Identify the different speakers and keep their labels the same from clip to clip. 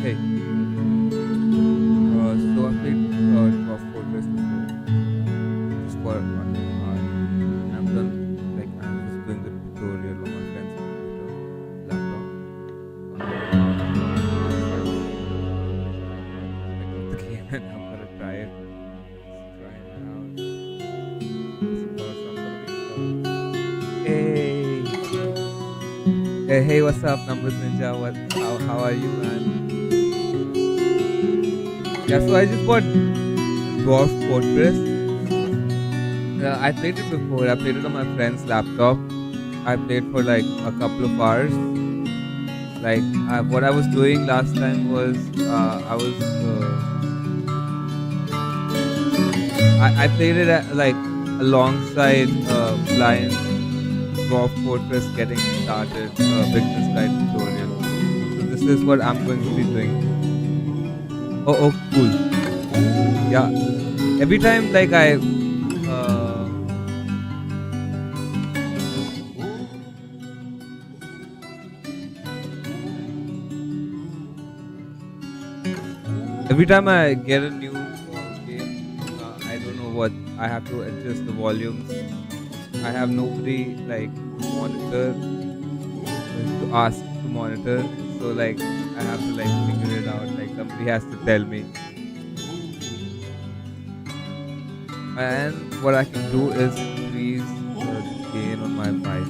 Speaker 1: Hey, so I played Dwarf Fortress before, just for like an hour, and I'm done. Like I was doing the tutorial on my friend's computer, laptop. I'm just like pick up the game and I'm gonna try it. Just trying it out. Of course, I'm gonna be. Hey, hey, what's up, Numbers Ninja? How are you, man? Yeah, so I just bought Dwarf Fortress. I played it before. I played it on my friend's laptop. I played for like a couple of hours. Like what I was doing last time was I was I played it like alongside Blind Dwarf Fortress getting started beginner's guide tutorial. So this is what I'm going to be doing. Oh, cool. Yeah. Every time like uh, every time I get a new game, I don't know what I have to adjust the volumes. I have nobody like to monitor to ask to monitor, so like I have to like figure it out. Like somebody has to tell me, and what I can do is increase the gain on my mic.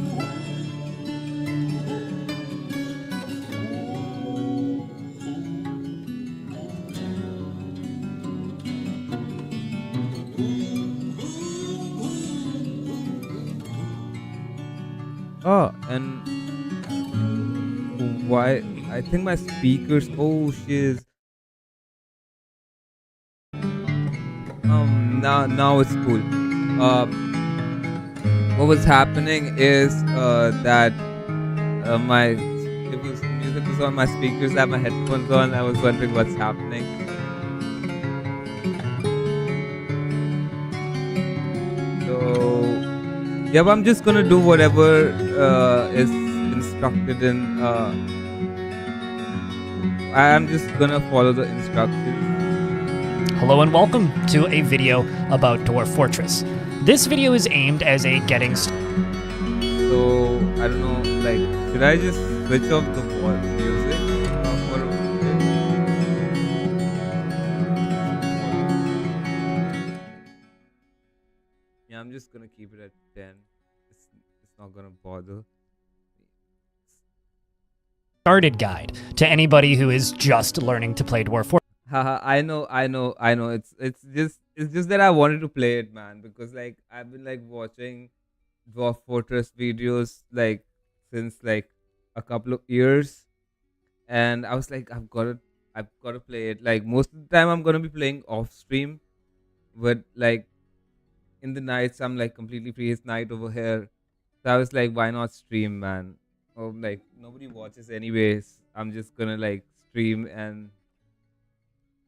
Speaker 1: Oh, and why? I think my speakers. Oh, shiz. Now it's cool. What was happening is that my it was music was on my speakers. I had my headphones on. I was wondering what's happening. So yeah, but I'm just gonna do whatever is instructed in. I'm just gonna follow the instructions.
Speaker 2: Hello and welcome to a video about Dwarf Fortress. This video is aimed as a getting
Speaker 1: So I don't know, like, should I just switch off the music for a bit? Yeah, I'm just gonna keep it at 10. It's not gonna bother.
Speaker 2: started guide to anybody who is just learning to play Dwarf Fortress.
Speaker 1: Haha, I know. It's just that I wanted to play it, man, because like I've been like watching Dwarf Fortress videos like since like a couple of years, and I was like, I've got to play it. Like most of the time, I'm gonna be playing off stream, but like in the nights, I'm like completely free. It's night over here, so I was like, why not stream, man? Oh, like nobody watches anyways. I'm just gonna like stream and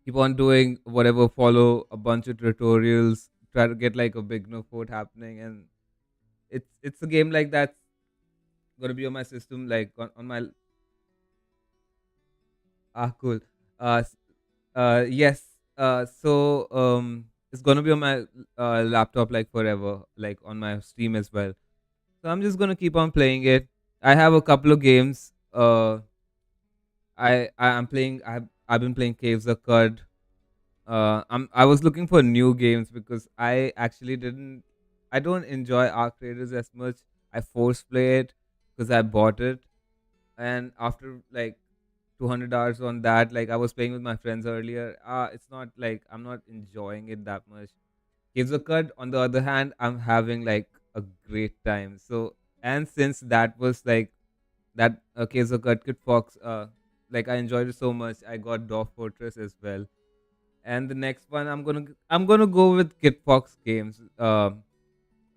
Speaker 1: keep on doing whatever, follow a bunch of tutorials, try to get like a beginner fort happening, and it's a game like that's gonna be on my system, like on my cool. Yes. It's gonna be on my laptop like forever, like on my Steam as well. So I'm just gonna keep on playing it. I have a couple of games. I'm playing. I've been playing Caves of Cud. I was looking for new games because I actually didn't. I don't enjoy Arc Raiders as much. I force play it because I bought it, and after like 200 hours on that, like I was playing with my friends earlier. It's not like I'm not enjoying it that much. Caves of Cud, on the other hand, I'm having like a great time. So, and since that was like that Caves of Cud Kid Fox, like I enjoyed it so much, I got Dwarf Fortress as well. And the next one, I'm gonna go with Kid Fox games. I'm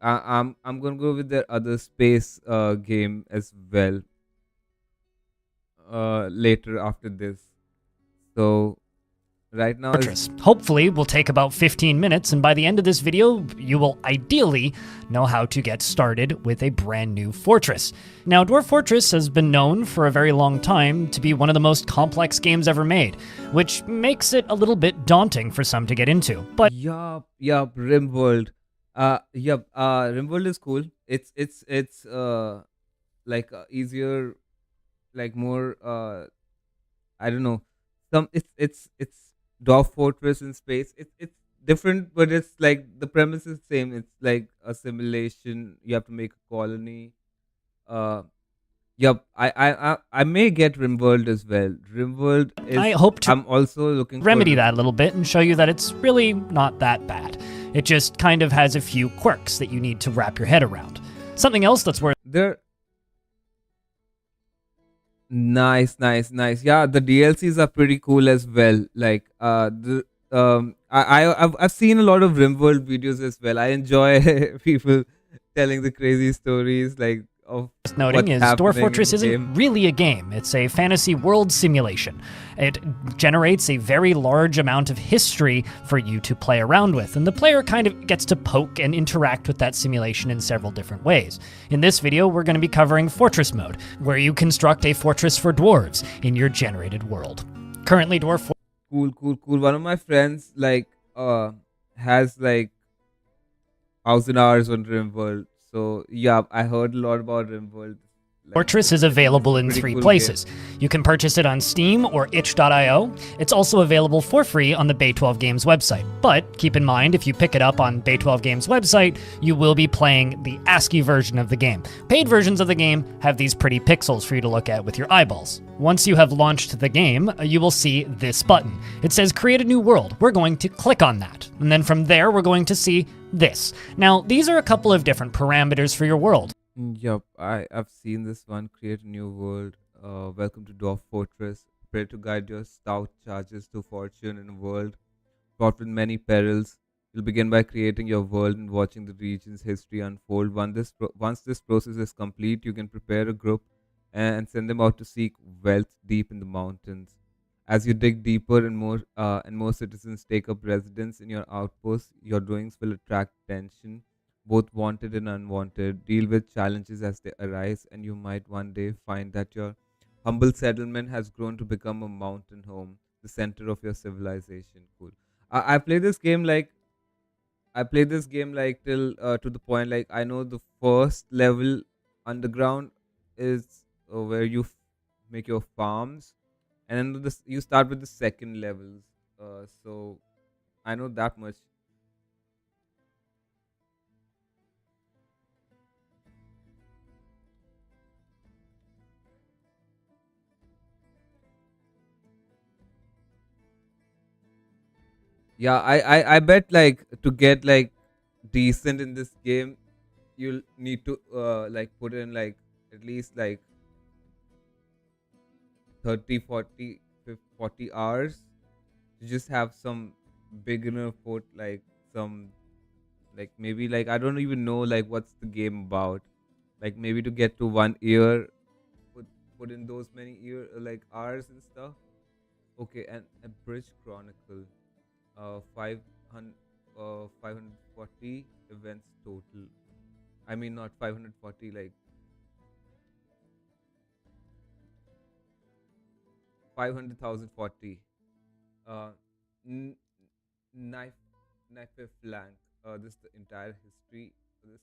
Speaker 1: gonna go with their other space game as well. Later after this. So right now is
Speaker 2: Fortress. Hopefully, will take about 15 minutes, and by the end of this video, you will ideally know how to get started with a brand new fortress. Now, Dwarf Fortress has been known for a very long time to be one of the most complex games ever made, which makes it a little bit daunting for some to get into. But
Speaker 1: yup, RimWorld. RimWorld is cool. It's like easier, like more I don't know. It's Dwarf Fortress in space. It's different, but it's like the premise is same. It's like a simulation. You have to make a colony. Uh, yep. I may get RimWorld as well. RimWorld
Speaker 2: I
Speaker 1: is.
Speaker 2: hope to
Speaker 1: I'm also looking for.
Speaker 2: remedy that a little bit and show you that it's really not that bad. It just kind of has a few quirks that you need to wrap your head around. Something else that's worth
Speaker 1: There. Nice. Yeah, the DLCs are pretty cool as well. Like the I've seen a lot of RimWorld videos as well. I enjoy people telling the crazy stories like of
Speaker 2: noting
Speaker 1: what's
Speaker 2: is Dwarf
Speaker 1: happening in
Speaker 2: Fortress
Speaker 1: the game.
Speaker 2: isn't really a game. It's a fantasy world simulation. It generates a very large amount of history for you to play around with, and the player kind of gets to poke and interact with that simulation in several different ways. In this video, we're going to be covering Fortress Mode, where you construct a fortress for dwarves in your generated world. Currently,
Speaker 1: Cool. One of my friends like has like 1,000 hours on RimWorld. So yeah, I heard a lot about RimWorld. Like
Speaker 2: Fortress is
Speaker 1: it's
Speaker 2: available
Speaker 1: a
Speaker 2: in
Speaker 1: pretty
Speaker 2: 3
Speaker 1: cool game.
Speaker 2: places. You can purchase it on Steam or itch.io. It's also available for free on the Bay 12 Games website. But keep in mind, if you pick it up on Bay 12 Games website, you will be playing the ASCII version of the game. Paid versions of the game have these pretty pixels for you to look at with your eyeballs. Once you have launched the game, you will see this button. It says create a new world. We're going to click on that. And then from there, we're going to see this. Now, these are a couple of different parameters for your world.
Speaker 1: Yup, I've seen this one. Create a new world. Welcome to Dwarf Fortress. Prepare to guide your stout charges to fortune in a world fraught with many perils. You'll begin by creating your world and watching the region's history unfold. Once this process is complete, you can prepare a group and send them out to seek wealth deep in the mountains. As you dig deeper and more citizens take up residence in your outposts, your doings will attract attention, both wanted and unwanted. Deal with challenges as they arise, and you might one day find that your humble settlement has grown to become a mountain home, the center of your civilization. Cool. I play this game like I play this game like till to the point like I know the first level underground is where you make your farms, and then you start with the second levels. So I know that much. Yeah, I bet like to get like decent in this game, you'll need to like put in like at least like 30, 40, 40 hours to just have some beginner put like some like maybe like I don't even know like what's the game about. Like maybe to get to 1 year, put put in those many like hours and stuff. Okay, and a bridge chronicle. 500 540 events total. I mean not 540 like 500,040. Uh, n- knife knife flank. This is the entire history. This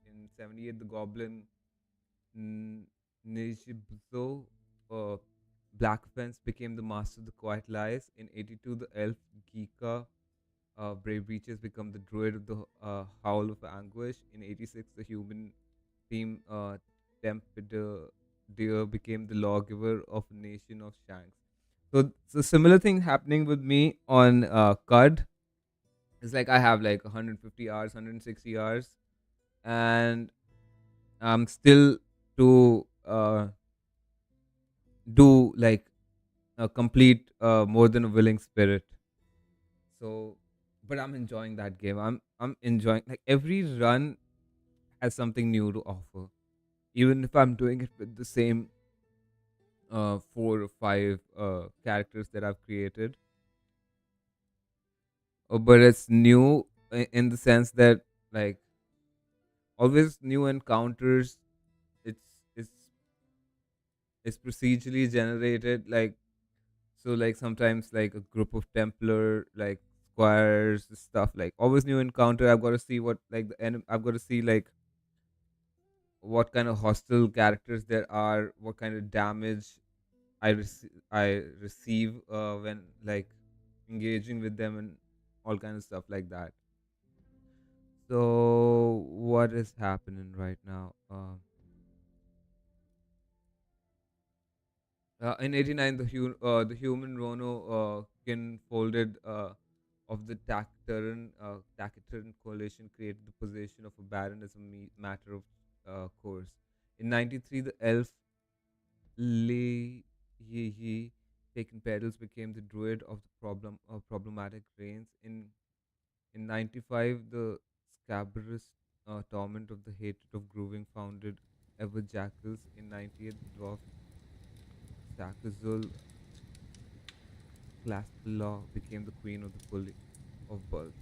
Speaker 1: in 78 the goblin Nijibzo Black Fence became the master of the quiet lies. In 82 the elf Geeka Brave Beaches become the druid of the howl of anguish. In 86 the human team Tempedur Deer became the lawgiver of a nation of shanks. So it's a similar thing happening with me on CUD. It's like I have like 150 hours, 160 hours, and I'm still to do like a complete more than a willing spirit. So, but I'm enjoying that game. I'm enjoying like every run has something new to offer. Even if I'm doing it with the same 4 or 5 characters that I've created, but it's new in the sense that like always new encounters. It's it's it's procedurally generated. Like so, like sometimes like a group of Templar like squires stuff. Like always new encounter. I've got to see what like the enemy. I've got to see like what kind of hostile characters there are, what kind of damage I receive when like engaging with them and all kind of stuff like that. So what is happening right now? In '89, the human Rono kin folded of the Taciturn coalition created the position of a baron as a matter of course. In '93, the elf Lee Yi taken pedals became the druid of the problematic reigns. In '95, the scabrous torment of the hatred of grooving founded ever jackals. In '98, the dwarf Sakazul Claspalaw became the queen of the pulley of bulls.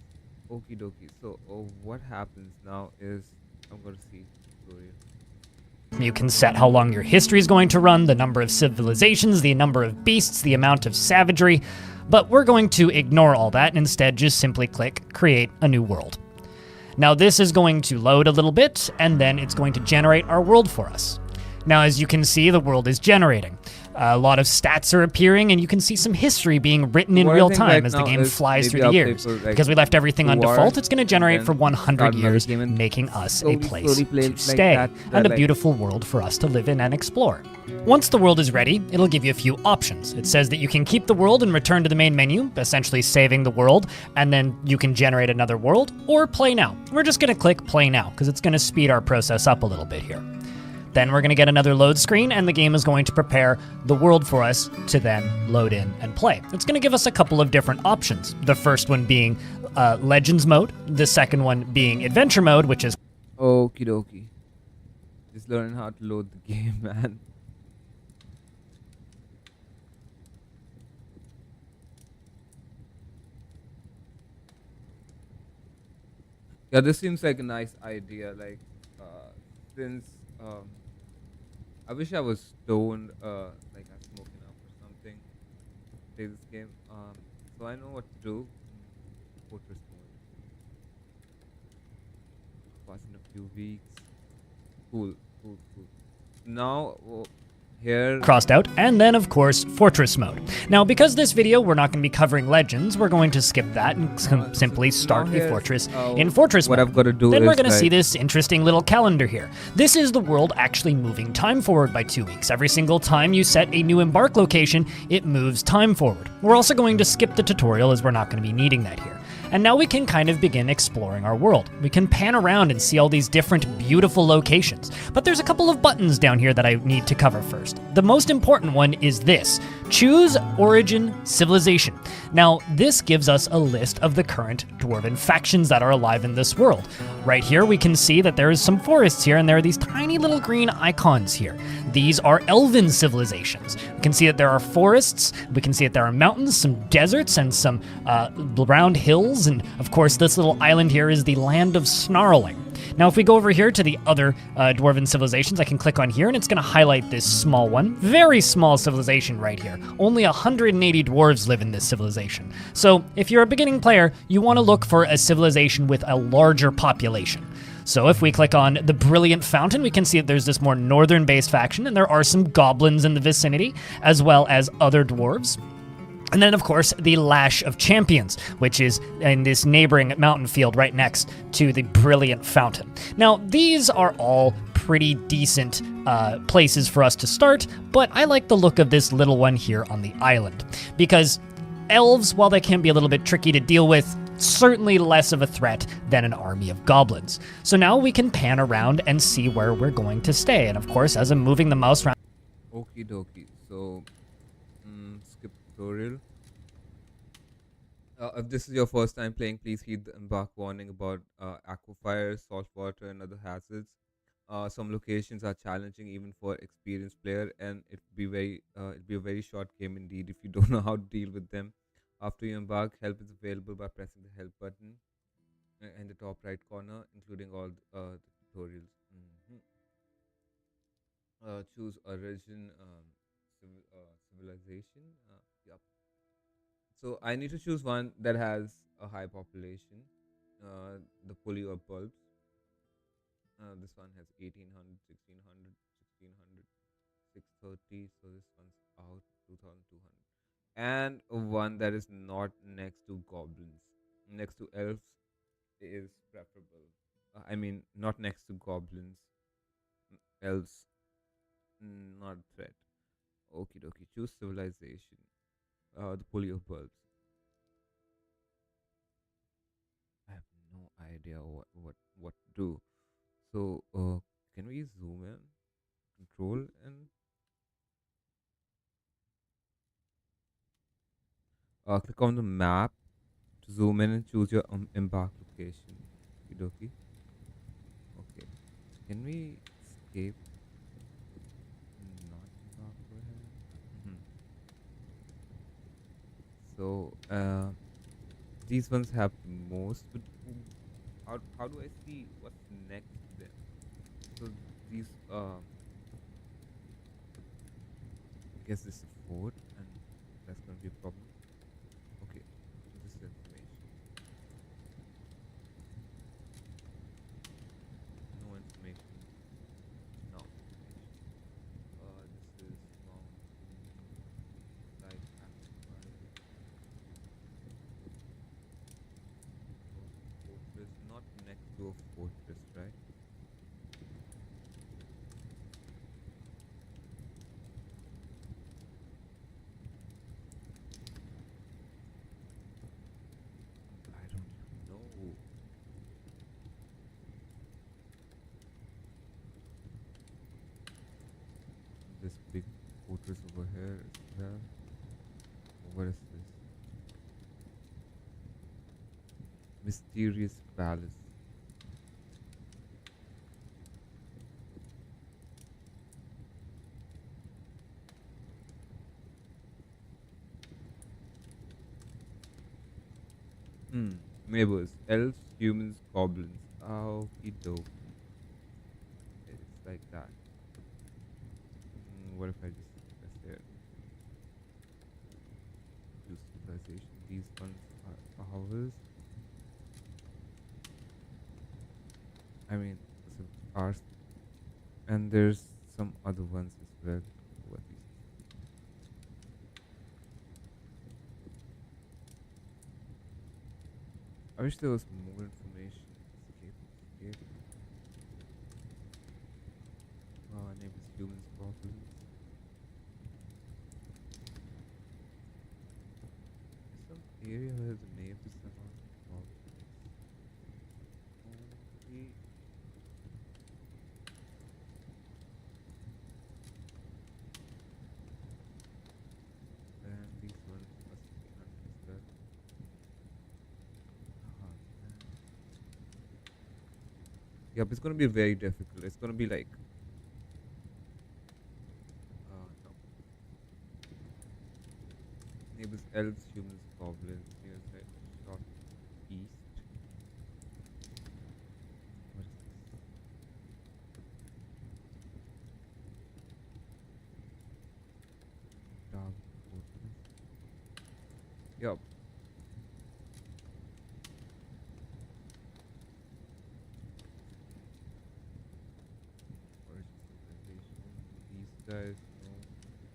Speaker 1: Okie dokie. So, what happens now is I'm gonna see tutorial.
Speaker 2: You can set how long your history is going to run, the number of civilizations, the number of beasts, the amount of savagery, but we're going to ignore all that and instead just simply click Create a New World. Now this is going to load a little bit, and then it's going to generate our world for us. Now, as you can see, the world is generating. A lot of stats are appearing, and you can see some history being written in
Speaker 1: What I
Speaker 2: real
Speaker 1: think
Speaker 2: time
Speaker 1: right
Speaker 2: as the
Speaker 1: now
Speaker 2: game
Speaker 1: is
Speaker 2: flies through
Speaker 1: maybe
Speaker 2: the
Speaker 1: I'll play
Speaker 2: years.
Speaker 1: for like
Speaker 2: Because we left everything on
Speaker 1: 2 hours
Speaker 2: default, it's going to generate
Speaker 1: and
Speaker 2: for
Speaker 1: start
Speaker 2: 100
Speaker 1: another
Speaker 2: years,
Speaker 1: game and
Speaker 2: making us a
Speaker 1: slowly,
Speaker 2: place
Speaker 1: slowly play
Speaker 2: to
Speaker 1: like
Speaker 2: stay
Speaker 1: that.
Speaker 2: and a
Speaker 1: Like
Speaker 2: beautiful world for us to live in and explore. Once the world is ready, it'll give you a few options. It says that you can keep the world and return to the main menu, essentially saving the world, and then you can generate another world, or play now. We're just going to click play now because it's going to speed our process up a little bit here. Then we're going to get another load screen, and the game is going to prepare the world for us to then load in and play. It's going to give us a couple of different options. The first one being Legends mode, the second one being Adventure mode, which is
Speaker 1: okie dokie. Just learning how to load the game, man. Yeah, this seems like a nice idea. Like, since I wish I was stoned, like I'm smoking up or something, to play this game. So I know what to do. Fortress mode. Pass in a few weeks. Cool, cool, cool. Now, here.
Speaker 2: crossed out, and then of course Fortress mode. Now because this video we're not going to be covering Legends, we're going to skip that and simply
Speaker 1: So
Speaker 2: start
Speaker 1: now
Speaker 2: a
Speaker 1: here's,
Speaker 2: fortress in Fortress
Speaker 1: what
Speaker 2: mode.
Speaker 1: I've got to do
Speaker 2: Then
Speaker 1: is
Speaker 2: we're going to see
Speaker 1: like,
Speaker 2: this interesting little calendar here. This is the world actually moving time forward by 2 weeks. Every single time you set a new embark location, it moves time forward. We're also going to skip the tutorial as we're not going to be needing that here. And now we can kind of begin exploring our world. We can pan around and see all these different beautiful locations. But there's a couple of buttons down here that I need to cover first. The most important one is this: Choose Origin Civilization. Now, this gives us a list of the current dwarven factions that are alive in this world. Right here, we can see that there is some forests here, and there are these tiny little green icons here. These are elven civilizations. We can see that there are forests, we can see that there are mountains, some deserts, and some round hills, and of course this little island here is the land of Snarling. Now if we go over here to the other dwarven civilizations, I can click on here and it's going to highlight this small one. Very small civilization right here. Only 180 dwarves live in this civilization. So if you're a beginning player, you want to look for a civilization with a larger population. So if we click on the Brilliant Fountain, we can see that there's this more northern-based faction, and there are some goblins in the vicinity, as well as other dwarves. And then, of course, the Lash of Champions, which is in this neighboring mountain field right next to the Brilliant Fountain. Now, these are all pretty decent places for us to start, but I like the look of this little one here on the island, because elves, while they can be a little bit tricky to deal with, certainly less of a threat than an army of goblins. So now we can pan around and see where we're going to stay. And of course, as I'm moving the mouse around,
Speaker 1: okie dokie. So, skip tutorial. If this is your first time playing, please heed the embark warning about aquifers, salt water, and other hazards. Some locations are challenging even for experienced player, and it'd be a very short game indeed if you don't know how to deal with them. After you embark, help is available by pressing the help button in the top right corner, including all the tutorials. Choose origin, civilization. Yep. So I need to choose one that has a high population. The pulley or bulbs. This one has 1800, 1600, 1600, 630. So this one's out 2200. And one that is not next to goblins. Next to elves is preferable. I mean, not next to goblins. Elves, not threat. Okie dokie. Choose civilization. The pulley of bulbs. I have no idea what to do. So, can we zoom in, control, and click on the map to zoom in and choose your embark location. Okie dokie. Okay. So can we escape? Not embark over here. Mhm. So, these ones have the most. But how do I see what's next to them? So these I guess this is a fort, and that's gonna be a problem. Okay, this is information. No information. No information. This is mountain site acquired. Dwarf Fortress, not next to a fortress, right? I don't even know. This big fortress over here as well. What is this? Mysterious palace. Hmm. Neighbors, elves, humans, goblins. Okie dokie. It's like that. What if I just press there? Use civilization. These ones are ours. I mean, so ours. And there's some other ones as well. What these? I wish there was more information. Escape, escape. Neighbors, humans, goblins. There's some area where the neighbors are not goblins. Only. And these ones must be hunted as well. Oh man. Yep, it's gonna be very difficult. It's gonna be like, no. Neighbors, elves, humans, goblins. Near the short east. What is this? Dwarf Fortress. Yep. Origin civilization. These guys, no.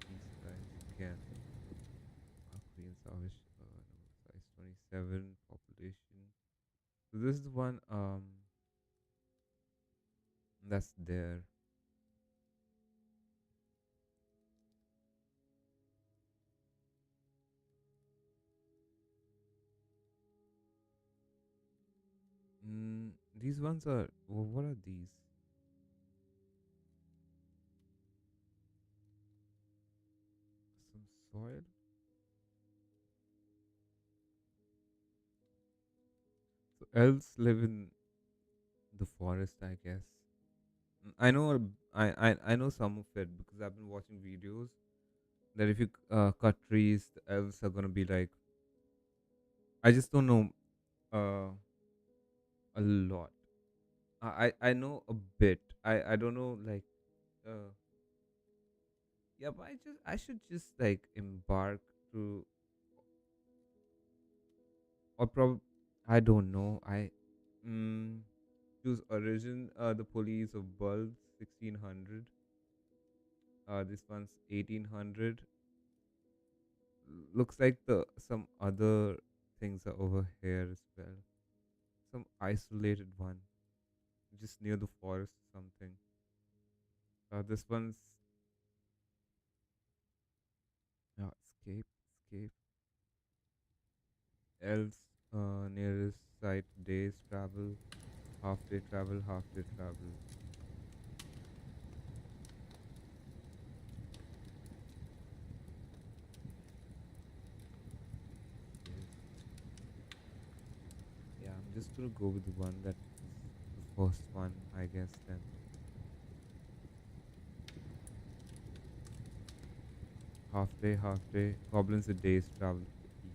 Speaker 1: These guys can. Korean Savage, no, size 27, population. So this is the one that's there. These ones are what are these? Some soil. So elves live in the forest, I guess. I know I know some of it because I've been watching videos that if you cut trees, the elves are gonna be like I just don't know a lot. I know a bit. I don't know like uh yeah, but I should just like embark to or probably I don't know. I mm, choose origin. The police of bulbs 1600. This one's 1800. Looks like the some other things are over here as well. Some isolated one, just near the forest. Something. This one's escape, escape. Else, nearest site, days travel, half day travel, half day travel. Yes. Yeah, I'm just gonna go with the one that is the first one, I guess. Then half day, half day. Goblins a day's travel to the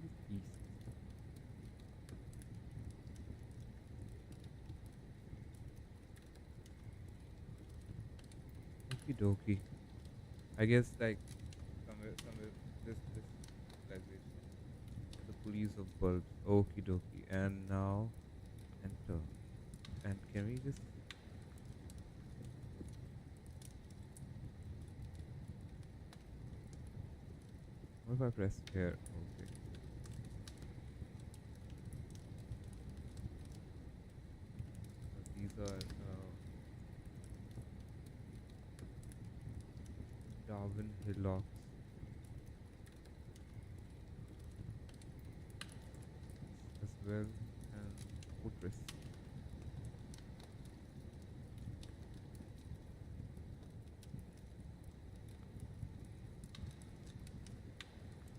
Speaker 1: east. East. Okie dokie. I guess like somewhere this civilization. The police of bulbs. Okie dokie. And now enter. And can we just what if I press here? Okay. These are Darwin hillocks as well and fortress.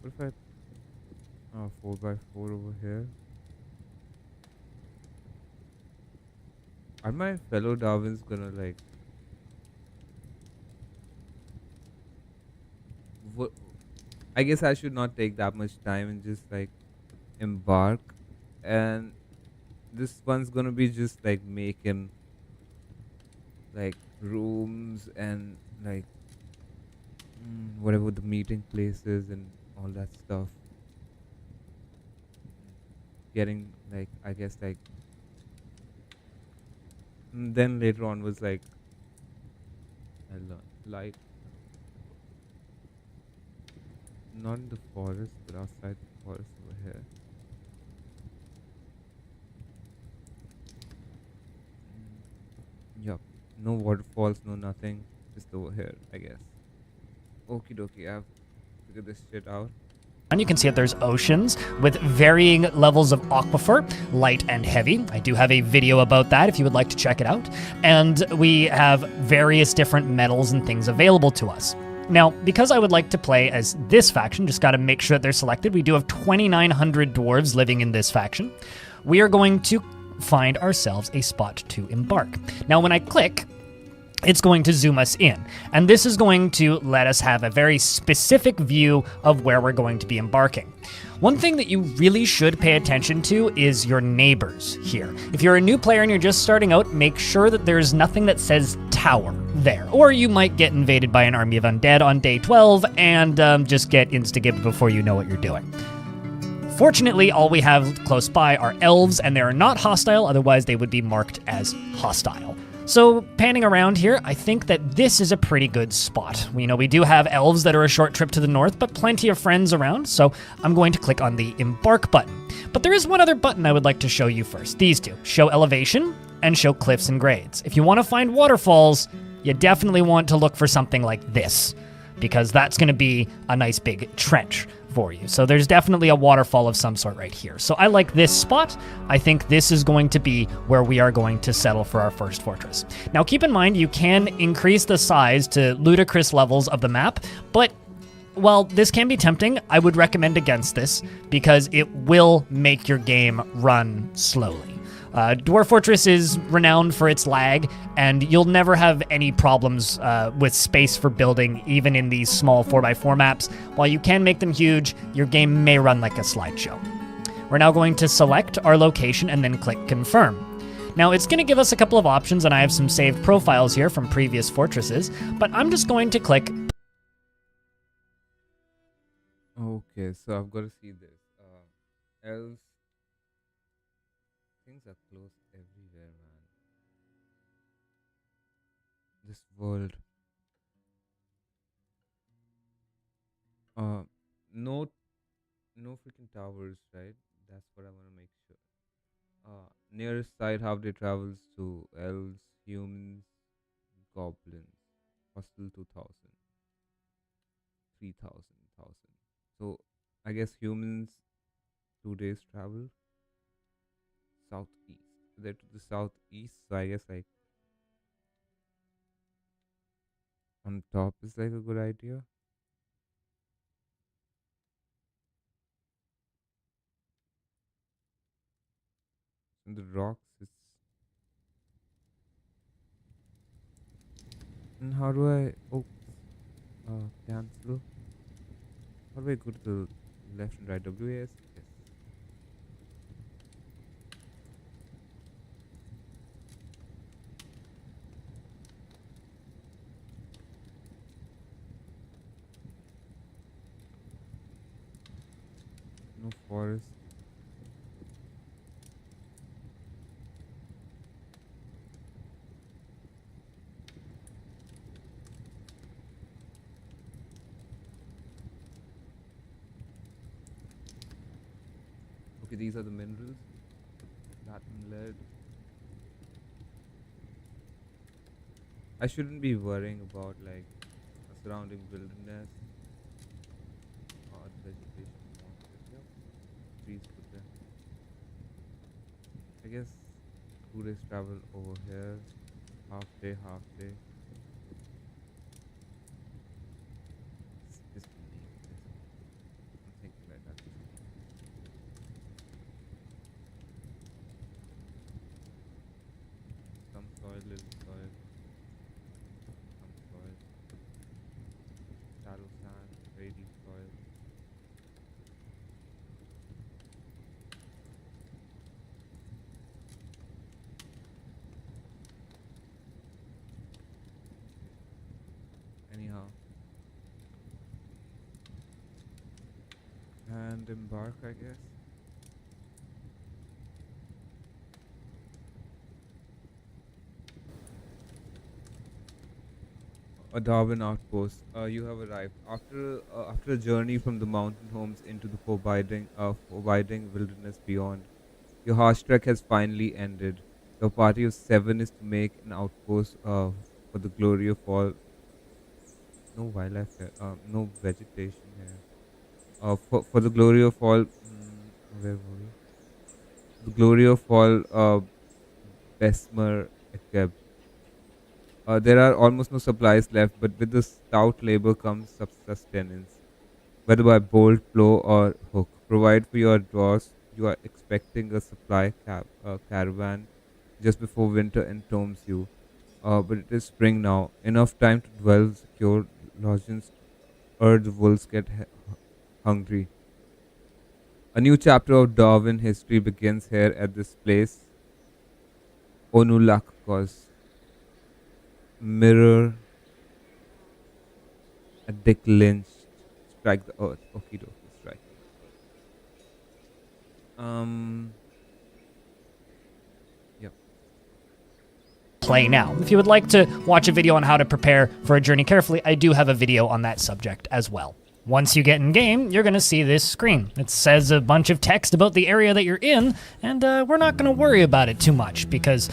Speaker 1: What if I 4x4 over here? Are my fellow Darwins gonna like what? I guess I should not take that much time and just like embark. And this one's gonna be just like making like rooms and like whatever the meeting places and all that stuff. Getting like I guess like then later on was like I learned light not in the forest but outside the forest over here. Yup. No waterfalls, no nothing. Just over here, I guess. Okie dokie, I've figured this shit out.
Speaker 2: And you can see that there's oceans with varying levels of aquifer, light and heavy. I do have a video about that if you would like to check it out. And we have various different metals and things available to us. Now, because I would like to play as this faction, just got to make sure that they're selected. We do have 2,900 dwarves living in this faction. We are going to find ourselves a spot to embark. Now, when I click, it's going to zoom us in. And this is going to let us have a very specific view of where we're going to be embarking. One thing that you really should pay attention to is your neighbors here. If you're a new player and you're just starting out, make sure that there's nothing that says tower there. Or you might get invaded by an army of undead on day 12 and just get instigated before you know what you're doing. Fortunately, all we have close by are elves, and they are not hostile, otherwise they would be marked as hostile. So, panning around here, I think that this is a pretty good spot. We know we do have elves that are a short trip to the north, but plenty of friends around, so I'm going to click on the Embark button. But there is one other button I would like to show you first. These two, Show Elevation and Show Cliffs and Grades. If you want to find waterfalls, you definitely want to look for something like this, because that's going to be a nice big trench for you. So there's definitely a waterfall of some sort right here. So I like this spot. I think this is going to be where we are going to settle for our first fortress. Now keep in mind, you can increase the size to ludicrous levels of the map, but while this can be tempting, I would recommend against this because it will make your game run slowly. Dwarf Fortress is renowned for its lag, and you'll never have any problems with space for building, even in these small 4x4 maps. While you can make them huge, your game may run like a slideshow. We're now going to select our location and then click Confirm. Now, it's going to give us a couple of options, and I have some saved profiles here from previous fortresses, but I'm just going to click.
Speaker 1: Okay, so I've got to see this. Else, things are closed everywhere, man. This world. Uh, no, no freaking towers, right? That's what I want to make sure. Nearest side how they travels to elves, humans, goblins. Hostel 2000, 3000, 1000. So I guess humans 2 days travel southeast. They're to the southeast, so I guess like on top is like a good idea. In the rocks, it's. And how do I? Oh, cancel. How do I go to the left and right? WAS. Yes. No forest. Okay, these are the minerals. Platinum, lead. I shouldn't be worrying about like a surrounding wilderness or vegetation. Yep, trees put there. I guess 2 days travel over here. Half day, half day. Just leave this. I'm thinking like that. Some soil, little soil. Some soil. Shallow sand, very deep soil. Anyhow. And embark, I guess. A Darwin outpost. You have arrived after a journey from the mountain homes into the forbidding wilderness beyond. Your harsh trek has finally ended. Your party of 7 is to make an outpost for the glory of all. No wildlife here. No vegetation here. For the glory of all. Where were we? The glory of all. Besmer Ekeb. There are almost no supplies left, but with the stout labor comes sustenance, whether by bolt, plow, or hook. Provide for your dwarfs. You are expecting a caravan just before winter entombs you. But it is spring now. Enough time to dwell secure lodgings ere the wolves get hungry. A new chapter of Darwin history begins here at this place. Onulak cause. Mirror a Dick Lynch strike the earth. Okie dokie, strike. Yep.
Speaker 2: Play now. If you would like to watch a video on how to prepare for a journey carefully, I do have a video on that subject as well. Once you get in game, you're going to see this screen. It says a bunch of text about the area that you're in, and we're not going to worry about it too much because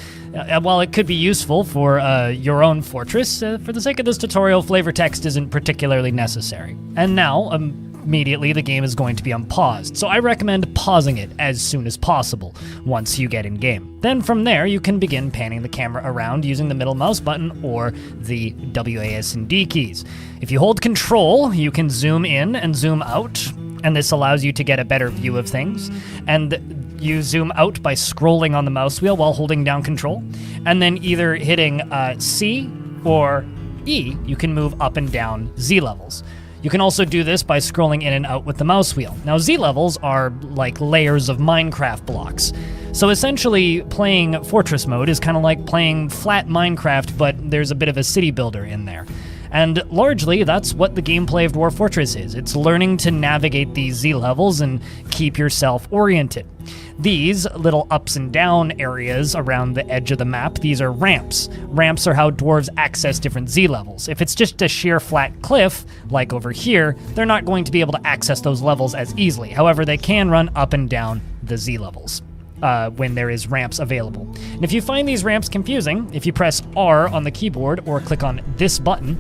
Speaker 2: while it could be useful for your own fortress, for the sake of this tutorial, flavor text isn't particularly necessary. And now, immediately the game is going to be unpaused, so I recommend pausing it as soon as possible once you get in game. Then from there, you can begin panning the camera around using the middle mouse button or the WAS and D keys. If you hold Control, you can zoom in and zoom out, and this allows you to get a better view of things. And You zoom out by scrolling on the mouse wheel while holding down control, and then either hitting C or E, you can move up and down Z levels. You can also do this by scrolling in and out with the mouse wheel. Now, Z levels are like layers of Minecraft blocks. So essentially, playing Fortress mode is kind of like playing flat Minecraft, but there's a bit of a city builder in there. And largely, that's what the gameplay of Dwarf Fortress is. It's learning to navigate these Z levels and keep yourself oriented. These little ups and down areas around the edge of the map, these are ramps. Ramps are how dwarves access different Z levels. If it's just a sheer flat cliff, like over here, they're not going to be able to access those levels as easily. However, they can run up and down the Z levels when there is ramps available. And if you find these ramps confusing, if you press R on the keyboard or click on this button,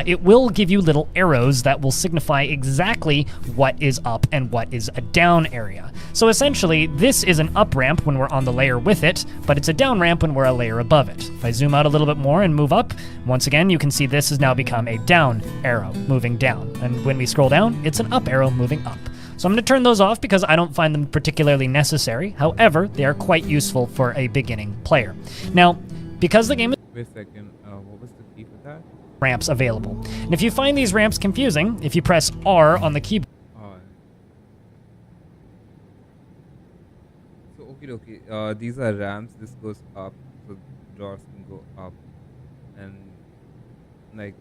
Speaker 2: it will give you little arrows that will signify exactly what is up and what is a down area. So essentially, this is an up ramp when we're on the layer with it, but it's a down ramp when we're a layer above it. If I zoom out a little bit more and move up, once again, you can see this has now become a down arrow moving down. And when we scroll down, it's an up arrow moving up. So I'm going to turn those off because I don't find them particularly necessary. However, they are quite useful for a beginning player. Now, because the game is...
Speaker 1: Wait a second, what was the key for that?
Speaker 2: Ramps available. And if you find these ramps confusing, if you press R on the keyboard...
Speaker 1: So, okay, these are ramps. This goes up, so dwarfs can go up. And, like,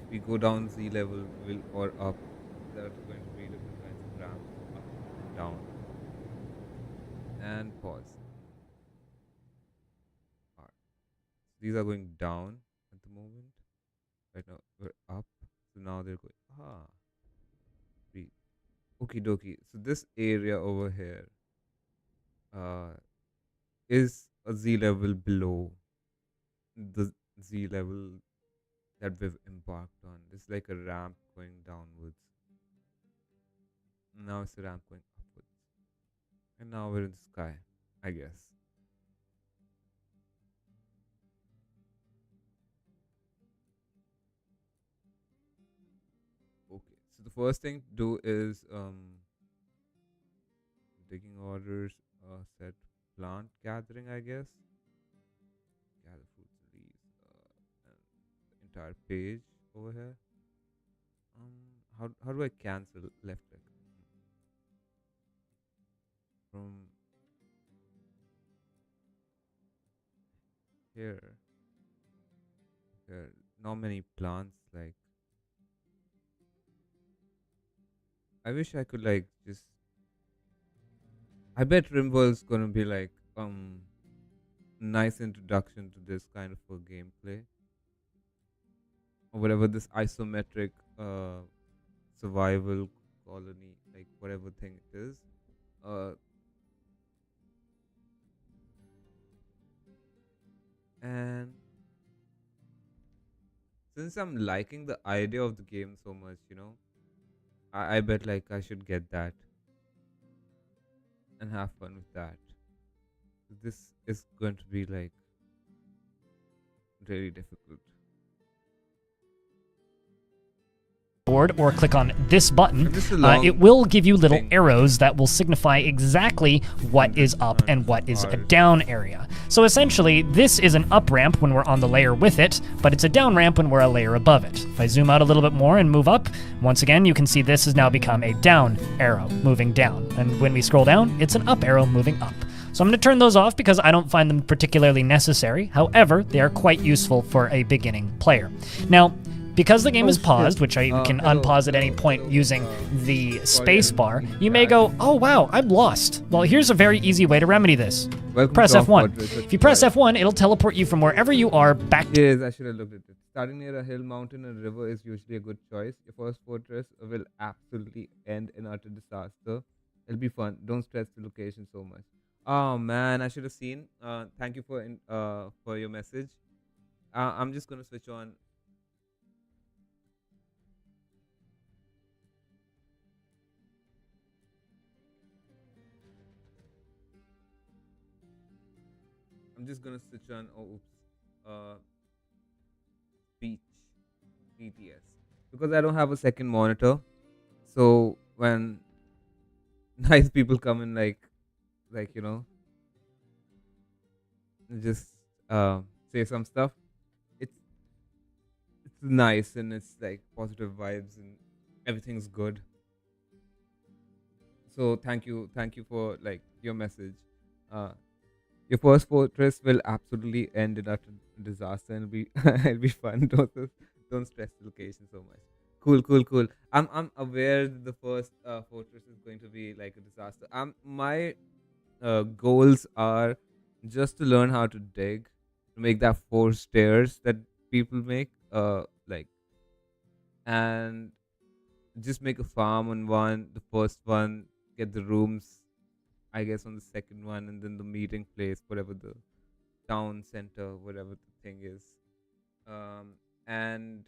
Speaker 1: if we go down Z level or up, there's going to be different kinds of ramps, up and down. And pause. Alright. These are going down at the moment. Right now we're up. So now they're going breathe. Okie dokie. So this area over here is a Z level below the Z level that we've embarked on. It's like a ramp going downwards. Now it's a ramp going upwards. And now we're in the sky, I guess. Okay, so the first thing to do is digging orders, set plant gathering, I guess. Gather fruits and leaves, and the entire page over here. How do I cancel left click? From here, not many plants. Like, I wish I could like just. I bet Rimworld's gonna be like nice introduction to this kind of a gameplay, or whatever this isometric survival colony, like whatever thing it is. And since I'm liking the idea of the game so much, I bet like I should get that and have fun with that. This is going to be like really difficult.
Speaker 2: Or click on this button,
Speaker 1: This is long
Speaker 2: it will give you little
Speaker 1: thing.
Speaker 2: arrows that will signify exactly what is up and what is a down area. So essentially, this is an up ramp when we're on the layer with it, but it's a down ramp when we're a layer above it. If I zoom out a little bit more and move up, once again, you can see this has now become a down arrow moving down. And when we scroll down, it's an up arrow moving up. So I'm going to turn those off because I don't find them particularly necessary. However, they are quite useful for a beginning player. Now, because the game is paused, which I can unpause at any point using the space bar, you may go, oh wow, I'm lost. Well, here's a very easy way to remedy this. Press F1. If you press F1, it'll teleport you from wherever you are back to...
Speaker 1: Yes, I should have looked at it. Starting near a hill, mountain, or river is usually a good choice. Your first fortress will absolutely end in utter disaster. It'll be fun. Don't stress the location so much. Oh man, I should have seen. Thank you for your message. I'm just gonna switch on. I'm just gonna switch on. Oh, oops. Speech, PTS, because I don't have a second monitor. So when nice people come and like just say some stuff. It's it's nice, and it's like positive vibes and everything's good. So thank you for like your message. uh your first fortress will absolutely end in utter disaster, and it'll be it'll be fun. Don't stress the location so much. Cool, cool, cool. I'm aware that the first fortress is going to be like a disaster. My goals are just to learn how to dig, to make that four stairs that people make, like, and just make a farm on one, the first one, get the rooms, I guess, on the second one, and then the meeting place, whatever the town center, whatever the thing is. And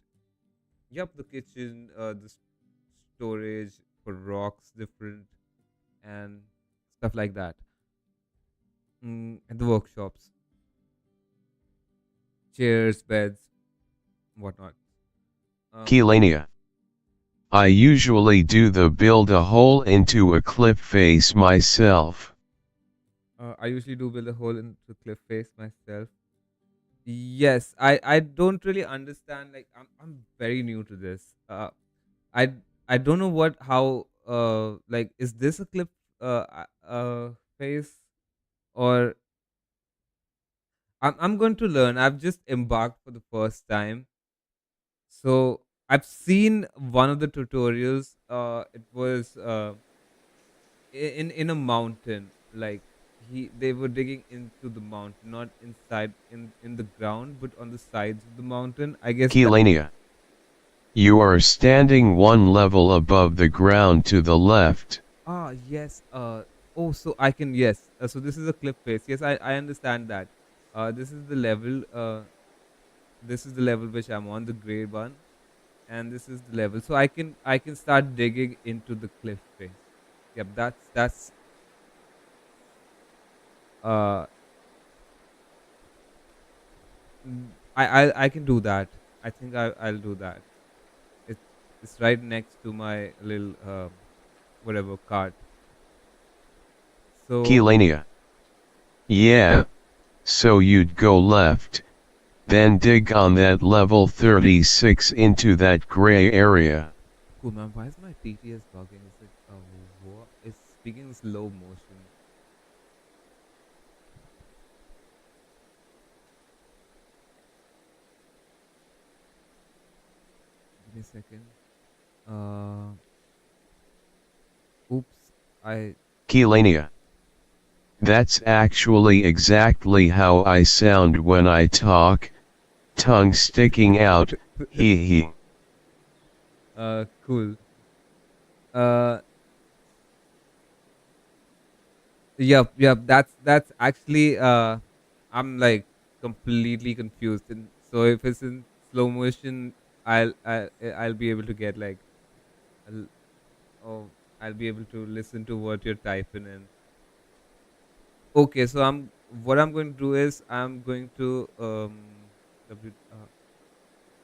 Speaker 1: yep, the kitchen, the storage for rocks, different, and stuff like that. And the workshops, chairs, beds, whatnot. Um,
Speaker 3: Kelania. I usually do the build a hole into a cliff face myself.
Speaker 1: I usually do build a hole into the cliff face myself. Yes, I don't really understand. Like, I'm very new to this. I I don't know what how like, is this a clip face, or I'm going to learn. I've just embarked for the first time. So I've seen one of the tutorials. It was in a mountain. Like, they were digging into the mountain, not inside in the ground, but on the sides of the mountain. I guess that.
Speaker 3: Kelania. You are standing one level above the ground to the left.
Speaker 1: Ah, yes. Oh, so I can, yes. So this is a cliff face. Yes, I understand that. This is the level. This is the level which I'm on, the gray one, and this is the level. So I can start digging into the cliff face. Yep, that's. Uh, I can do that. I think I'll do that. It's it's right next to my little whatever cart. So
Speaker 3: Kelania. Yeah, so you'd go left, then dig on that level 36 into that gray area.
Speaker 1: cool, man. Why is my TTS bugging? Is it what? It's speaking in slow motion. Give me a second. Uh, oops. I
Speaker 3: Kelania. That's actually exactly how I sound when I talk, tongue sticking out, hee hee.
Speaker 1: cool. Uh, yep. That's actually I'm like completely confused. And so if it's in slow motion, I'll be able to get like, I'll, oh, I'll be able to listen to what you're typing in. Okay, so what I'm going to do is I'm going to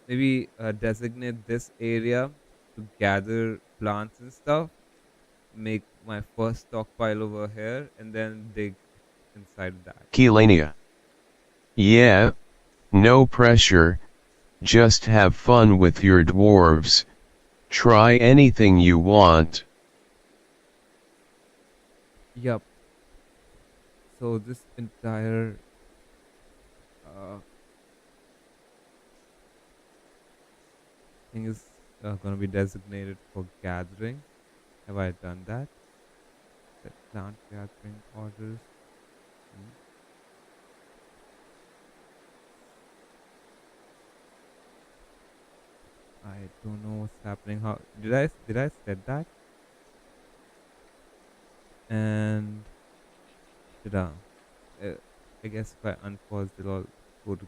Speaker 1: maybe designate this area to gather plants and stuff, make my first stockpile over here, and then dig inside of that.
Speaker 3: Kelania. Yeah, no pressure, just have fun with your dwarves, try anything you want.
Speaker 1: Yup. So this entire uh, thing is going to be designated for gathering. Have I done that? Set plant gathering orders. Hmm. I don't know what's happening. How did I set that? And did I guess if I unpause, they'll all go to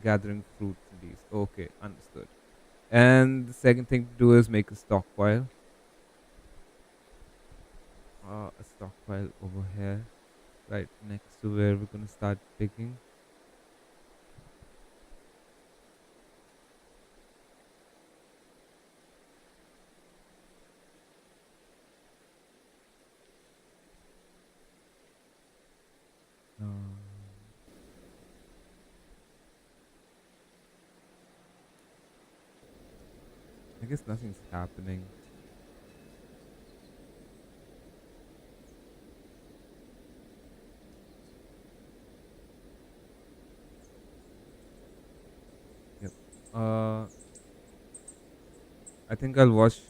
Speaker 1: gathering fruits and leaves. Okay, understood. And the second thing to do is make a stockpile. A stockpile over here, right next to where we're gonna start digging. Um, I guess nothing's happening. Yep. I think I'll watch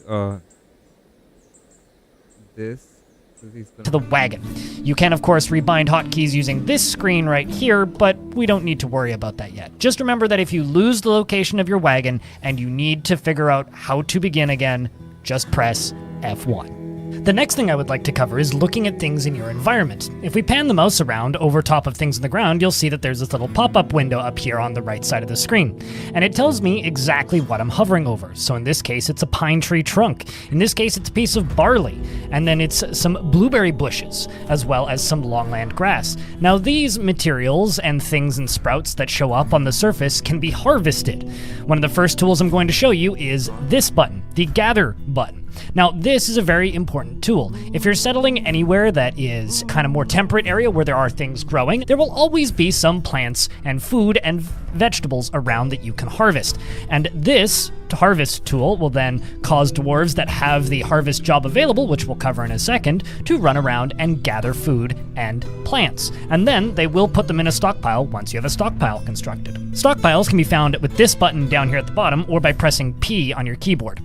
Speaker 1: this because he's
Speaker 2: To
Speaker 1: gonna.
Speaker 2: the wagon. You can, of course, rebind hotkeys using this screen right here, but we don't need to worry about that yet. Just remember that if you lose the location of your wagon and you need to figure out how to begin again, just press F1. The next thing I would like to cover is looking at things in your environment. If we pan the mouse around over top of things on the ground, you'll see that there's this little pop-up window up here on the right side of the screen. And it tells me exactly what I'm hovering over. So in this case, it's a pine tree trunk. In this case, it's a piece of barley. And then it's some blueberry bushes, as well as some longland grass. Now these materials and things and sprouts that show up on the surface can be harvested. One of the first tools I'm going to show you is this button, the Gather button. Now, this is a very important tool. If you're settling anywhere that is kind of more temperate area where there are things growing, there will always be some plants and food and vegetables around that you can harvest. And this harvest tool will then cause dwarves that have the harvest job available, which we'll cover in a second, to run around and gather food and plants. And then they will put them in a stockpile once you have a stockpile constructed. Stockpiles can be found with this button down here at the bottom or by pressing P on your keyboard.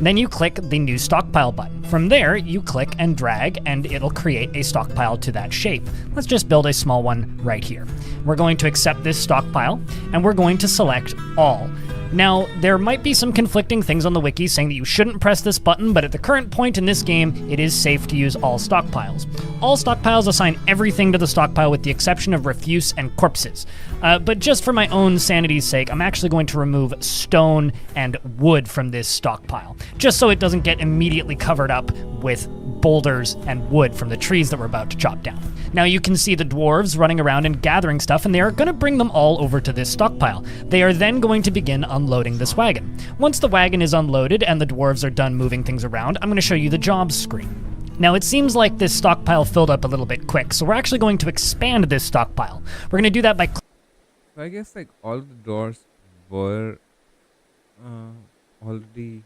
Speaker 2: Then you click the new stockpile button. From there, you click and drag and it'll create a stockpile to that shape. Let's just build a small one right here. We're going to accept this stockpile and we're going to select all. Now, there might be some conflicting things on the wiki saying that you shouldn't press this button, but at the current point in this game, it is safe to use all stockpiles. All stockpiles assign everything to the stockpile with the exception of refuse and corpses. But just for my own sanity's sake, I'm actually going to remove stone and wood from this stockpile, just so it doesn't get immediately covered up with boulders and wood from the trees that we're about to chop down. Now you can see the dwarves running around and gathering stuff, and they are going to bring them all over to this stockpile. They are then going to begin unloading this wagon. Once the wagon is unloaded and the dwarves are done moving things around, I'm going to show you the jobs screen. Now it seems like this stockpile filled up a little bit quick, so we're actually going to expand this stockpile. We're going to do that by
Speaker 1: So I guess like all the doors were already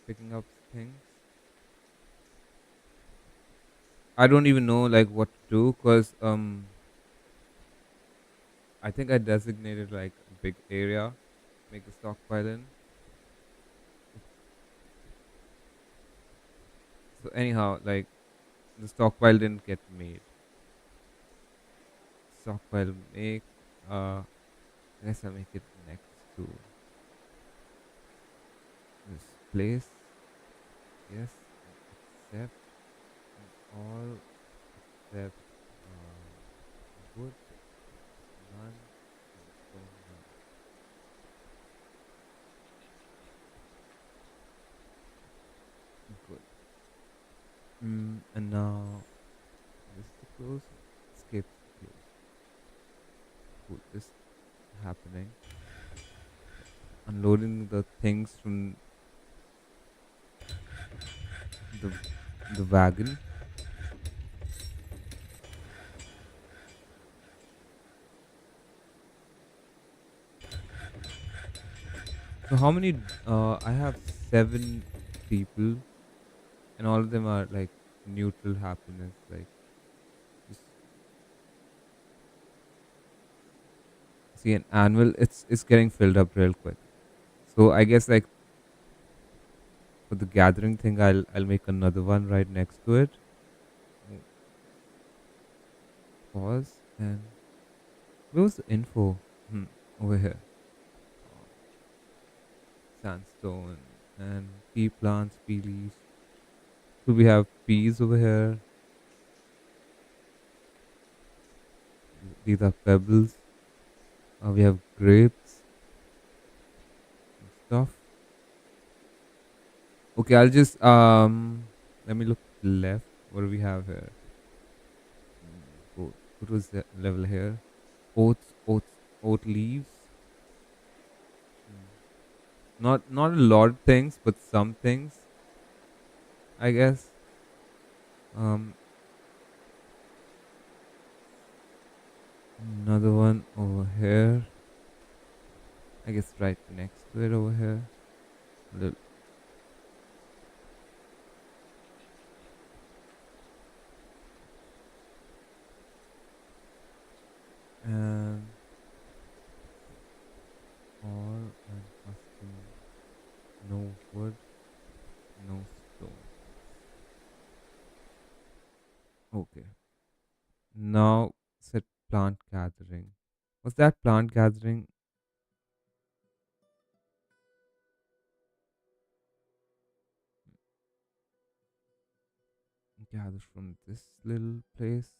Speaker 1: picking up things. I don't even know like what to do because I think I designated like a big area, make a stockpile in. So anyhow, like the stockpile didn't get made. Stockpile make. I guess I'll make it next to this place. Yes, accept all except wood, none, and stone, none. Good. And now this is the close. Escape the close. Cool. This is happening. Unloading the things from the the wagon. So how many? I have 7 people, and all of them are like neutral happiness. Like, just see an annual. It's getting filled up real quick. So I guess like for the gathering thing, I'll make another one right next to it. Pause and where was the info? Over here. Sandstone and pea plants, pea leaves. So we have peas over here. These are pebbles. We have grapes and stuff. Okay, I'll just let me look left. What do we have here? What was the level here? Oat leaves. Not a lot of things, but some things, I guess. Another one over here. I guess right next to it over here. Little. And all and custom. No wood, no stone. Okay. Now set plant gathering. What's that plant gathering? Gather from this little place.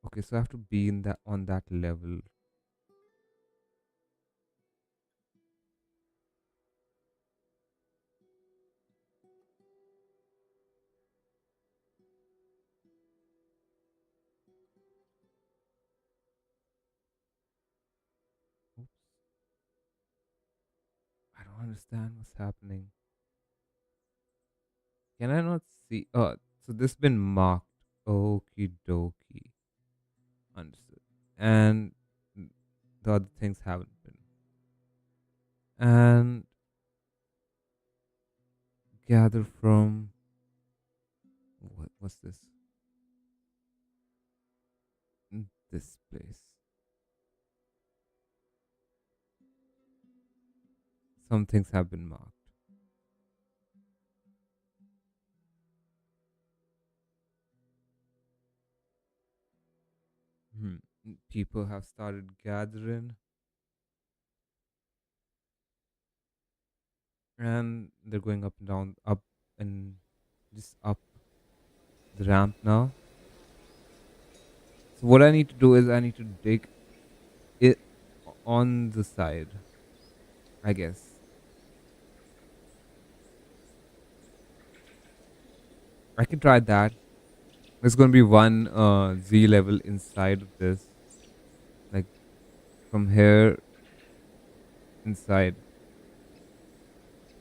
Speaker 1: Okay, so I have to be in that on that level. Oops, I don't understand what's happening. Can I not see? So this been marked. Okie dokie. Understood. And the other things haven't been. And gather from what's this? This place. Some things have been marked. Hmm. People have started gathering, and they're going up and down, up and just up the ramp now. So what I need to do is I need to dig it on the side, I guess. I can try that. There's going to be one Z level inside of this, like from here inside.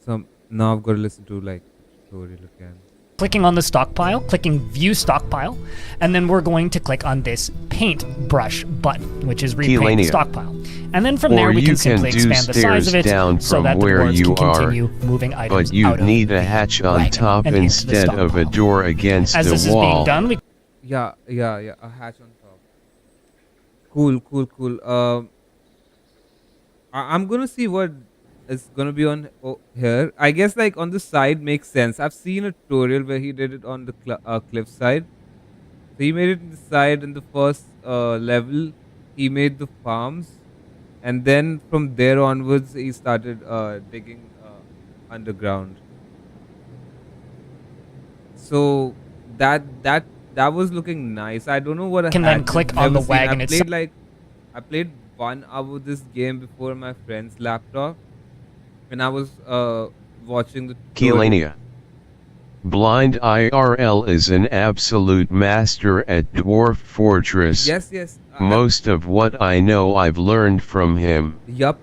Speaker 1: So now I've got to listen to like the tutorial again.
Speaker 2: Clicking on the stockpile, clicking view stockpile, and then we're going to click on this paintbrush button, which is repaint
Speaker 3: Kelania.
Speaker 2: stockpile. And then from there we can simply expand the size of it so that the dwarves can continue moving items
Speaker 3: but you
Speaker 2: out of
Speaker 3: need a hatch on
Speaker 2: wagon
Speaker 3: top
Speaker 2: and into the
Speaker 3: instead of a
Speaker 2: stockpile.
Speaker 3: door against
Speaker 2: As
Speaker 3: the
Speaker 2: this is being
Speaker 3: wall.
Speaker 2: done, we
Speaker 1: Yeah, a hatch on top. Cool. I'm gonna see what is gonna be on here. I guess like on the side makes sense. I've seen a tutorial where he did it on the cliff side. So he made it in the side in the first level. He made the farms, and then from there onwards he started digging underground. So that was looking nice. I don't know what a
Speaker 2: can then
Speaker 1: hatch is.
Speaker 2: click on
Speaker 1: Never
Speaker 2: the
Speaker 1: seen.
Speaker 2: wagon
Speaker 1: I
Speaker 2: itself.
Speaker 1: played like I played 1 hour this game before on my friend's laptop, and I was watching the tutorial.
Speaker 3: Kelania. Blind IRL is an absolute master at Dwarf Fortress.
Speaker 1: Yes.
Speaker 3: Most of what I know I've learned from him.
Speaker 1: Yup.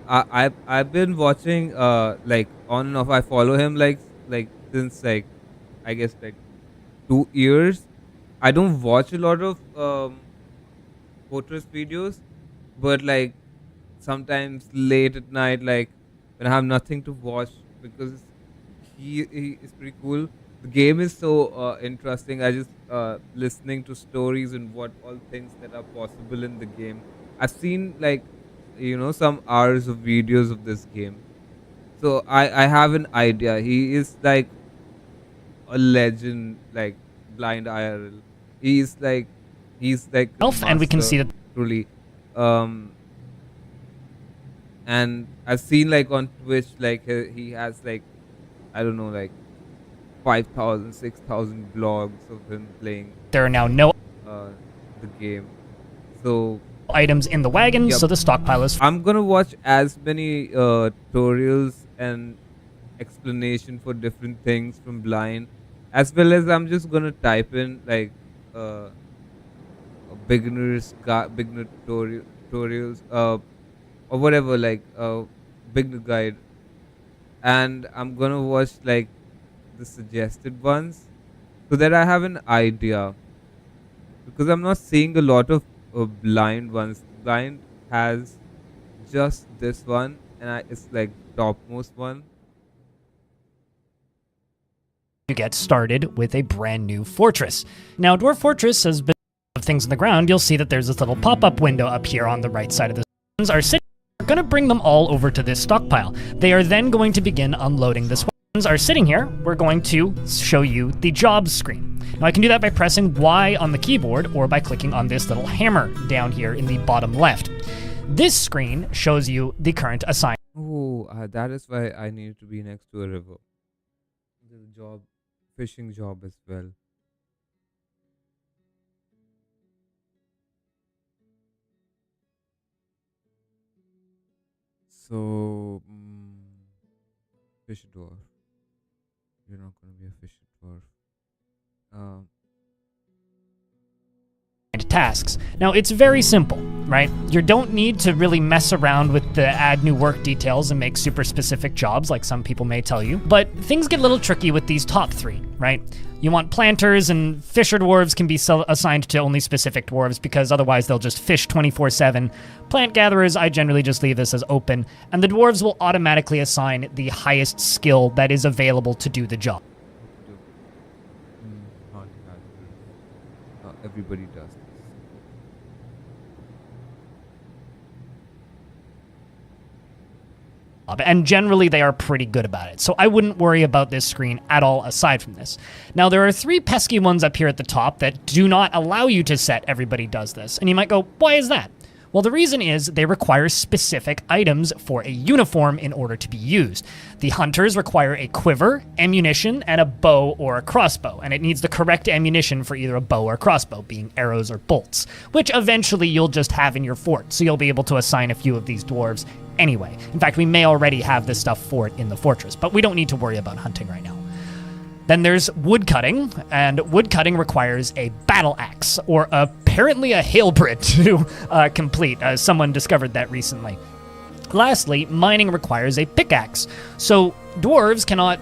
Speaker 1: I've been watching like on and off. I follow him like since like I guess like 2 years. I don't watch a lot of Fortress videos, but like sometimes late at night, like when I have nothing to watch, because he is pretty cool. The game is so interesting. I just listening to stories and what all things that are possible in the game. I've seen like some hours of videos of this game, so I have an idea. He is like a legend, like blind IRL. He's like a
Speaker 2: And we can
Speaker 1: master,
Speaker 2: see that
Speaker 1: truly. Um, and I've seen like on Twitch, like he has like I don't know, like 5,000, 6,000 vlogs of him playing
Speaker 2: there are now no
Speaker 1: uh the game. So
Speaker 2: items in the wagon,
Speaker 1: Yep.
Speaker 2: so the stockpile is
Speaker 1: I'm gonna watch as many tutorials and explanation for different things from Blind, as well as I'm just gonna type in like uh a beginner tutorials or whatever, like beginner guide and I'm gonna watch like the suggested ones so that I have an idea, because I'm not seeing a lot of blind ones. Blind has just this one, and it's like topmost one.
Speaker 2: You get started with a brand new fortress. Now, Dwarf Fortress has been of things on the ground. You'll see that there's this little pop-up window up here on the right side of the weapons are sitting. We're going to bring them all over to this stockpile. They are then going to begin unloading this. Weapons are sitting here. We're going to show you the jobs screen. Now, I can do that by pressing Y on the keyboard or by clicking on this little hammer down here in the bottom left. This screen shows you the current assignment.
Speaker 1: Oh, that is why I need to be next to a river. There's a job, fishing job as well. So, fish dwarf. You're not gonna be a fish dwarf.
Speaker 2: Tasks. Now, it's very simple, right? You don't need to really mess around with the add new work details and make super specific jobs like some people may tell you, but things get a little tricky with these top three, right? You want planters, and fisher dwarves can be assigned to only specific dwarves because otherwise they'll just fish 24/7. Plant gatherers, I generally just leave this as open, and the dwarves will automatically assign the highest skill that is available to do the job.
Speaker 1: Everybody does this.
Speaker 2: And generally they are pretty good about it. So I wouldn't worry about this screen at all aside from this. Now, there are three pesky ones up here at the top that do not allow you to set everybody does this. And you might go, why is that? Well, the reason is they require specific items for a uniform in order to be used. The hunters require a quiver, ammunition, and a bow or a crossbow, and it needs the correct ammunition for either a bow or crossbow, being arrows or bolts, which eventually you'll just have in your fort, so you'll be able to assign a few of these dwarves anyway. In fact, we may already have this stuff for it in the fortress, but we don't need to worry about hunting right now. Then there's woodcutting, and woodcutting requires a battle axe, or apparently a halberd to complete. Someone discovered that recently. Lastly, mining requires a pickaxe. So dwarves cannot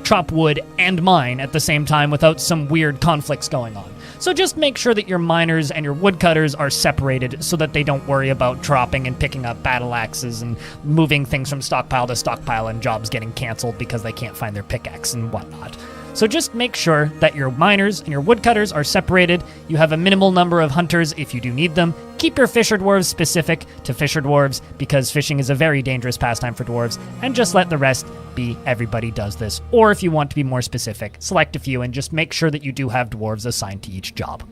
Speaker 2: chop wood and mine at the same time without some weird conflicts going on. So just make sure that your miners and your woodcutters are separated so that they don't worry about dropping and picking up battle axes and moving things from stockpile to stockpile and jobs getting canceled because they can't find their pickaxe and whatnot. So just make sure that your miners and your woodcutters are separated. You have a minimal number of hunters if you do need them. Keep your fisher dwarves specific to fisher dwarves because fishing is a very dangerous pastime for dwarves, and just let the rest be everybody does this. Or if you want to be more specific, select a few and just make sure that you do have dwarves assigned to each job.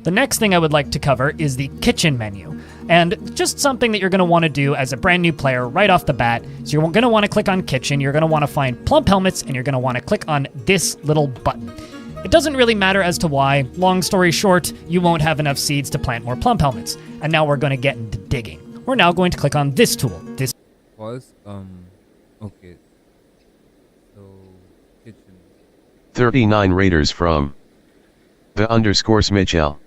Speaker 2: The next thing I would like to cover is the kitchen menu, and just something that you're going to want to do as a brand new player right off the bat. So you're going to want to click on kitchen, you're going to want to find plump helmets, and you're going to want to click on this little button. It doesn't really matter as to why. Long story short, you won't have enough seeds to plant more plump helmets. And now we're going to get into digging. We're now going to click on this tool.
Speaker 1: Pause. Okay. So, kitchen.
Speaker 3: 39 raiders from the underscore Smitchell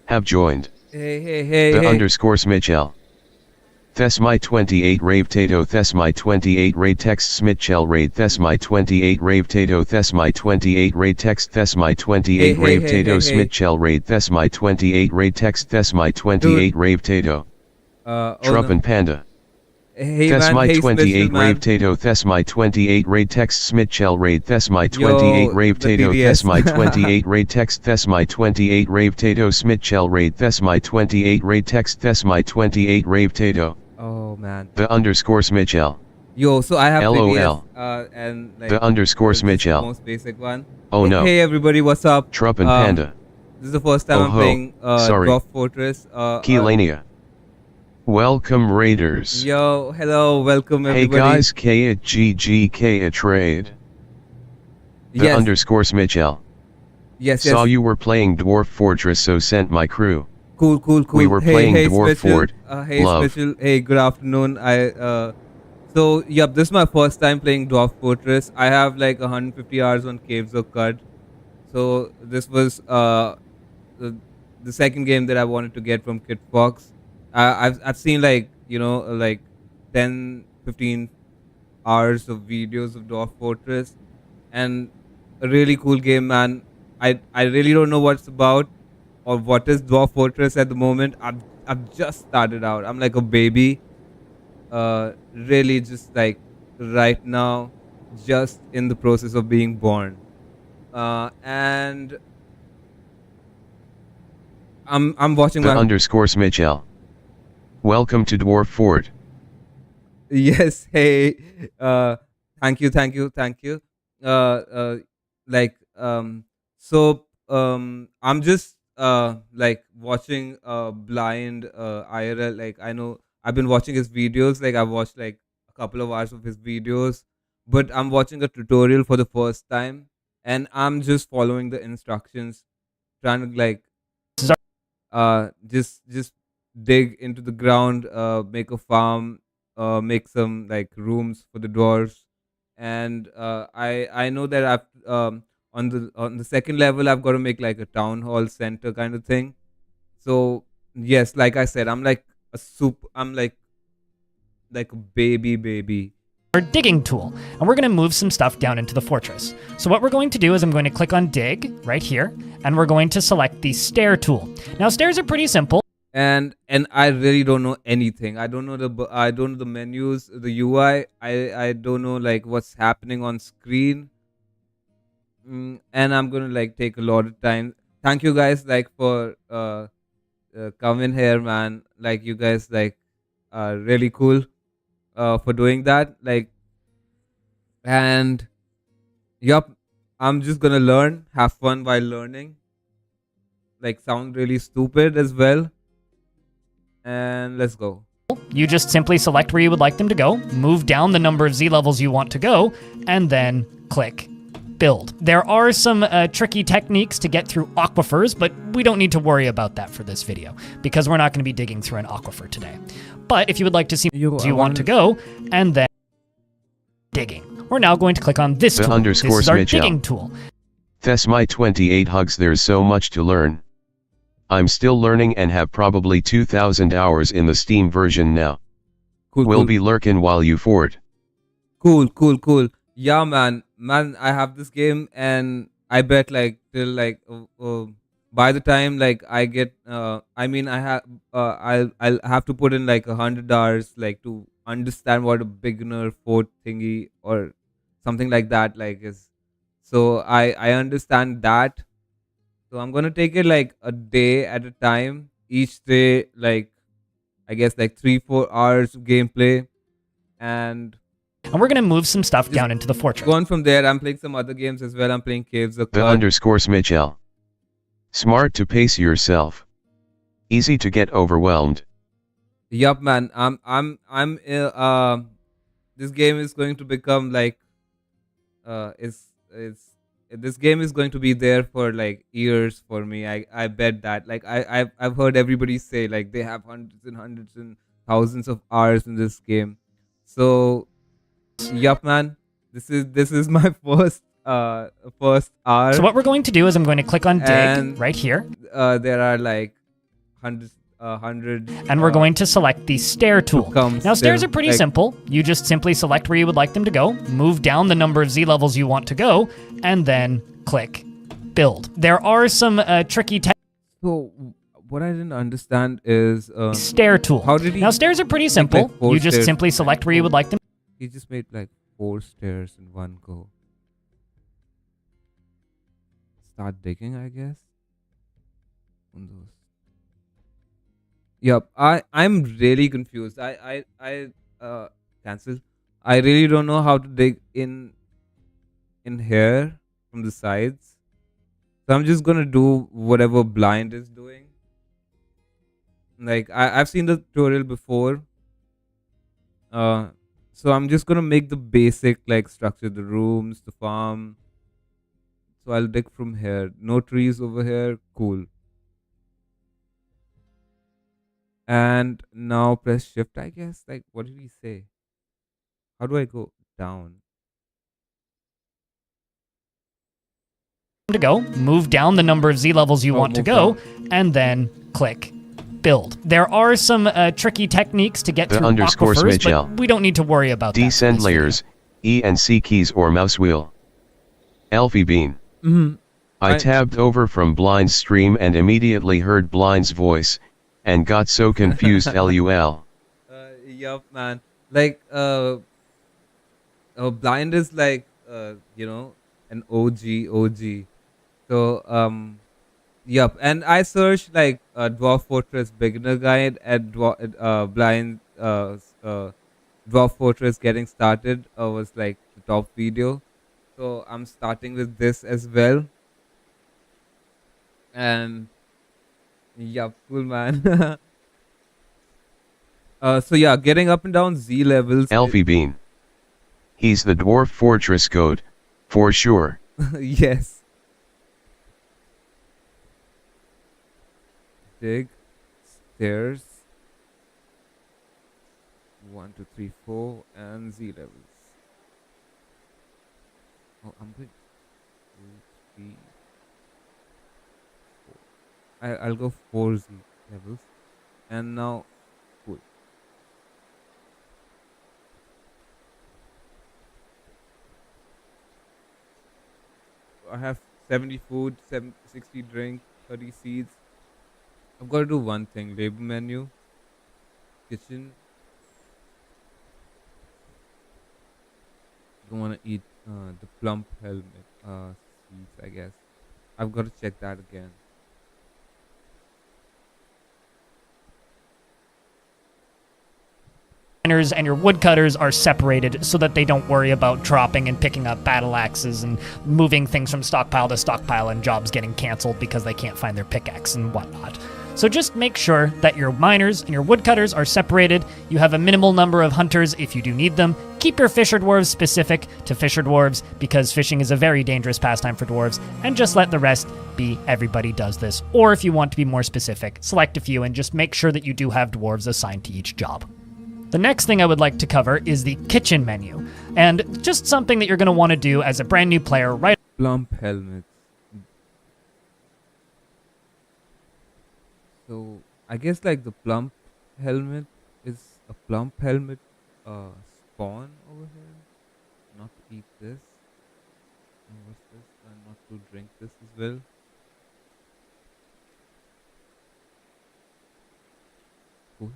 Speaker 3: have joined.
Speaker 1: Hey.
Speaker 3: The underscore Smitchell. Thesmy 28 Rave Tato Thesmy 28 Raid Text Smitchell Raid Thesmy 28 Rave Tato Thesmy 28 Raid Text Thesmy 28 Rave Tato Smitchell Raid Thesmy 28 Raid Text Thesmy 28 Rave Tato. Trump and Panda. Thesmy 28 Rave Tato Thesmy 28 Raid Text Smitchell Raid Thesmy 28 Rave Tato Thesmy 28 Raid Text Thesmy 28 Rave Tato Smitchell Raid Thesmy 28 Raid Text Thesmy 28 Rave Tato.
Speaker 1: Oh man.
Speaker 3: The underscore Smitchell.
Speaker 1: Yo, so I have
Speaker 3: LOL.
Speaker 1: and like
Speaker 3: the underscore Smitchell.
Speaker 1: Most basic one.
Speaker 3: Oh no.
Speaker 1: Hey everybody, what's up?
Speaker 3: Trump and Panda.
Speaker 1: This is the first time I'm playing Dwarf Fortress.
Speaker 3: Keelania. Welcome Raiders.
Speaker 1: Yo, hello, welcome everybody.
Speaker 3: Hey guys, K at GGK at trade. The underscore Smitchell.
Speaker 1: Yes.
Speaker 3: Saw you were playing Dwarf Fortress, so sent my crew.
Speaker 1: Cool.
Speaker 3: We were playing Dwarf Fort.
Speaker 1: Hey
Speaker 3: Love.
Speaker 1: Special. Hey, good afternoon. So yep, this is my first time playing Dwarf Fortress. I have like 150 hours on Caves of Cud. So this was the second game that I wanted to get from Kitfox. I've seen like like 10, 15 hours of videos of Dwarf Fortress, and a really cool game, man. I really don't know what's about or what is Dwarf Fortress at the moment. I've just started out. I'm like a baby. Really just like right now, just in the process of being born. And I'm watching
Speaker 3: The
Speaker 1: my
Speaker 3: underscore Smitchell. Welcome to Dwarf Fort.
Speaker 1: yes, hey, thank you, thank you, thank you. Like, I'm just like watching blind IRL. Like, I know I've been watching his videos. Like, I've watched like a couple of hours of his videos, but I'm watching a tutorial for the first time, and I'm just following the instructions, trying to like just dig into the ground, make a farm, make some like rooms for the dwarves, and I know that I've on the second level I've got to make like a town hall center kind of thing. So yes, like I said, I'm like a baby.
Speaker 2: our digging tool, and we're going to move some stuff down into the fortress. So what we're going to do is I'm going to click on dig right here, and we're going to select the stair tool. Now stairs are pretty simple.
Speaker 1: And I really don't know anything. I don't know the menus, the UI. I don't know like what's happening on screen. And I'm gonna like take a lot of time. Thank you guys like for coming here, man. Like you guys like are really cool for doing that. Like, and yup, I'm just gonna learn, have fun while learning. Like sound really stupid as well. And let's go.
Speaker 2: You just simply select where you would like them to go, move down the number of Z levels you want to go, and then click build. There are some tricky techniques to get through aquifers, but we don't need to worry about that for this video because we're not going to be digging through an aquifer today. But if you would like to see where you want to go, and then digging, we're now going to click on this tool. This is our digging tool.
Speaker 3: My 28 hugs. There's so much to learn. I'm still learning and have probably 2,000 hours in the Steam version now. We'll be lurking while you fort.
Speaker 1: Cool. Yeah, man, I have this game, and I bet like till like by the time like I get, I have, I'll have to put in like 100 hours like to understand what a beginner fort thingy or something like that like is. So I understand that. So I'm gonna take it like a day at a time. Each day, like I guess like 3-4 hours of gameplay, and
Speaker 2: we're gonna move some stuff down into the fortress.
Speaker 1: Going from there, I'm playing some other games as well. I'm playing Caves of
Speaker 3: The underscore Smitchell. Smart to pace yourself. Easy to get overwhelmed.
Speaker 1: Yup, man. This game is going to become like it's this game is going to be there for like years for me. I bet that. Like I've heard everybody say like they have hundreds and thousands of hours in this game. So yup, man. This is my first hour.
Speaker 2: So what we're going to do is I'm going to click on dig
Speaker 1: And,
Speaker 2: right here,
Speaker 1: there are like hundreds
Speaker 2: and we're going to select the stair tool. Now stairs are pretty
Speaker 1: like,
Speaker 2: simple. You just simply select where you would like them to go, move down the number of Z levels you want to go, and then click build. There are some tricky
Speaker 1: So what I didn't understand is
Speaker 2: stair tool.
Speaker 1: How did he
Speaker 2: now stairs are pretty simple.
Speaker 1: like 4
Speaker 2: You just
Speaker 1: stairs?
Speaker 2: simply select where you would like them.
Speaker 1: He just made like 4 stairs in one go. Start digging, I guess. On those. Yep, I'm really confused. I cancel. I really don't know how to dig in here from the sides. So I'm just gonna do whatever blind is doing. Like I've seen the tutorial before. So I'm just gonna make the basic like structure, the rooms, the farm. So I'll dig from here. No trees over here. Cool. And now press shift, I guess. Like, what did he say? How do I go down?
Speaker 2: To go, move down the number of Z levels you want to
Speaker 1: move
Speaker 2: go, and then click build. There are some tricky techniques to get
Speaker 3: The
Speaker 2: through
Speaker 3: underscore
Speaker 2: aquifers,
Speaker 3: Smitchell.
Speaker 2: but we don't need to worry about that. for
Speaker 3: Descend
Speaker 2: this
Speaker 3: layers.
Speaker 2: video.
Speaker 3: E and C keys or mouse wheel. Elfie Bean.
Speaker 1: Mm-hmm.
Speaker 3: I tabbed over from Blind's stream and immediately heard Blind's voice, and got so confused lol.
Speaker 1: Yup, man. Like, Blind is like, an OG. So, yup. And I searched like Dwarf Fortress beginner guide at Blind Dwarf Fortress getting started was like the top video. So I'm starting with this as well. And yup, cool man. So yeah, getting up and down Z levels.
Speaker 3: Elfie Bean. He's the Dwarf Fortress code, for sure.
Speaker 1: Yes. Dig, stairs. 1, 2, 3, 4, and Z levels. Oh, I'm good. 2, 3, 4. I'll go 4 Z levels. And now, cool. I have 70 food, 60 drink, 30 seeds. I've got to do one thing. Label menu, kitchen. Don't want to eat the plump helmet seeds, I guess. I've got to check that again.
Speaker 2: Miners and your woodcutters are separated so that they don't worry about dropping and picking up battle axes and moving things from stockpile to stockpile and jobs getting canceled because they can't find their pickaxe and whatnot. So just make sure that your miners and your woodcutters are separated. You have a minimal number of hunters if you do need them. Keep your fisher dwarves specific to fisher dwarves because fishing is a very dangerous pastime for dwarves, and just let the rest be everybody does this. Or if you want to be more specific, select a few and just make sure that you do have dwarves assigned to each job. The next thing I would like to cover is the kitchen menu, and just something that you're going to want to do as a brand new player right.
Speaker 1: Plump helmets. So I guess like the plump helmet is a plump helmet spawn over here. Not to eat this. And what's this? And not to drink this as well. Cool.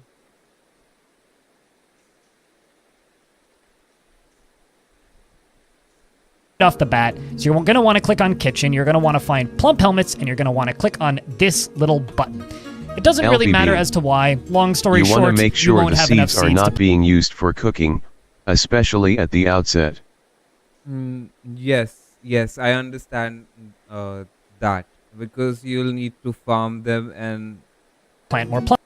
Speaker 2: Off the bat, so you're going to want to click on kitchen, you're going to want to find plump helmets, and you're going to want to click on this little button. It doesn't really matter as to why. Long story short,
Speaker 3: you want to make sure the seeds are not
Speaker 2: to
Speaker 3: being used for cooking, especially at the outset.
Speaker 1: Yes, I understand that, because you'll need to farm them, and
Speaker 2: plant more plants.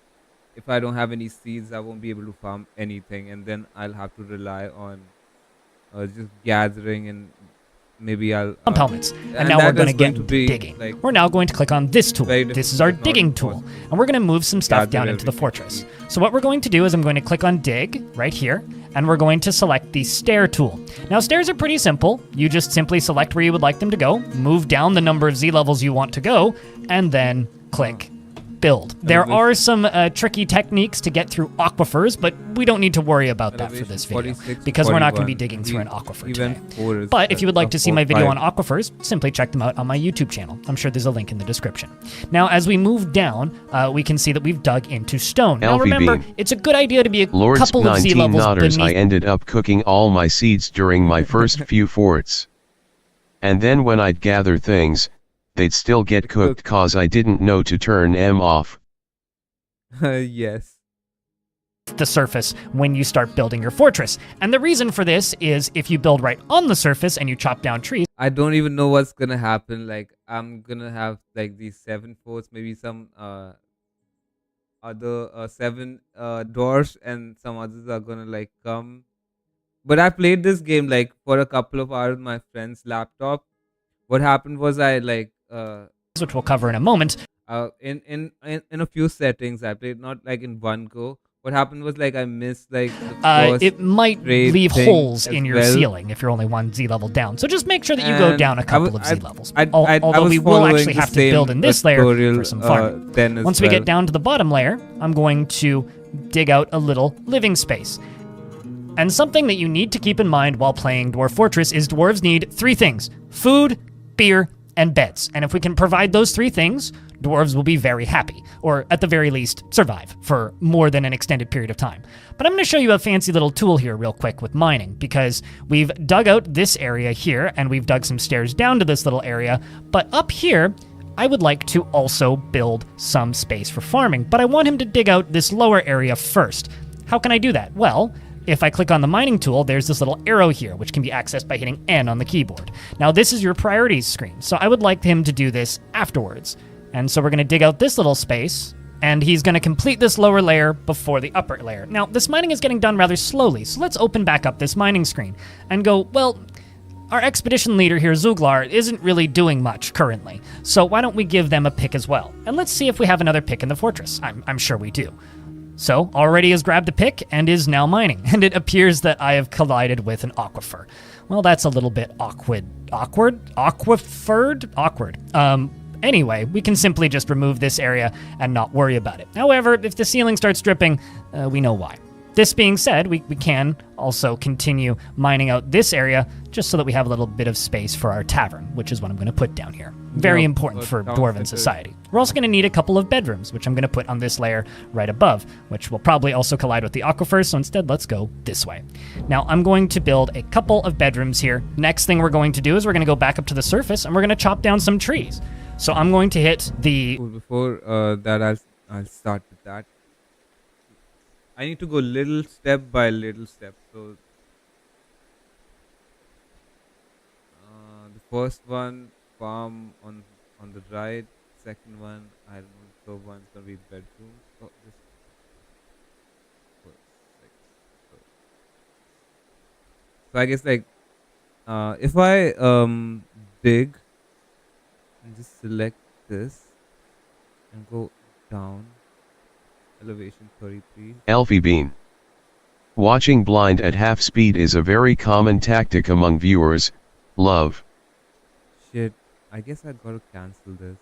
Speaker 1: If I don't have any seeds, I won't be able to farm anything, and then I'll have to rely on just gathering, and maybe I'll
Speaker 2: helmets. And now we're going to get into digging.
Speaker 1: Like,
Speaker 2: we're now going to click on this tool. This is our digging tool. And we're going to move some stuff down into the fortress. So what we're going to do is I'm going to click on dig right here, and we're going to select the stair tool. Now stairs are pretty simple. You just simply select where you would like them to go, move down the number of Z levels you want to go, and then click build. There are some tricky techniques to get through aquifers, but we don't need to worry about that for this video because we're not going to be digging through an aquifer today. But if you would like to see my video on aquifers, simply check them out on my YouTube channel. I'm sure there's a link in the description. Now, as we move down, we can see that we've dug into stone. Now remember, it's a good idea to be a couple of Z levels beneath.
Speaker 3: I ended up cooking all my seeds during my first few forts. And then when I'd gather things, they'd still get cooked cause I didn't know to turn them off.
Speaker 1: Yes.
Speaker 2: The surface when you start building your fortress. And the reason for this is if you build right on the surface and you chop down trees.
Speaker 1: I don't even know what's gonna happen. Like, I'm gonna have like these 7 forts, maybe some other 7 dwarfs, and some others are gonna like come. But I played this game like for a couple of hours on my friend's laptop. What happened was I like
Speaker 2: which we'll cover in a moment.
Speaker 1: In a few settings I played, not like in one go. What happened was like I missed like the first
Speaker 2: it might leave holes in your ceiling if you're only 1 Z level down. So just make sure that you go down a couple of Z levels. Although we will actually have to build in this layer for some farming. Once we get down to the bottom layer, I'm going to dig out a little living space. And something that you need to keep in mind while playing Dwarf Fortress is dwarves need 3 things: food, beer, and beds. And if we can provide those 3 things, dwarves will be very happy, or at the very least, survive for more than an extended period of time. But I'm going to show you a fancy little tool here real quick with mining, because we've dug out this area here, and we've dug some stairs down to this little area, but up here, I would like to also build some space for farming, but I want him to dig out this lower area first. How can I do that? Well, if I click on the mining tool, there's this little arrow here, which can be accessed by hitting N on the keyboard. Now, this is your priorities screen, so I would like him to do this afterwards. And so we're going to dig out this little space, and he's going to complete this lower layer before the upper layer. Now, this mining is getting done rather slowly, so let's open back up this mining screen and go, well, our expedition leader here, Zuglar, isn't really doing much currently, so why don't we give them a pick as well? And let's see if we have another pick in the fortress. I'm sure we do. So, already has grabbed a pick and is now mining, and it appears that I have collided with an aquifer. Well, that's a little bit awkward. Anyway, we can simply just remove this area and not worry about it. However, if the ceiling starts dripping, we know why. This being said, we can also continue mining out this area just so that we have a little bit of space for our tavern, which is what I'm going to put down here. Very important for Dwarven society. We're also going to need a couple of bedrooms, which I'm going to put on this layer right above, which will probably also collide with the aquifer, so instead let's go this way. Now, I'm going to build a couple of bedrooms here. Next thing we're going to do is we're going to go back up to the surface and we're going to chop down some trees. So I'm going to hit the...
Speaker 1: Before that, I'll start with that. I need to go little step by little step. So the first one, farm on the right. Second one, I don't know. Third one's gonna be bedroom. Oh, this first, second, third. So I guess like if I dig and just select this and go down. Elevation 33.
Speaker 3: Alfie Bean. Watching blind at half speed is a very common tactic among viewers. Love.
Speaker 1: Shit, I guess I gotta cancel this.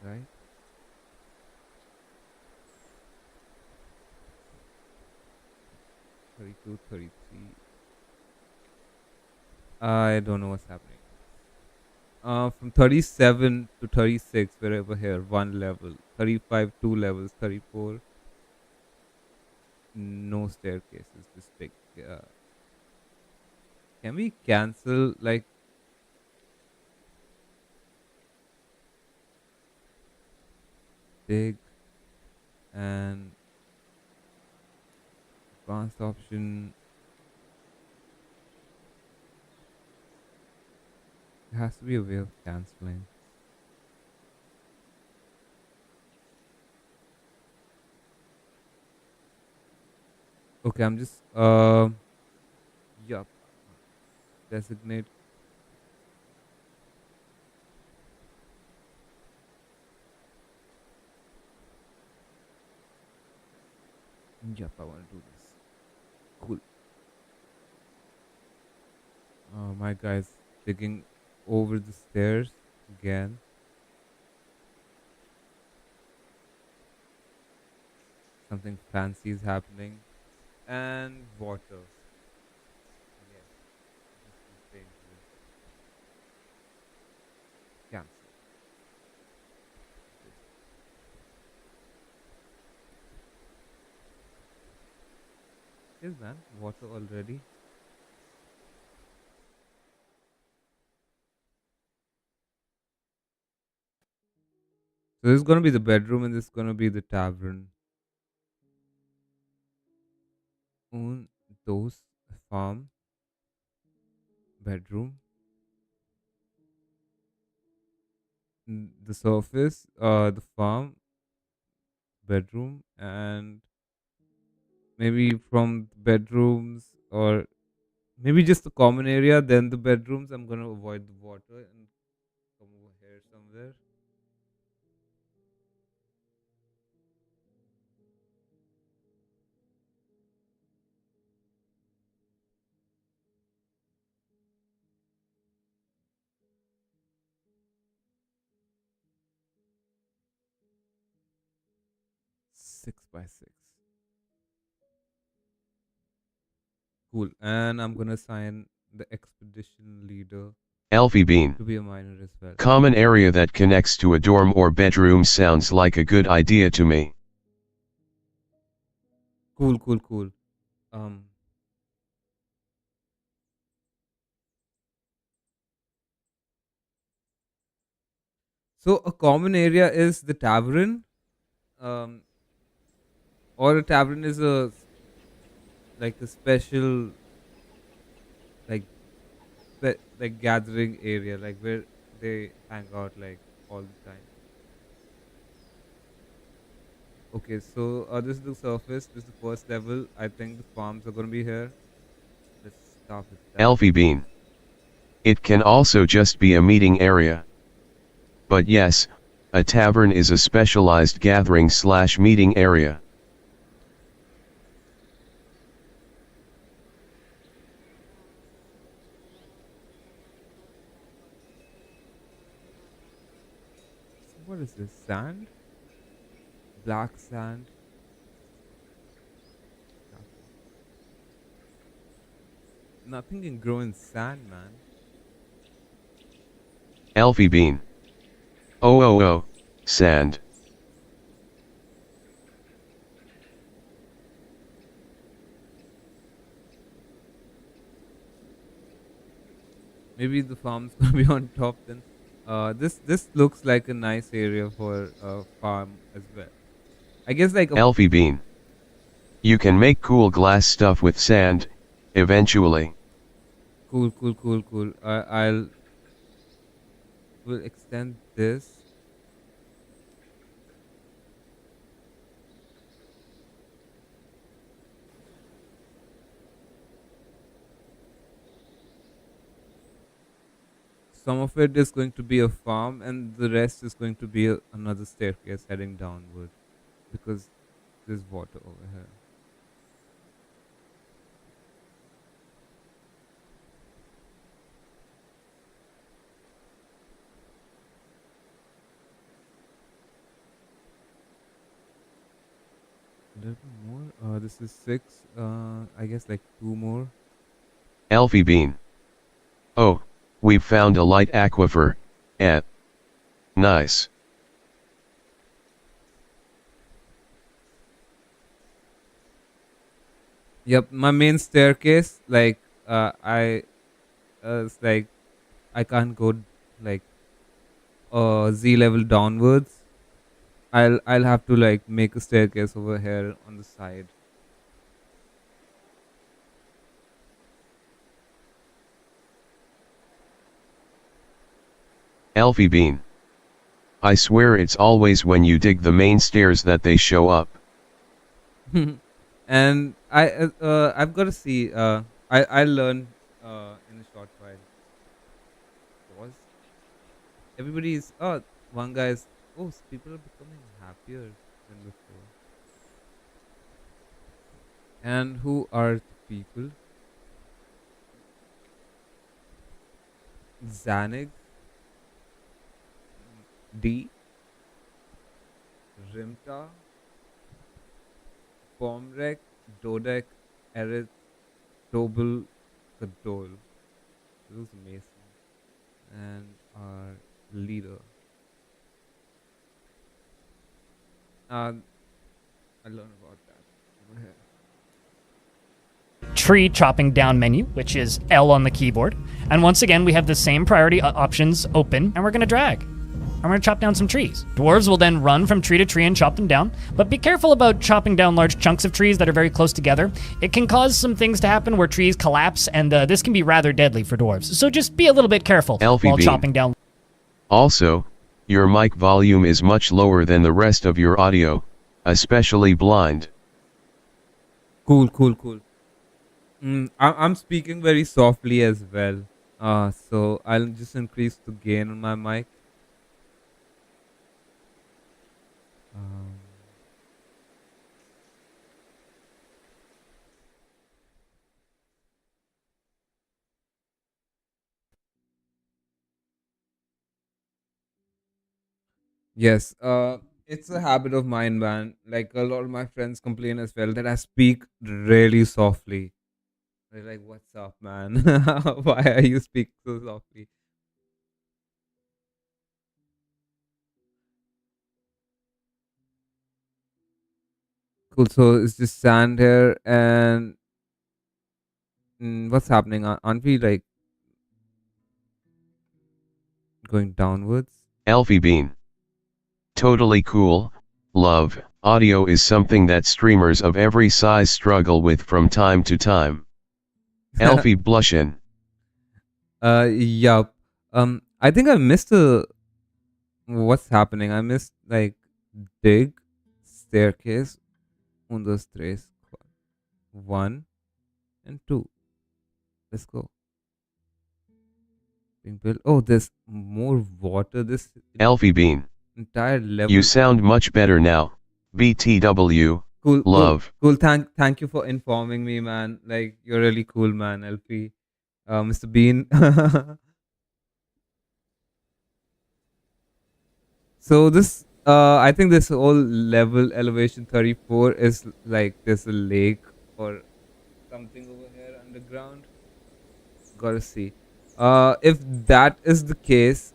Speaker 1: Right? (32, 33). I don't know what's happening. From 37 to 36, wherever here, 1 level. 35, 2 levels. 34, no staircases. Just take. Can we cancel like? Dig and advanced option. There has to be a way of cancelling. Okay, I'm just yup. Designate. Yup, I want to do this. Cool. My guy's digging over the stairs again. Something fancy is happening. And water. Yes. This is dangerous. Cancel. Yes, man. Water already. So this is gonna be the bedroom and this is gonna be the tavern. Own those farm bedroom. The surface, the farm bedroom, and maybe from bedrooms or maybe just the common area, then the bedrooms. I'm gonna avoid the water and come over here somewhere. Six by six. Cool. And I'm gonna assign the expedition leader
Speaker 3: Elfie Bean.
Speaker 1: to be a miner as well.
Speaker 3: Common area that connects to a dorm or bedroom sounds like a good idea to me.
Speaker 1: Cool, cool, cool. Um, so a common area is the tavern. Um, or a tavern is like a special like like gathering area, like where they hang out like all the time. Okay, so this is the surface. This is the first level. I think the farms are gonna be here. Let's start with that.
Speaker 3: Elfie Bean. It can also just be a meeting area. But yes, a tavern is a specialized gathering slash meeting area.
Speaker 1: So what is this? Sand? Black sand? Nothing can grow in sand, man.
Speaker 3: Elfie Bean. Oh, sand.
Speaker 1: Maybe the farm's gonna be on top then. This looks like a nice area for a farm as well. I guess like a
Speaker 3: Elfie Bean. You can make cool glass stuff with sand, eventually.
Speaker 1: cool. I'll will extend this. Some of it is going to be a farm, and the rest is going to be another staircase heading downward because there's water over here. A little bit more. This is six. I guess like two more.
Speaker 3: Elfie Bean. Oh, we've found a light aquifer. Eh. Nice.
Speaker 1: Yep, my main staircase. Like, it's like I can't go like Z level downwards. I'll have to like make a staircase over here on the side.
Speaker 3: Elfie Bean. I swear it's always when you dig the main stairs that they show up.
Speaker 1: And I've got to see. I learned in a short while. Was everybody's one guy's people are becoming happier than before. And who are the people? Zanig, D, Rimta, Pomrek, Dodek, Erith, Tobel, Kadol. This is Mason. And our leader. I learned about that over here.
Speaker 2: Tree chopping down menu, which is L on the keyboard. And once again, we have the same priority options open, and we're going to drag. And we're going to chop down some trees. Dwarves will then run from tree to tree and chop them down, but be careful about chopping down large chunks of trees that are very close together. It can cause some things to happen where trees collapse, and this can be rather deadly for dwarves. So just be a little bit careful
Speaker 3: Elfie
Speaker 2: while
Speaker 3: Bean.
Speaker 2: chopping down.
Speaker 3: Also, your mic volume is much lower than the rest of your audio, especially blind.
Speaker 1: Cool. I'm speaking very softly as well. So I'll just increase the gain on my mic. Um, yes. It's a habit of mine, man. Like a lot of my friends complain as well that I speak really softly. They're like, "What's up, man? Why are you speaking so softly?" Cool. So it's just sand here, and what's happening? Aren't we like going downwards?
Speaker 3: Alfie Bean. Totally cool, love, audio is something that streamers of every size struggle with from time to time. Alfie blushin'.
Speaker 1: Yup. I think I missed what's happening. I missed like dig staircase. Un, dos, tres, one and two. Let's go. Being built. Oh, there's more water. This
Speaker 3: Alfie Bean.
Speaker 1: entire
Speaker 3: You
Speaker 1: level.
Speaker 3: sound much better now. BTW.
Speaker 1: Cool, cool,
Speaker 3: Love.
Speaker 1: cool. Thank you for informing me, man. Like you're really cool, man. LP, Mr. Bean. So this, I think this whole level elevation 34 is like there's a lake or something over here underground. Gotta see. If that is the case,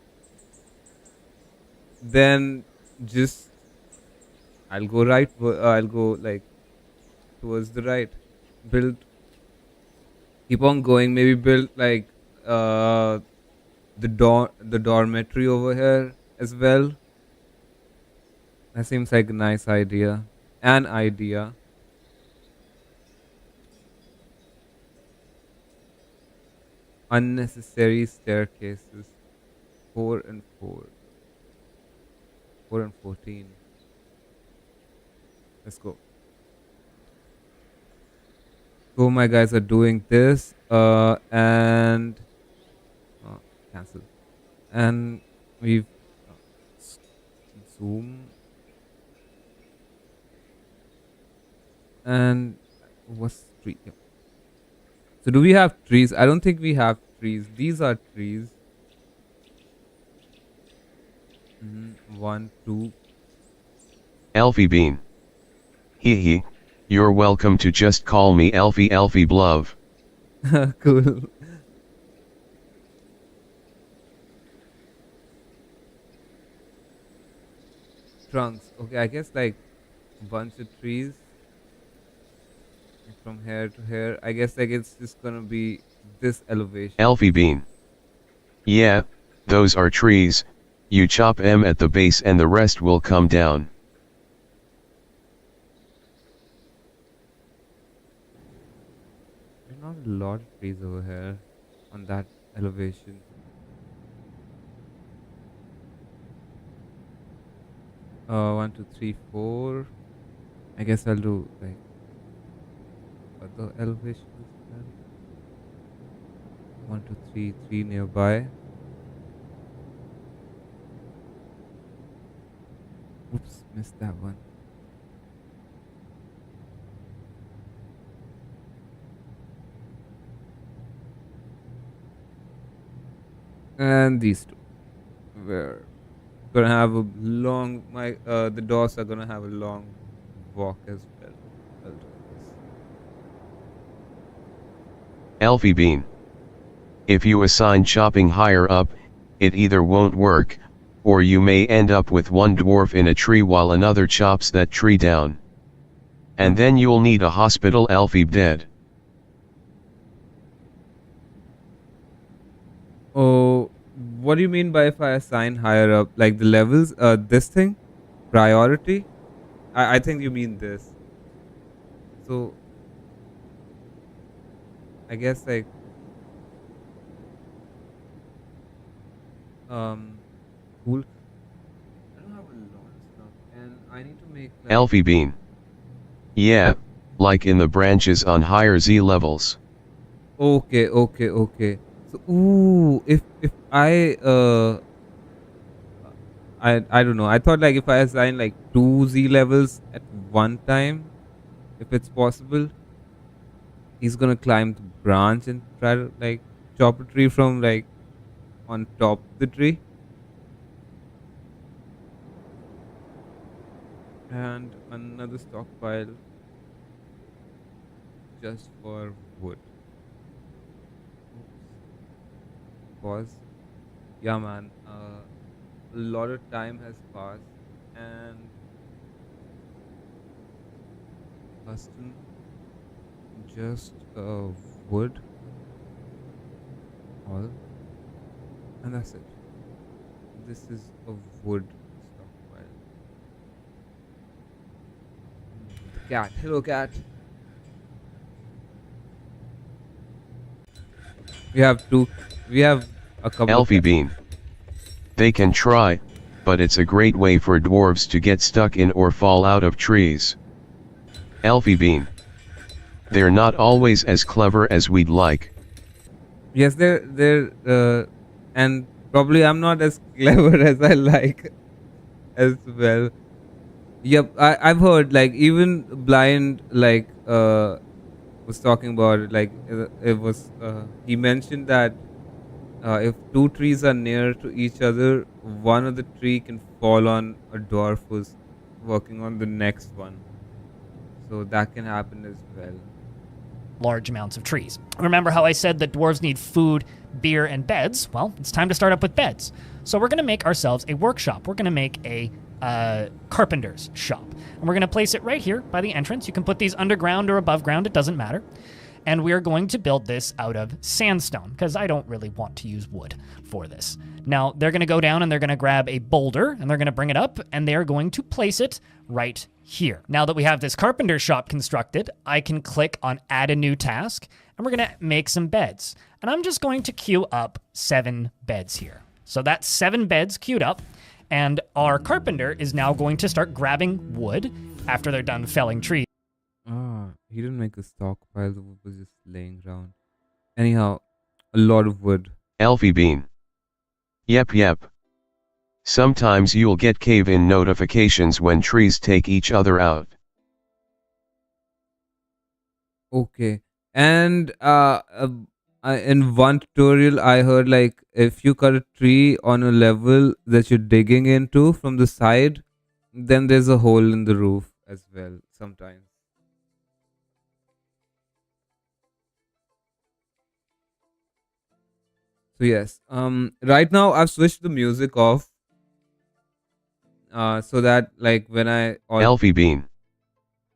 Speaker 1: then just I'll go right. I'll go like towards the right. Build. Keep on going. Maybe build like uh the dormitory over here as well. That seems like a nice idea. An idea. Unnecessary staircases. 4 and 4. 4 and 14. Let's go. So my guys are doing this. And uh, cancel. And we've uh, s- zoom and what's tree? Yep. So do we have trees? I don't think we have trees. These are trees. One, two.
Speaker 3: Alfie Bean. Hee hee. You're welcome to just call me Alfie Alfie Blove.
Speaker 1: Cool. Trunks. Okay, I guess like a bunch of trees from here to here. I guess like it's just gonna be this elevation.
Speaker 3: Alfie Bean. Yeah, those are trees, you chop 'em at the base and the rest will come down.
Speaker 1: There's not a lot of trees over here on that elevation. One, two, three, four. I guess I'll do like other elevation as well. One, two, three, three nearby. Oops, missed that one. And these two. We're gonna have a long the doors are gonna have a long walk as well. I'll do this.
Speaker 3: Alfie Bean. If you assign chopping higher up, it either won't work, or you may end up with one dwarf in a tree while another chops that tree down. And then you'll need a hospital. Alfie dead.
Speaker 1: Oh, what do you mean by if I assign higher up? Like the levels? This thing? Priority? I think you mean this. So I guess like um cool. I don't have a lot of stuff and I need to make like
Speaker 3: Alfie Bean. Yeah, like in the branches on higher Z levels.
Speaker 1: okay, okay, okay. So ooh, if I don't know. I thought like if I assign like two Z levels at one time, if it's possible, he's gonna climb the branch and try to like chop a tree from like on top of the tree. And another stockpile just for wood. pause. Yeah, man. A lot of time has passed, and custom just wood, all, and that's it. This is a wood stockpile. The cat. Hello, cat. We have two. We have a couple of
Speaker 3: Alfie
Speaker 1: cats.
Speaker 3: Bean. They can try, but it's a great way for dwarves to get stuck in or fall out of trees. Alfie Bean. They're not always as clever as we'd like.
Speaker 1: Yes, they're and probably I'm not as clever as I like as well. Yep, I've heard like even blind was talking about it. Like it was he mentioned that if two trees are near to each other, one of the tree can fall on a dwarf who's working on the next one. So that can happen as well.
Speaker 2: large amounts of trees. Remember how I said that dwarves need food, beer, and beds? Well, it's time to start up with beds. So we're going to make ourselves a workshop. We're going to make a carpenter's shop. And we're going to place it right here by the entrance. You can put these underground or above ground, it doesn't matter. And we are going to build this out of sandstone because I don't really want to use wood for this. Now, they're going to go down and they're going to grab a boulder and they're going to bring it up and they're going to place it right here. Now that we have this carpenter shop constructed, I can click on add a new task and we're going to make some beds. And I'm just going to queue up 7 beds here. So that's 7 beds queued up. And our carpenter is now going to start grabbing wood after they're done felling trees.
Speaker 1: Ah, he didn't make a stockpile. The wood was just laying around. Anyhow, a lot of wood.
Speaker 3: Alfie Bean. Yep. Sometimes you'll get cave-in notifications when trees take each other out.
Speaker 1: Okay. And in one tutorial, I heard like if you cut a tree on a level that you're digging into from the side, then there's a hole in the roof as well sometimes. So yes, right now I've switched the music off, so that like when I all
Speaker 3: Alfie Bean.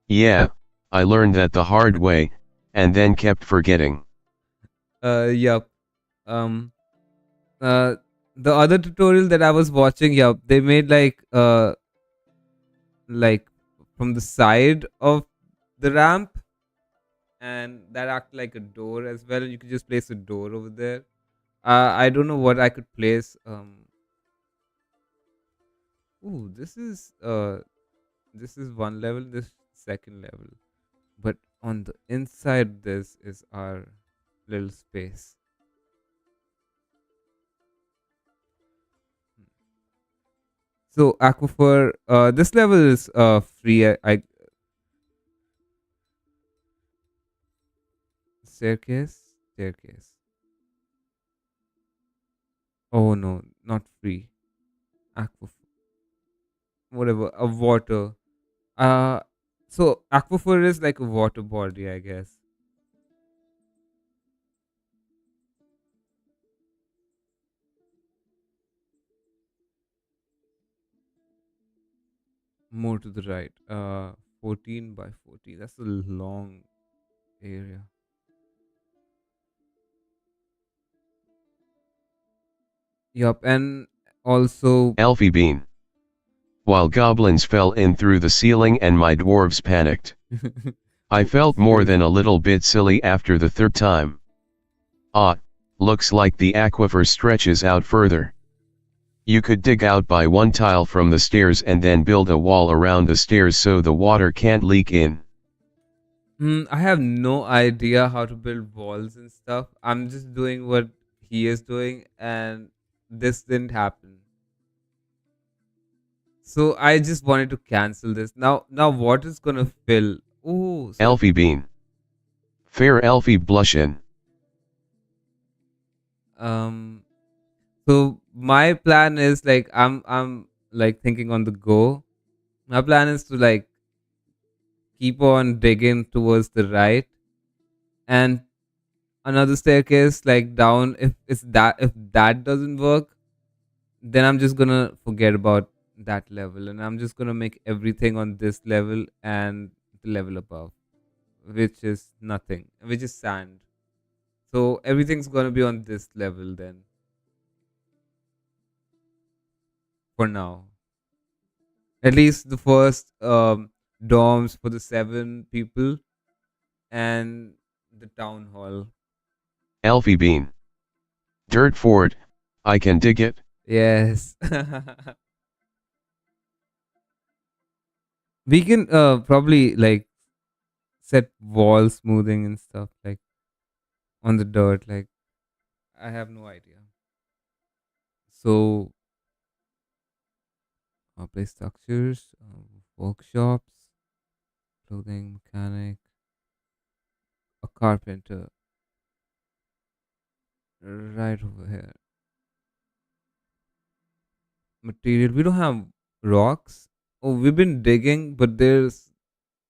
Speaker 3: Yeah, I learned that the hard way, and then kept forgetting.
Speaker 1: yep, um, uh, the other tutorial that I was watching, yep, they made like from the side of the ramp, and that act like a door as well, and you could just place a door over there. I don't know what I could place. Ooh, this is one level, this second level, but on the inside this is our little space. So aquifer, this level is free. I staircase. Oh no, not free. Aquifer, whatever. A water. Uh, so aquifer is like a water body, I guess. More to the right. 14 by 14. That's a long area. Yup, and also
Speaker 3: Alfie Bean. While goblins fell in through the ceiling and my dwarves panicked. I felt more than a little bit silly after the third time. Ah, looks like the aquifer stretches out further. You could dig out by one tile from the stairs and then build a wall around the stairs so the water can't leak in.
Speaker 1: I have no idea how to build walls and stuff. I'm just doing what he is doing, and this didn't happen. So I just wanted to cancel this. Now what is gonna fill? Oh, so
Speaker 3: Alfie Bean. Fair Alfie blushin'.
Speaker 1: um, so my plan is like I'm like thinking on the go. My plan is to like keep on digging towards the right, and another staircase like down. If that doesn't work, then I'm just gonna forget about that level, and I'm just gonna make everything on this level and the level above, which is nothing, which is sand. So everything's gonna be on this level then, for now. At least the first dorms for the 7 people and the town hall.
Speaker 3: Alfie Bean. Dirt Ford, I can dig it.
Speaker 1: Yes. We can probably like set wall smoothing and stuff like on the dirt. Like I have no idea. So play structures, workshops, clothing mechanic, a carpenter right over here. Material. We don't have rocks. Oh, we've been digging, but there's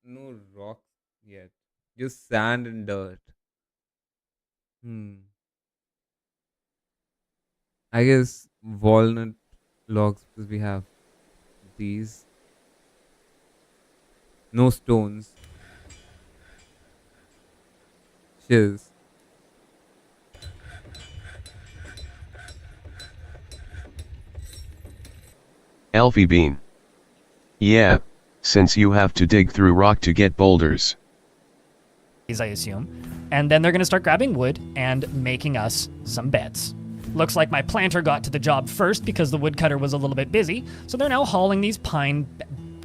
Speaker 1: no rocks yet. Just sand and dirt. Hmm. I guess walnut logs because we have these. No stones. Shiz.
Speaker 3: Alfie Bean. Yeah, since you have to dig through rock to get boulders.
Speaker 2: I assume. And then they're going to start grabbing wood and making us some beds. Looks like my planter got to the job first because the woodcutter was a little bit busy, so they're now hauling these pine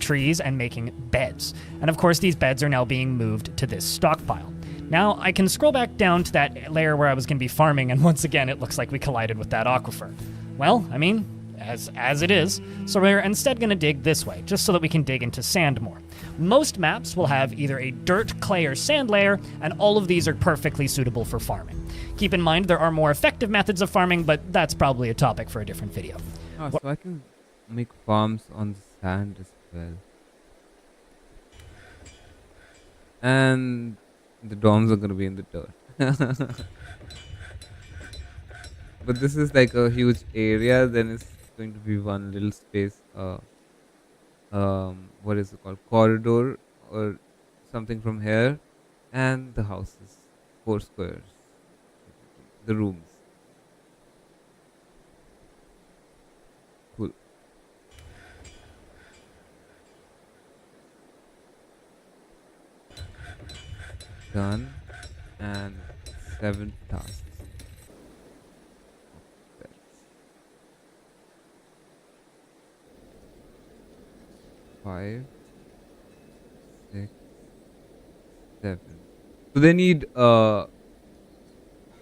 Speaker 2: trees and making beds. And of course, these beds are now being moved to this stockpile. Now, I can scroll back down to that layer where I was going to be farming, and once again, it looks like we collided with that aquifer. Well, I mean, as it is, so we're instead going to dig this way, just so that we can dig into sand more. Most maps will have either a dirt, clay, or sand layer, and all of these are perfectly suitable for farming. Keep in mind there are more effective methods of farming, but that's probably a topic for a different video.
Speaker 1: Oh, so I can make farms on the sand as well. And the dorms are gonna be in the dirt. But this is like a huge area, then it's going to be one little space, what is it called? Corridor or something from here, and the houses, 4 squares, the rooms. Cool. Done. And 7 tasks. That's 5, 6, 7. So they need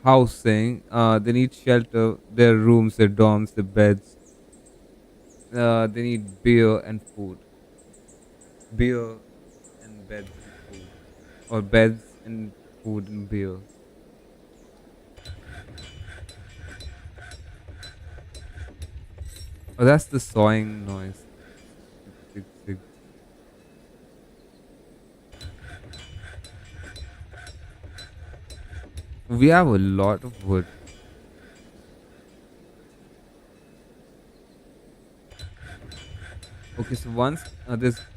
Speaker 1: housing. They need shelter. Their rooms, their dorms, their beds. They need beer and food. Beer and beds and food, or beds and food and beer. Oh, that's the sawing noise. Zig, zig. We have a lot of wood. Okay, so once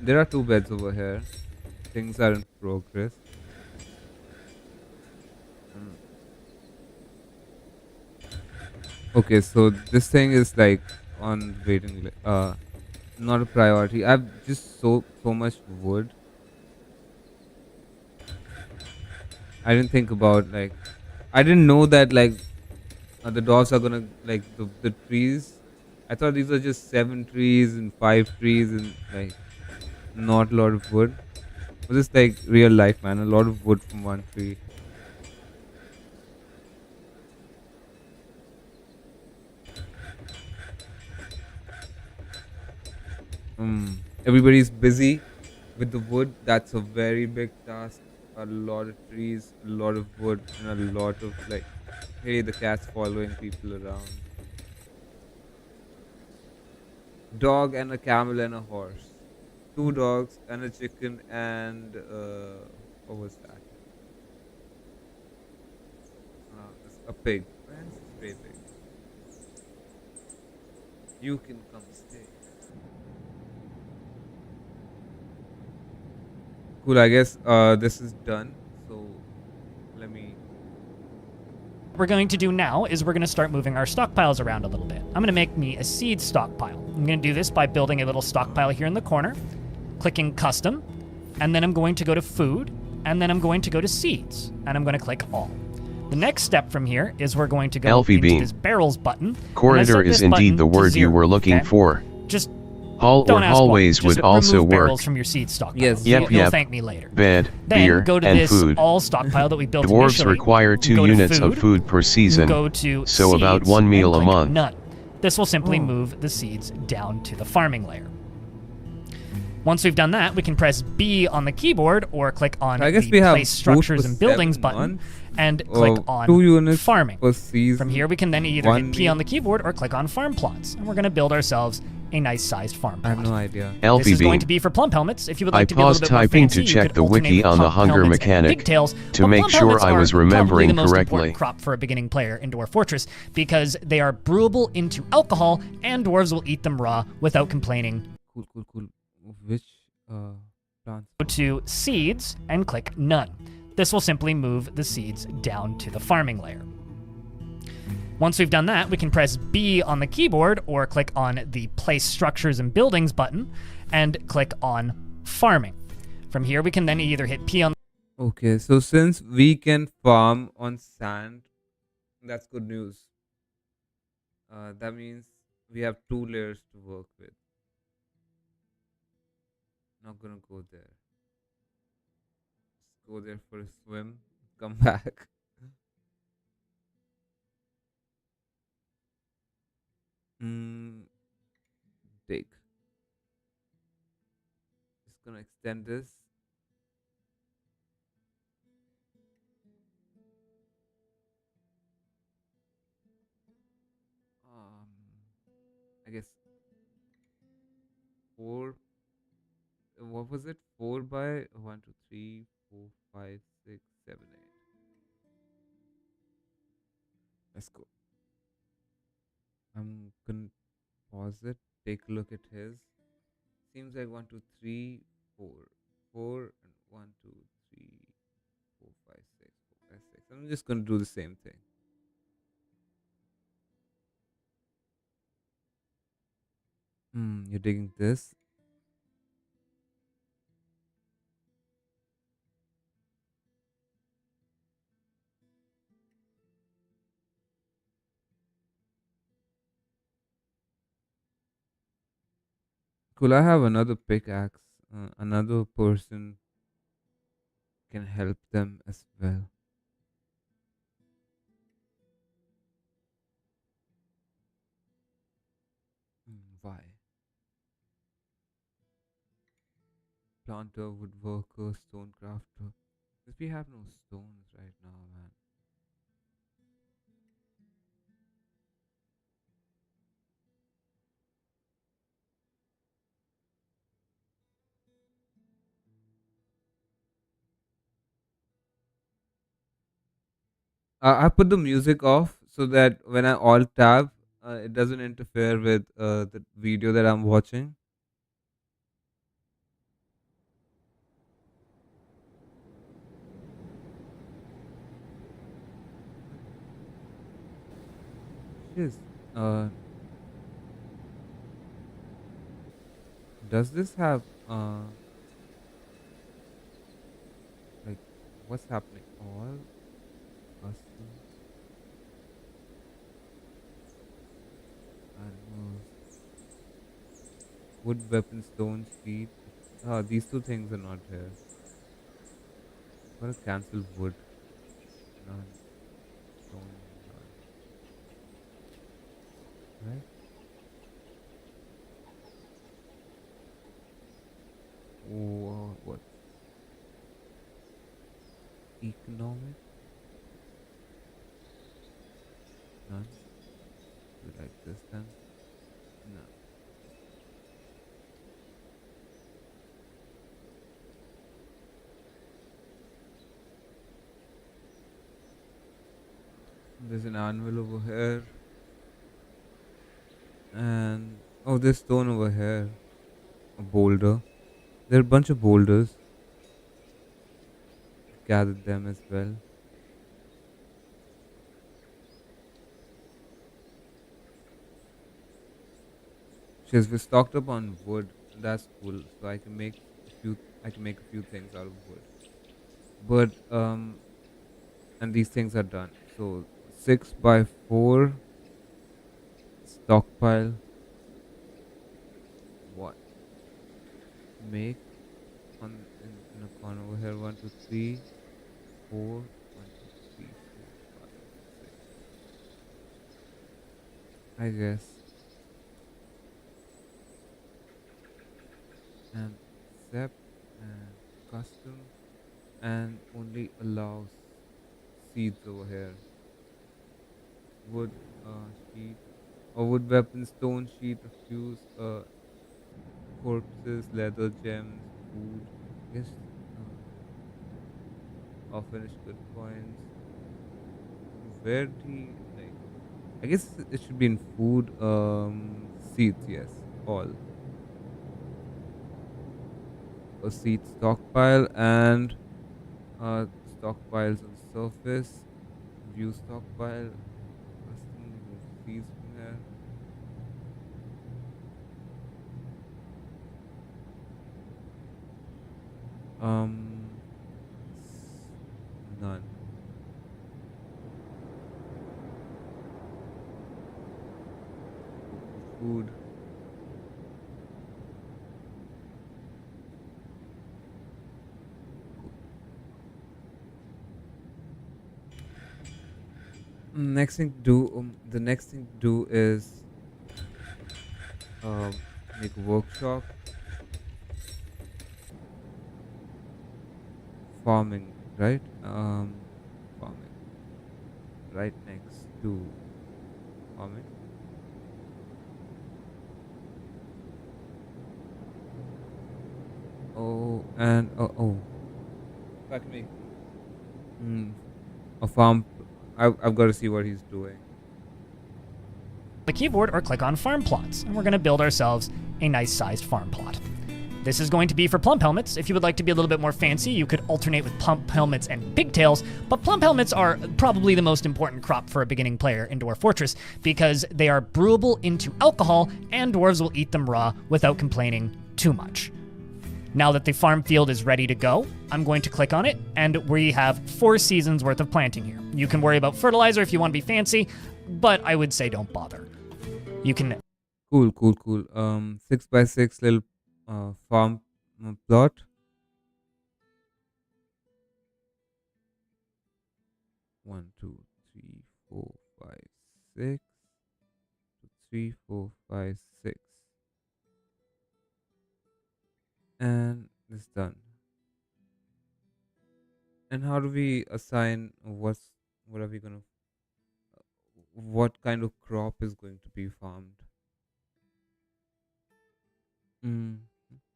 Speaker 1: there are 2 beds over here. Things are in progress. Mm. Okay, so this thing is like on waiting not a priority. I've just so much wood. I didn't think about like I didn't know that like the dogs are gonna like the trees. I thought these were just 7 trees and 5 trees and like not a lot of wood. But this like real life, man. A lot of wood from one tree. Everybody's busy with the wood. That's a very big task. A lot of trees, a lot of wood, and a lot of like, hey, the cat's following people around. Dog and a camel and a horse. 2 dogs and a chicken and what was that? A pig. Where is the stray pig? You can come stay. Cool. I guess this is done. So let me.
Speaker 2: What we're going to do now is we're going to start moving our stockpiles around a little bit. I'm going to make me a seed stockpile. I'm going to do this by building a little stockpile here in the corner, clicking custom, and then I'm going to go to food, and then I'm going to go to seeds, and I'm going to click all. The next step from here is we're going to go
Speaker 3: Alfie
Speaker 2: into
Speaker 3: Bean.
Speaker 2: this barrels button.
Speaker 3: Corridor is indeed the word you were looking for.
Speaker 2: Just
Speaker 3: Hall
Speaker 2: don't
Speaker 3: or
Speaker 2: ask
Speaker 3: hallways
Speaker 2: why.
Speaker 3: would
Speaker 2: Just
Speaker 3: also
Speaker 2: remove
Speaker 3: work.
Speaker 2: barrels from your seed stockpile.
Speaker 1: Yes.
Speaker 3: Yep,
Speaker 2: You'll
Speaker 3: yep.
Speaker 2: thank me later.
Speaker 3: Bed,
Speaker 2: Then
Speaker 3: beer,
Speaker 2: go to
Speaker 3: and
Speaker 2: this
Speaker 3: food.
Speaker 2: all stockpile that we built
Speaker 3: Dwarves
Speaker 2: initially.
Speaker 3: require 2
Speaker 2: Go to
Speaker 3: units of food per season,
Speaker 2: Go to
Speaker 3: so about
Speaker 2: seeds
Speaker 3: 1 meal a
Speaker 2: and click
Speaker 3: month.
Speaker 2: None. This will simply
Speaker 1: Oh.
Speaker 2: move the seeds down to the farming layer. Once we've done that, we can press B on the keyboard or click on
Speaker 1: I guess
Speaker 2: the
Speaker 1: we have
Speaker 2: Place Structures
Speaker 1: food for
Speaker 2: and Buildings
Speaker 1: 7
Speaker 2: button
Speaker 1: months.
Speaker 2: and click
Speaker 1: Oh,
Speaker 2: on
Speaker 1: 2 units
Speaker 2: Farming.
Speaker 1: per season.
Speaker 2: From here, we can then either
Speaker 1: 1
Speaker 2: hit P on
Speaker 1: meal.
Speaker 2: the keyboard or click on Farm Plots, and we're going to build ourselves a nice-sized farm
Speaker 1: I
Speaker 2: plot.
Speaker 1: have no idea.
Speaker 2: This
Speaker 3: Alfie
Speaker 2: is going
Speaker 3: Bean.
Speaker 2: to be for plump helmets. If you would
Speaker 3: I
Speaker 2: like to be a little
Speaker 3: paused
Speaker 2: bit more
Speaker 3: typing
Speaker 2: fancy,
Speaker 3: to
Speaker 2: you
Speaker 3: check
Speaker 2: could
Speaker 3: the
Speaker 2: alternate
Speaker 3: wiki on the
Speaker 2: plump
Speaker 3: hunger
Speaker 2: helmets and
Speaker 3: mechanic
Speaker 2: pigtails,
Speaker 3: to
Speaker 2: but
Speaker 3: make
Speaker 2: plump
Speaker 3: sure
Speaker 2: helmets
Speaker 3: I
Speaker 2: are
Speaker 3: was
Speaker 2: probably
Speaker 3: remembering
Speaker 2: the most
Speaker 3: correctly.
Speaker 2: important crop for a beginning player in Dwarf Fortress because they are brewable into alcohol, and dwarves will eat them raw without complaining.
Speaker 1: Cool. Which plants?
Speaker 2: Go to Seeds and click None. This will simply move the seeds down to the farming layer. Once we've done that, we can press B on the keyboard or click on the Place Structures and Buildings button and click on Farming. From here, we can then either hit P on
Speaker 1: Okay, so since we can farm on sand, that's good news. That means we have 2 layers to work with. Not gonna go there. Just go there for a swim, come back. Mm, dig. Just gonna extend this. Um, I guess 4. What was it? 4 by 1, 2, 3, 4, 5, 6, 7, 8. Let's go. I'm gonna pause it. Take a look at his. Seems like 1, 2, 3, 4. 4 and 1, 2, 3, 4, 5, 6, 4, 5, 6. I'm just gonna do the same thing. You're digging this. Cool. I have another pickaxe. Another person can help them as well. Why? Planter, woodworker, stonecrafter. Because we have no stones right now, man. I put the music off so that when I alt tab, it doesn't interfere with the video that I'm watching. Yes. Uh, does this have like what's happening? All custom animals, wood, weapon, stone, speed. These 2 things are not here. Gotta cancel wood. None. Stone. None. Right? What? Economic? None. Do you like this then? No. There's an anvil over here, and oh, there's stone over here. A boulder. There are a bunch of boulders. Gathered them as well. She's we stocked up on wood. That's cool. So I can make a few. I can make a few things out of wood. But and these things are done. So 6x4 stockpile. What? Make on in a corner over here. 1, 2, 3, 4. 1, 2, 3, 4, 5, 6. I guess. And accept and custom and only allows seeds over here. Wood sheet or wood weapon, stone sheet, refuse, corpses, leather, gems, food. Yes, or finished good coins. Where do you, like? I guess it should be in food. Seeds, yes, all. A seed stockpile and stockpiles on surface. View stockpile. Custom remove seeds from here. Um, none. Food. Next thing to do. The next thing to do is make a workshop. Farming, right? Farming. Right next to farming. Oh, and oh. Fuck me. Hmm. A farm. I've got to see what he's doing.
Speaker 2: The keyboard or click on farm plots, and we're going to build ourselves a nice sized farm plot. This is going to be for plump helmets. If you would like to be a little bit more fancy, you could alternate with plump helmets and pigtails, but plump helmets are probably the most important crop for a beginning player in Dwarf Fortress because they are brewable into alcohol and dwarves will eat them raw without complaining too much. Now that the farm field is ready to go, I'm going to click on it, and we have 4 seasons worth of planting here. You can worry about fertilizer if you want to be fancy, but I would say don't bother. You can...
Speaker 1: Cool. 6x6 little farm plot. 1, 2, 3, 4, 5, 6. 3, 4, 5, 6. And it's done. And how do we assign what are we gonna what kind of crop is going to be farmed? Mm.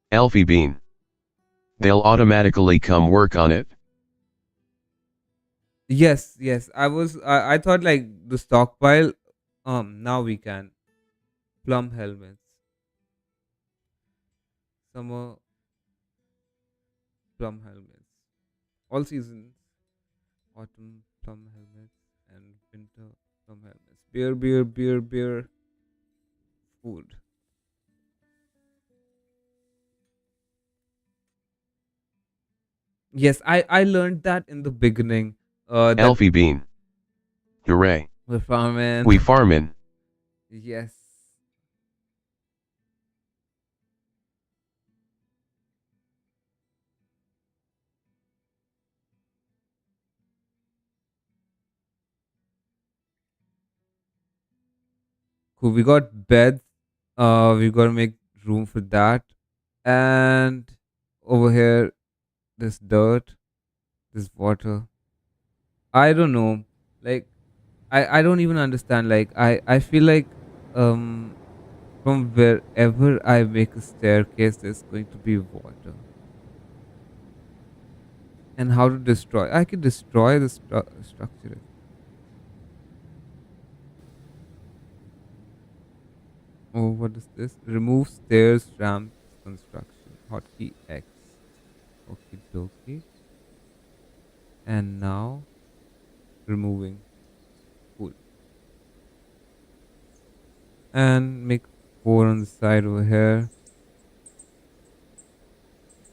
Speaker 3: Alfie Bean. They'll automatically come work on it.
Speaker 1: Yes. I thought like the stockpile. Now we can plum helmets. Summer plum helmets. All seasons. Autumn plum helmets and winter plum helmets. Beer. Food. Yes, I learned that in the beginning. That
Speaker 3: Alfie Bean. Hooray.
Speaker 1: we're farming.
Speaker 3: We farmin'.
Speaker 1: Yes. Cool. We got beds. We gotta make room for that. And over here, this dirt, this water. I don't know. Like I don't even understand. Like I feel like um from wherever I make a staircase, there's going to be water. And how to destroy? I can destroy the structure. Oh, what is this? Remove stairs, ramps, construction. Hotkey X. Okie dokie. And now removing. Cool. And make four on the side over here.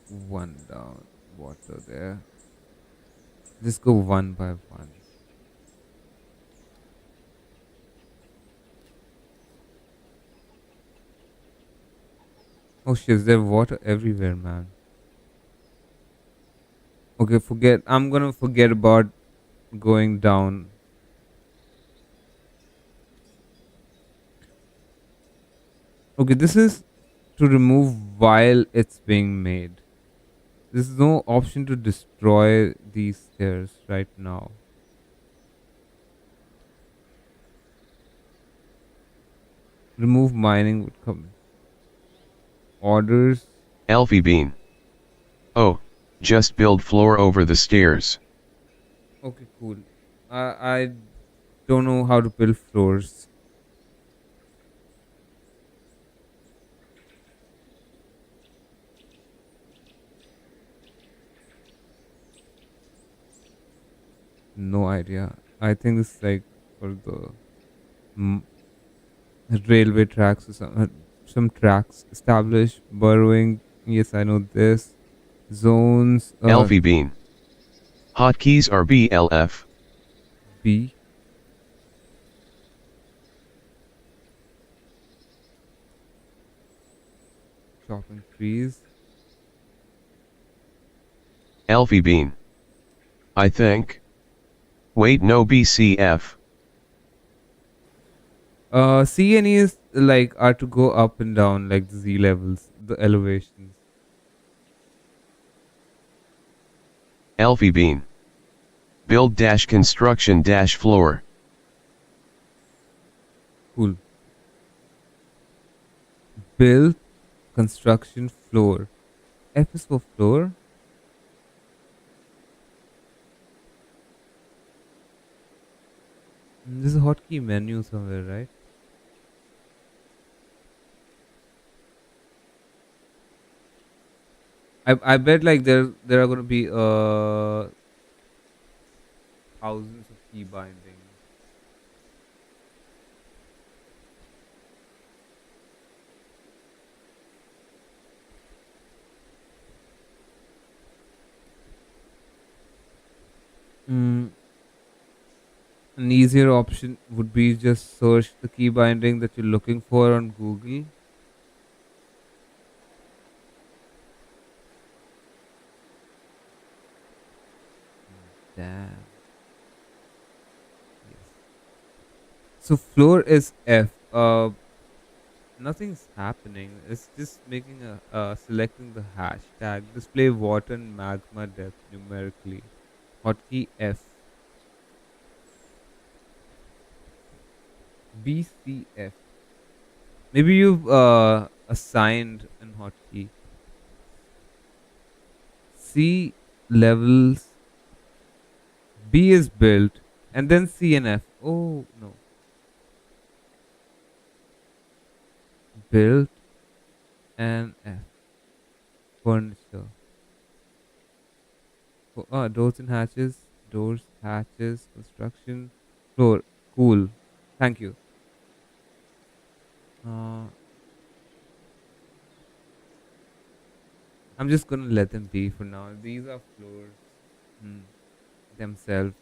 Speaker 1: One down. Water there. Just go one by one. Oh shit, there's water everywhere, man. Okay, forget. I'm gonna forget about going down. Okay, this is to remove while it's being made. There's no option to destroy these stairs right now. Remove mining would come. Orders.
Speaker 3: Elfie Bean. Oh, just build floor over the stairs.
Speaker 1: Okay, cool. I don't know how to build floors. No idea. I think it's like for the mm, railway tracks or some tracks established burrowing. Yes, I know this. Zones.
Speaker 3: Elfie Bean. Hotkeys are BLF.
Speaker 1: B. Chopping trees.
Speaker 3: Elfie Bean. I think. Wait, no BCF.
Speaker 1: C and E is like are to go up and down like the Z levels, the elevations.
Speaker 3: Elfie Bean. Build dash construction dash floor.
Speaker 1: Cool. Build construction floor. F is for floor. There's a hotkey menu somewhere, right? I bet like there are gonna be thousands of key bindings. Mm, an easier option would be just search the key binding that you're looking for on Google. Damn. Yes. So floor is F. Nothing's happening. It's just making a selecting the hashtag. Display water and magma depth numerically. Hotkey F. BCF. Maybe you've assigned an hotkey. C levels. B is built, and then C and F. Oh no, built and F. Furniture. Doors and hatches. Doors, hatches, construction, floor. Cool. Thank you. Uh, I'm just gonna let them be for now. These are floors hmm, themselves.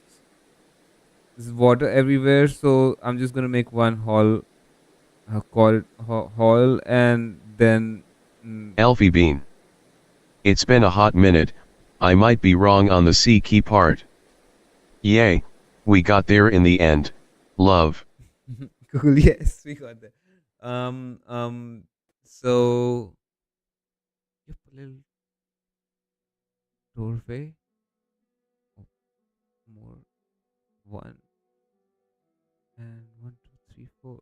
Speaker 1: There's water everywhere, so I'm just gonna make one hall, call it hall, and then mm,
Speaker 3: Elfie Bean. It's been a hot minute, I might be wrong on the C key part. Yay, we got there in the end. Love.
Speaker 1: cool. Yes, we got that. Um, um. So, yep, a little doorway. Oh, more one and one, two, three, four.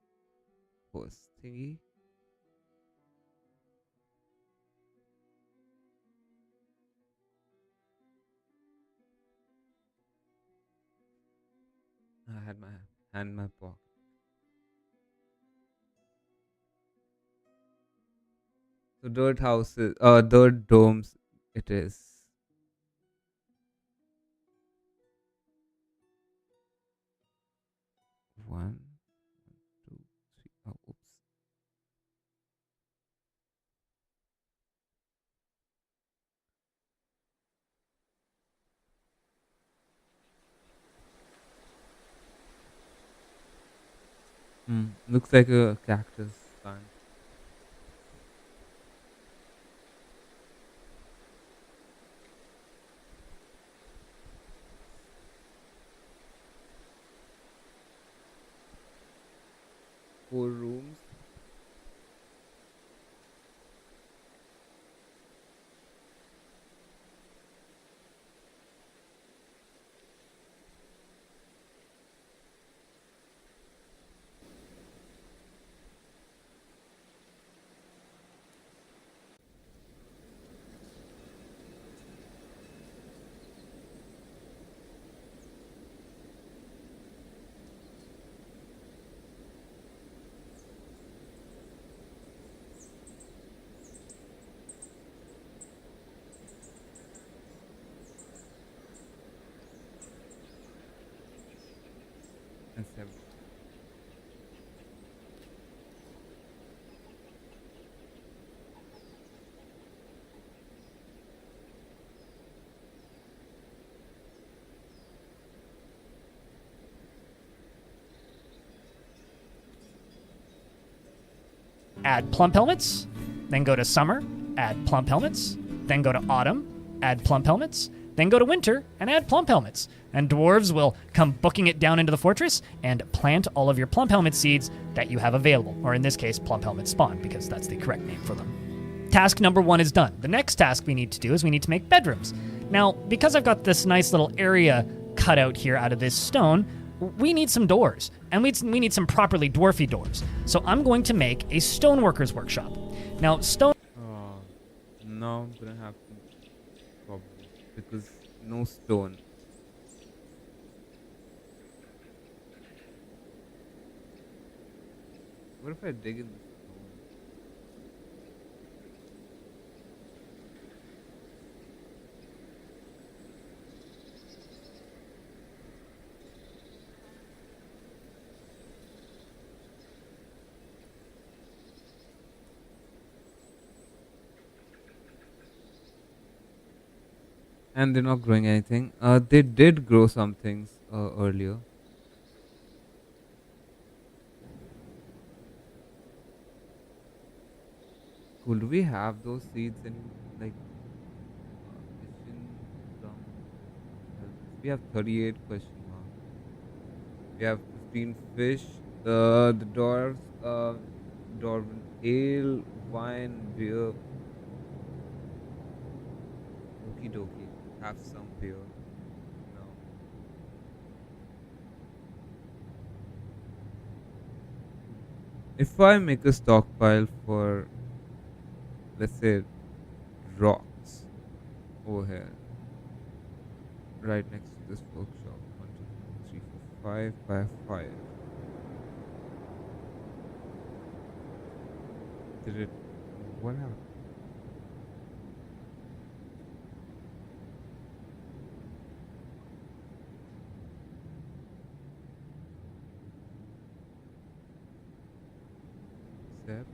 Speaker 1: First thingy. I had my hand in my pocket. So dirt houses, dirt domes. It is one, two, three. Oh, oops. Looks like a cactus plant. 4 rooms. And 7.
Speaker 2: Add plump helmets, then go to summer, add plump helmets, then go to autumn, add plump helmets, then go to winter and add plump helmets. And dwarves will come booking it down into the fortress and plant all of your plump helmet seeds that you have available, or in this case, plump helmet spawn, because that's the correct name for them. Task number 1 is done. The next task we need to do is we need to make bedrooms. Now, because I've got this nice little area cut out here out of this stone, we need some doors, and we need some properly dwarfy doors. So I'm going to make a stoneworker's workshop. Now, stone...
Speaker 1: Oh, now I'm gonna have to probably because no stone. What if I dig in the stone? And they're not growing anything. They did grow some things earlier. Could we have those seeds in like kitchen from we have 38 question mark. We have 15 fish. The dwarves, dwarven ale, wine, beer. Okie dokie. Have some beer. No. If I make a stockpile for, let's say, rocks over here, right next to this workshop. 1, 2, 3, 4, 5 by 5. Did it? What happened? Except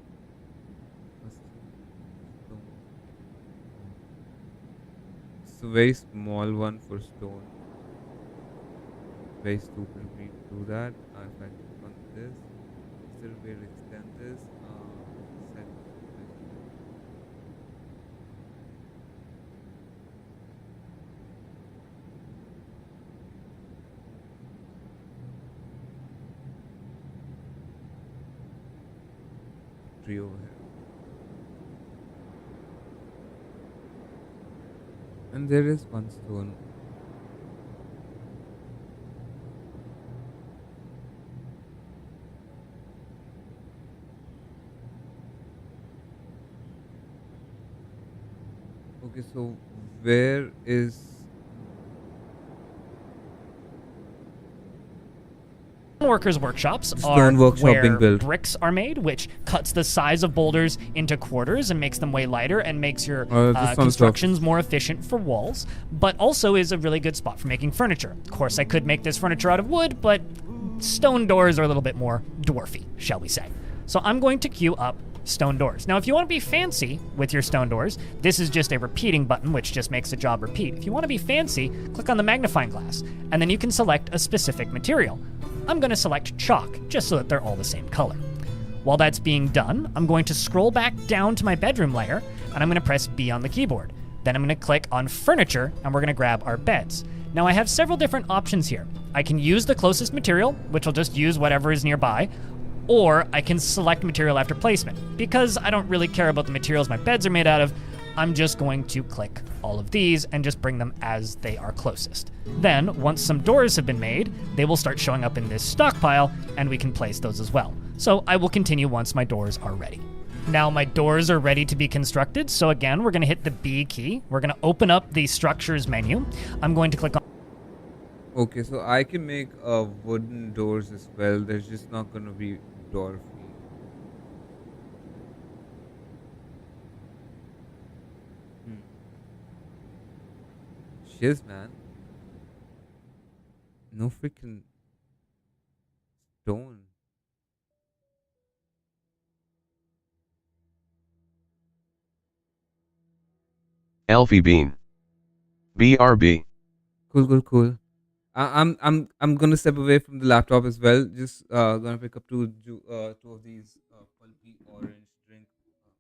Speaker 1: a stone. It's a very small one for stone. Very stupid of me to do that. If I click on this, is there a way to extend this? Set tree over here. And there is one stone. Okay, so where is
Speaker 2: Stoneworkers workshops are
Speaker 1: Stone workshop being
Speaker 2: where
Speaker 1: built.
Speaker 2: bricks are made, which cuts the size of boulders into quarters and makes them way lighter and makes your
Speaker 1: Just on the
Speaker 2: constructions more efficient for walls, but also is a really good spot for making furniture. Of course, I could make this furniture out of wood, but stone doors are a little bit more dwarfy, shall we say. So I'm going to queue up stone doors. Now, if you want to be fancy with your stone doors, this is just a repeating button, which just makes the job repeat. If you want to be fancy, click on the magnifying glass, and then you can select a specific material. I'm going to select chalk, just so that they're all the same color. While that's being done, I'm going to scroll back down to my bedroom layer, and I'm going to press B on the keyboard. Then I'm going to click on furniture, and we're going to grab our beds. Now, I have several different options here. I can use the closest material, which will just use whatever is nearby, or I can select material after placement. Because I don't really care about the materials my beds are made out of, I'm just going to click all of these and just bring them as they are closest. Then, once some doors have been made, they will start showing up in this stockpile, and we can place those as well. So I will continue once my doors are ready. Now my doors are ready to be constructed, so again, we're gonna hit the B key. We're gonna open up the structures menu. I'm going to click on
Speaker 1: Okay, so I can make wooden doors as well. There's just not gonna be door fee. Hmm. Shiz, man. No freaking stone.
Speaker 3: Elfie Bean. BRB.
Speaker 1: Cool, cool, cool. I'm gonna step away from the laptop as well. Just gonna pick up two of these pulpy orange drink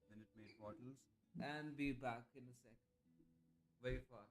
Speaker 1: Minute Maid bottles and be back in a sec. Very fast.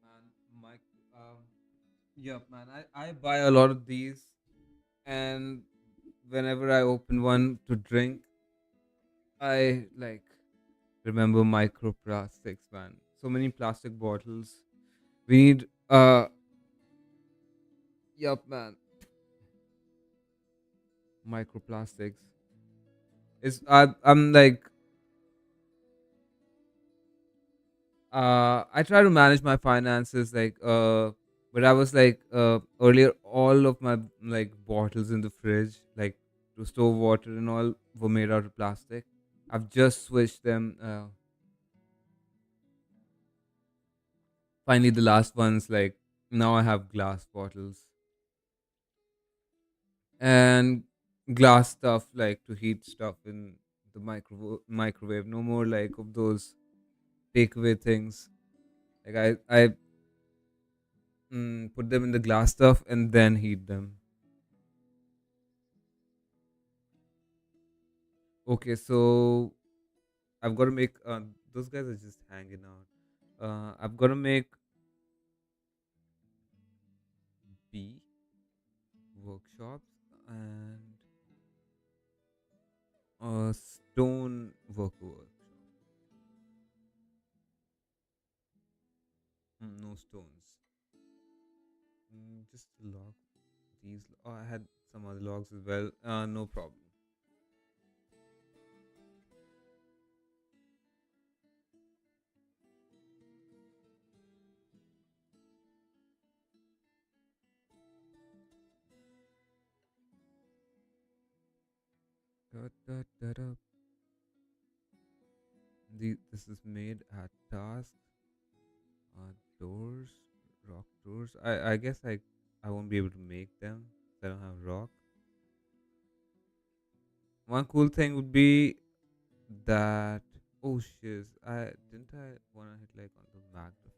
Speaker 1: Man, Mike. Yep, man. I buy a lot of these, and whenever I open one to drink, I like remember microplastics, man. So many plastic bottles. We need yup, man. Microplastics. I'm like I try to manage my finances but I was like earlier all of my like bottles in the fridge like to store water and all were made out of plastic. I've just switched them finally the last ones like now I have glass bottles and glass stuff like to heat stuff in the microwave. No more like of those takeaway things. Like I put them in the glass stuff and then heat them. Okay, so I've got to make. Those guys are just hanging out. I've got to make B workshops and stone worker workshop. No stones. Just log these. Oh, I had some other logs as well. No problem. Da, da, da, da. This is made at task. Doors, rock doors. I guess I won't be able to make them. 'Cause I don't have rock. One cool thing would be that oh shiz, I wanna hit like on the magnify,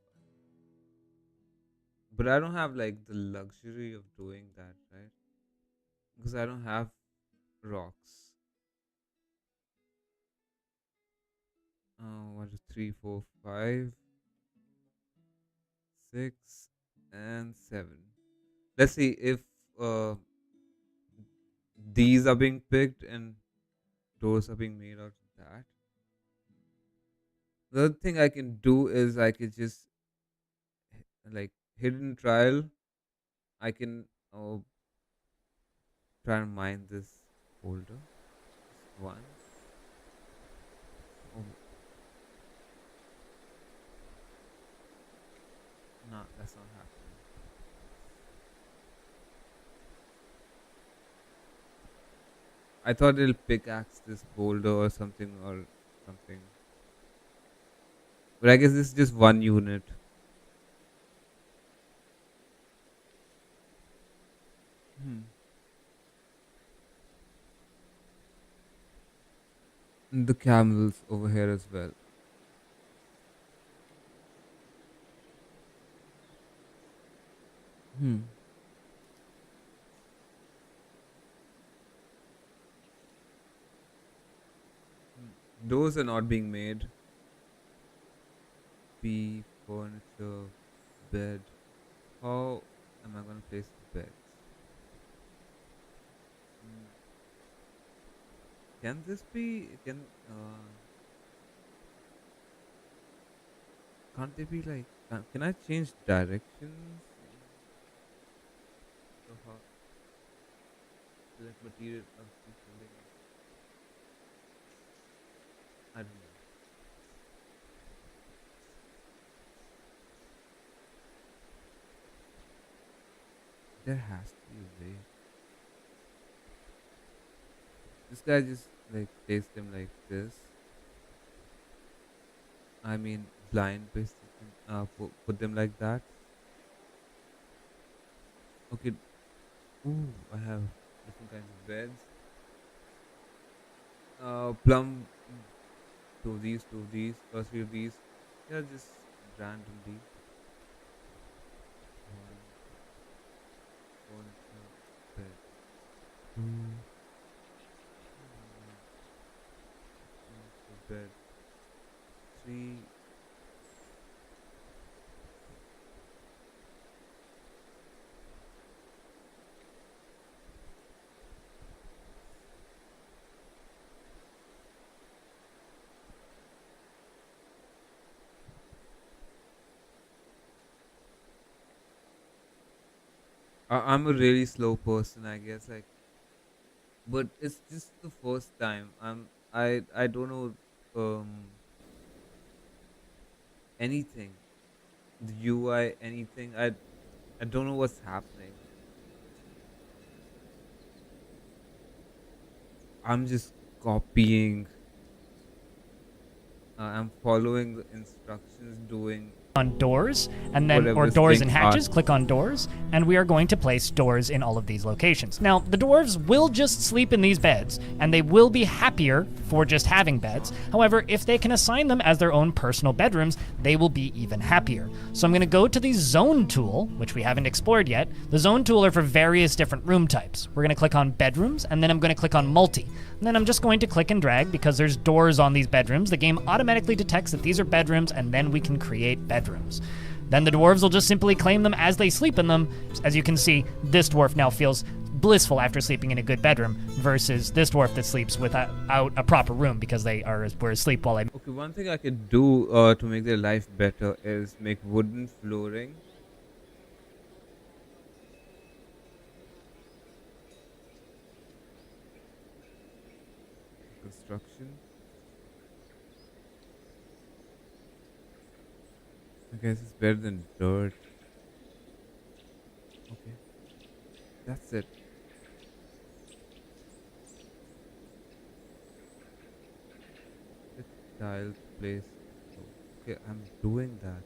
Speaker 1: but I don't have like the luxury of doing that, right? Because I don't have rocks. One, two, three, four, five, six, and seven. Let's see if uh, these are being picked and doors are being made out of that. The other thing I can do is I could just like hidden trial. I can try and mine this boulder. Just one. Oh, no, that's not happening. I thought it'll pickaxe this boulder or something or something. But I guess this is just one unit. Hmm. And the camels over here as well. Hmm. Those are not being made. B furniture, bed. How am I gonna place the beds? Hmm. Can this be? Can't they be like? Can I change directions? So how select material of the building? I don't know. There has to be a way. This guy just like placed them like this. I mean, blind placed them, put them like that. Okay. Ooh, I have different kinds of beds. Plum two of these, first few of these. Yeah, just randomly. One furniture bed. Two furniture bed. Three. I'm a really slow person, I guess. Like, but it's just the first time. I don't know anything. The UI, anything. I don't know what's happening. I'm just copying. I'm following the instructions, doing
Speaker 2: On doors, and then, or
Speaker 1: whatever's
Speaker 2: doors
Speaker 1: being
Speaker 2: and hatches,
Speaker 1: asked.
Speaker 2: click on doors, and we are going to place doors in all of these locations. Now, the dwarves will just sleep in these beds, and they will be happier for just having beds. However, if they can assign them as their own personal bedrooms, they will be even happier. So I'm going to go to the zone tool, which we haven't explored yet. The zone tool are for various different room types. We're going to click on bedrooms, and then I'm going to click on multi. And then I'm just going to click and drag because there's doors on these bedrooms. The game automatically detects that these are bedrooms, and then we can create bedrooms. Then the dwarves will just simply claim them as they sleep in them. As you can see, this dwarf now feels blissful after sleeping in a good bedroom versus this dwarf that sleeps without a proper room because were asleep while I.
Speaker 1: Okay, one thing I could do to make their life better is make wooden flooring construction. I guess it's better than dirt. Okay, that's it. It's tiled place. Oh, okay, I'm doing that.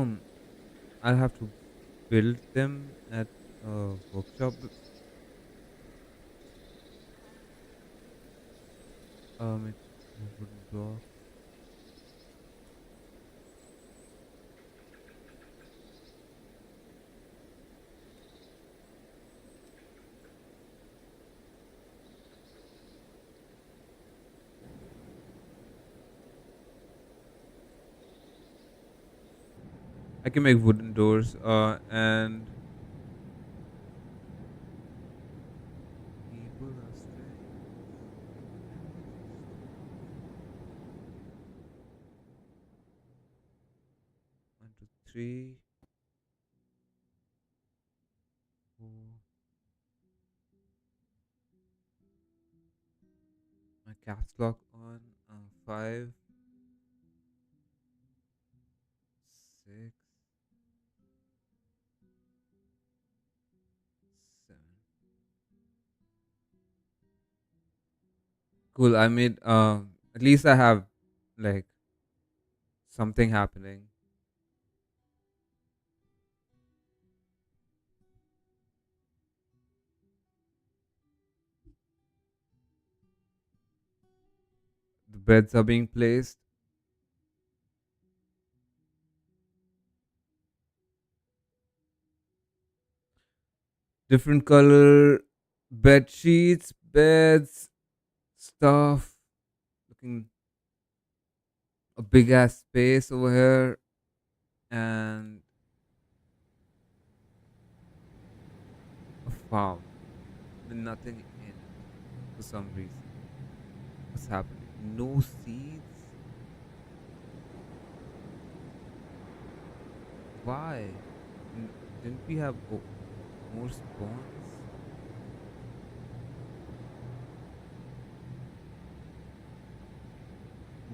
Speaker 1: Um, I'll have to build them at a workshop. It's a wooden block. I can make wooden doors. And people are strange. One, two, three, four. My caps lock on. Five, six, seven. Cool. I made. At least I have like something happening. The beds are being placed. Different color bed sheets, beds, stuff. Looking a big ass space over here, and a farm with nothing in it for some reason. What's happening? No seeds? Why? N- Didn't we have more spawns?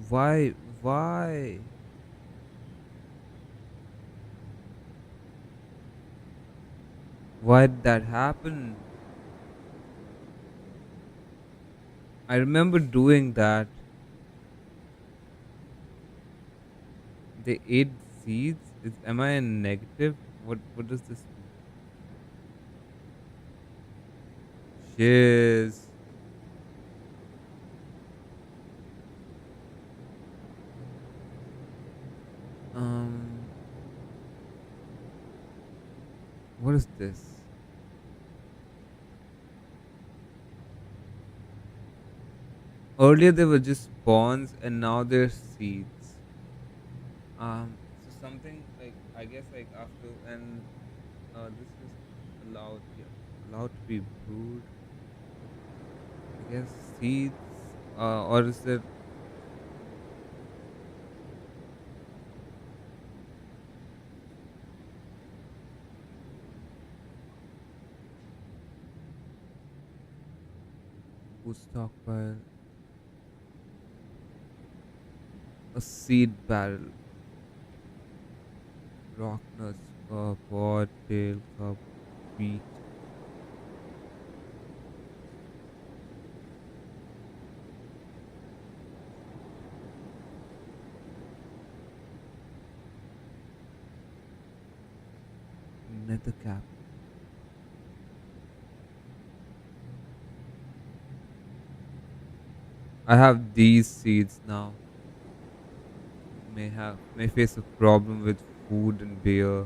Speaker 1: Why? Why? Why did that happen? I remember doing that. They ate seeds? Am I a negative? What does this mean? Shiz. Um what is this? Earlier they were just spawns and now they're seeds. So something like I guess like after and this is allowed, yeah, allowed to be brewed. I guess seeds, or is there food stockpile? A seed barrel, rock nuts, pod, tail, cup, wheat, nether cap. I have these seeds now. May face a problem with food and beer.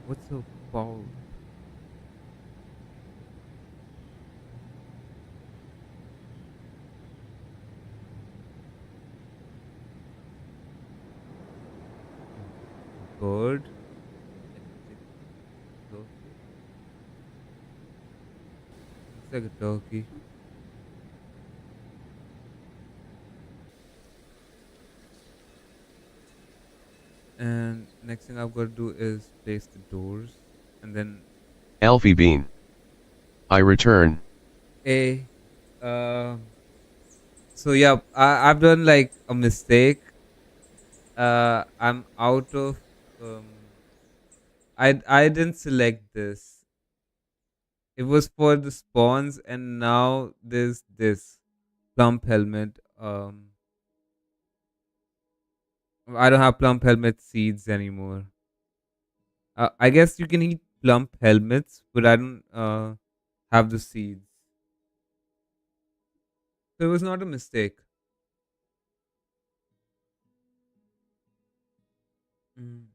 Speaker 1: What's a pulp? Bird? Electric turkey? Looks like a turkey. And next thing I've got to do is place the doors, and then
Speaker 3: Alfie Bean. I return.
Speaker 1: a. Uh, so yeah, I've done like a mistake. I'm out of. I didn't select this. It was for the spawns, and now there's this plump helmet. I don't have plump helmet seeds anymore. I guess you can eat plump helmets, but I don't have the seeds. So it was not a mistake. Mm.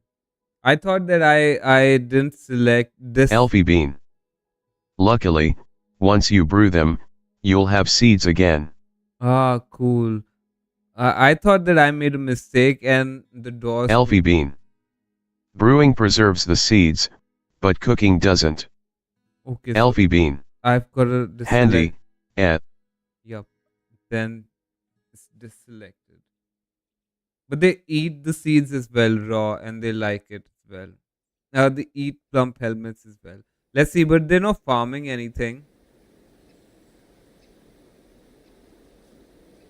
Speaker 1: I thought that I didn't select this.
Speaker 3: Alfie Bean. Luckily, once you brew them, you'll have seeds again.
Speaker 1: Ah, cool. I thought that I made a mistake and the doors.
Speaker 3: Elfie bean. Brewing preserves the seeds, but cooking doesn't.
Speaker 1: Okay, so
Speaker 3: Elfie bean.
Speaker 1: I've got to deselect.
Speaker 3: Handy. Eh.
Speaker 1: Yup. Then it's deselected. But they eat the seeds as well, raw, and they like it as well. They eat plump helmets as well. Let's see, but they're not farming anything.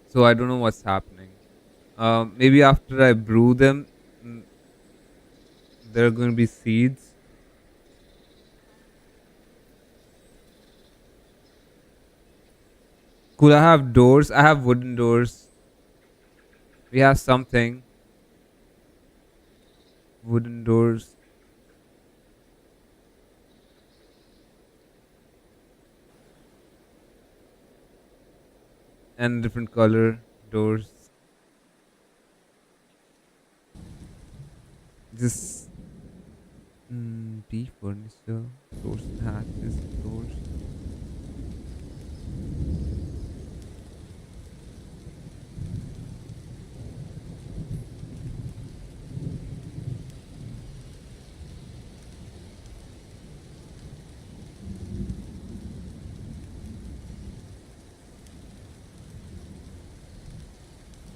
Speaker 1: So I don't know what's happening. Maybe after I brew them, there are going to be seeds. Cool, I have doors. I have wooden doors. We have something. Wooden doors. And different color doors. Just tea furniture, doors and hatches, doors.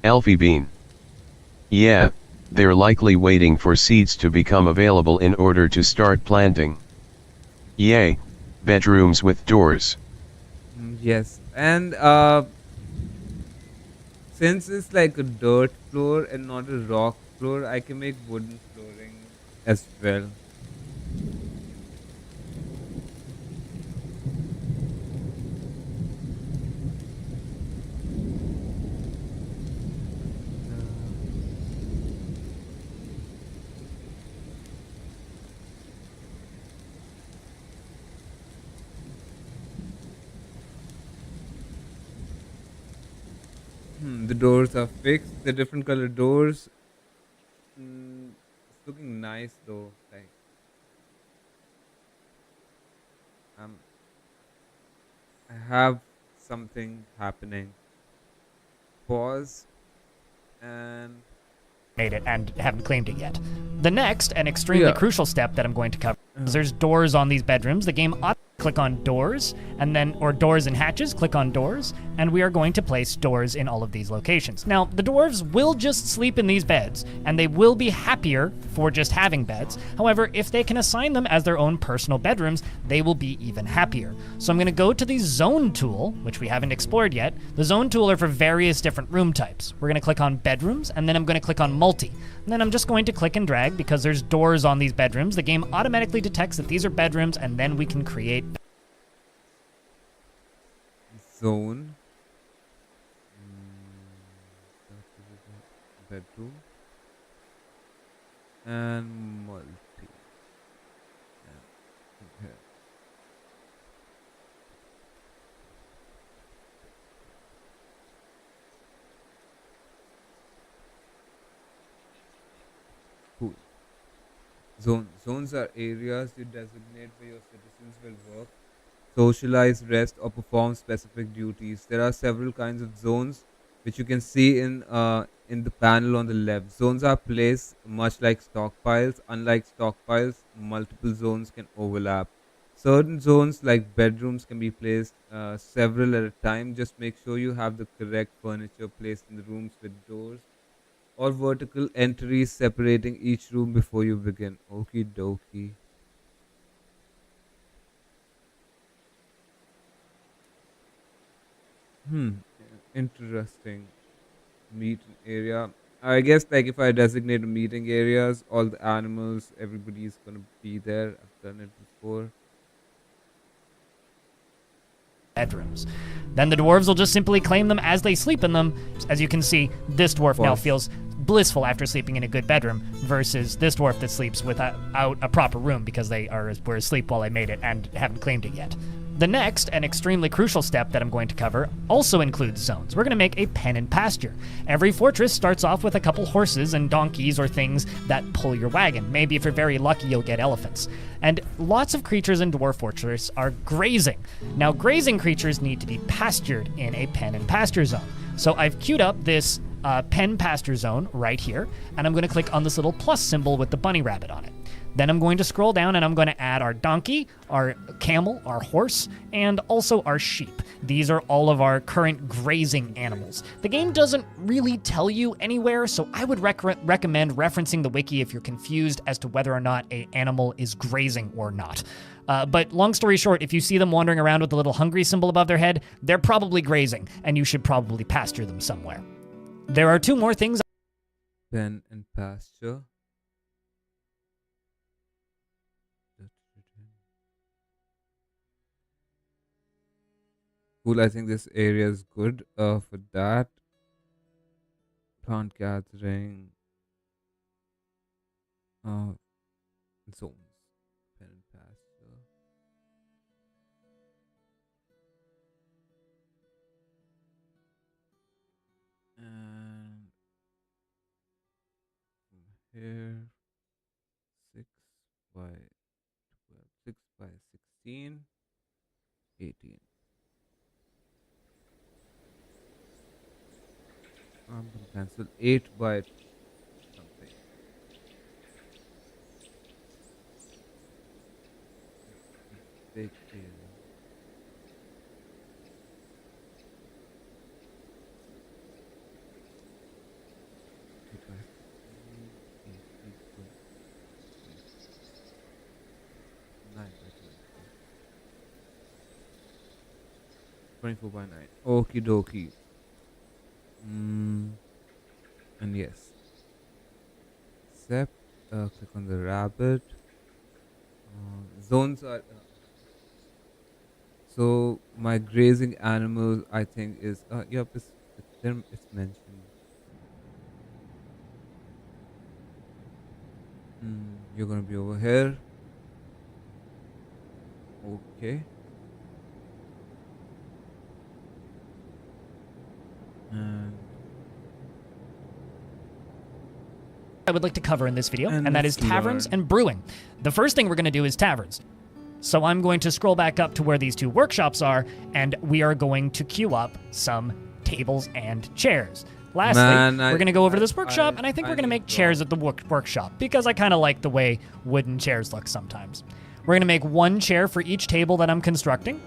Speaker 3: Elfie bean. Yeah, they're likely waiting for seeds to become available in order to start planting. Yay, bedrooms with doors.
Speaker 1: Yes, and since it's like a dirt floor and not a rock floor, I can make wooden flooring as well. The doors are fixed. The different color doors. It's looking nice though. Like um, I have something happening. Pause and
Speaker 2: Made it and haven't claimed it yet. The next and extremely crucial step that I'm going to cover is there's doors on these bedrooms. The game click on doors and then, or doors and hatches, click on doors, and we are going to place doors in all of these locations. Now, the dwarves will just sleep in these beds, and they will be happier for just having beds. However, if they can assign them as their own personal bedrooms, they will be even happier. So I'm going to go to the zone tool, which we haven't explored yet. The zone tool are for various different room types. We're going to click on bedrooms, and then I'm going to click on multi. And then I'm just going to click and drag because there's doors on these bedrooms. The game automatically detects that these are bedrooms, and then we can create
Speaker 1: zone. Bedroom and multi. Okay. Cool. Zones are areas you designate where your citizens will work, socialize, rest, or perform specific duties. There are several kinds of zones, which you can see in the panel on the left. Zones are placed much like stockpiles. Unlike stockpiles, multiple zones can overlap. Certain zones, like bedrooms, can be placed several at a time. Just make sure you have the correct furniture placed in the rooms with doors or vertical entries separating each room before you begin. Okie dokie. Hmm. Interesting. Meeting area. I guess like if I designate meeting areas, all the animals, everybody's gonna be there. I've done it before.
Speaker 2: bedrooms. Then the dwarves will just simply claim them as they sleep in them. As you can see, this dwarf now feels blissful after sleeping in a good bedroom versus this dwarf that sleeps without a proper room because were asleep while I made it and haven't claimed it yet. The next and extremely crucial step that I'm going to cover also includes zones. We're going to make a pen and pasture. Every fortress starts off with a couple horses and donkeys or things that pull your wagon. Maybe if you're very lucky, you'll get elephants. And lots of creatures in Dwarf Fortress are grazing. Now, grazing creatures need to be pastured in a pen and pasture zone. So I've queued up this pen pasture zone right here, and I'm going to click on this little plus symbol with the bunny rabbit on it. Then I'm going to scroll down and I'm going to add our donkey, our camel, our horse, and also our sheep. These are all of our current grazing animals. The game doesn't really tell you anywhere, so I would recommend referencing the wiki if you're confused as to whether or not an animal is grazing or not. But long story short, if you see them wandering around with the little hungry symbol above their head, they're probably grazing, and you should probably pasture them somewhere. There are two more things.
Speaker 1: Pen and pasture. Cool, I think this area is good for that. Plant gathering. Zones. Pen and pasture. And here 6 by 12, 6 by 16, 18. I'm gonna cancel 8 by something. Big area. Twenty-four by 9. Okie dokie. And yes. Except click on the rabbit. Zones are. So my grazing animals, I think, is yep, it's mentioned. You're gonna be over here. Okay. And
Speaker 2: I would like to cover in this video, and that is
Speaker 1: let's
Speaker 2: taverns
Speaker 1: learn.
Speaker 2: and brewing. The first thing we're going to do is taverns. So I'm going to scroll back up to where these two workshops are, and we are going to queue up some tables and chairs. Lastly, we're going to go over to this workshop, and I think we're going to make chairs at the workshop, because I kind of like the way wooden chairs look sometimes. We're going to make one chair for each table that I'm constructing,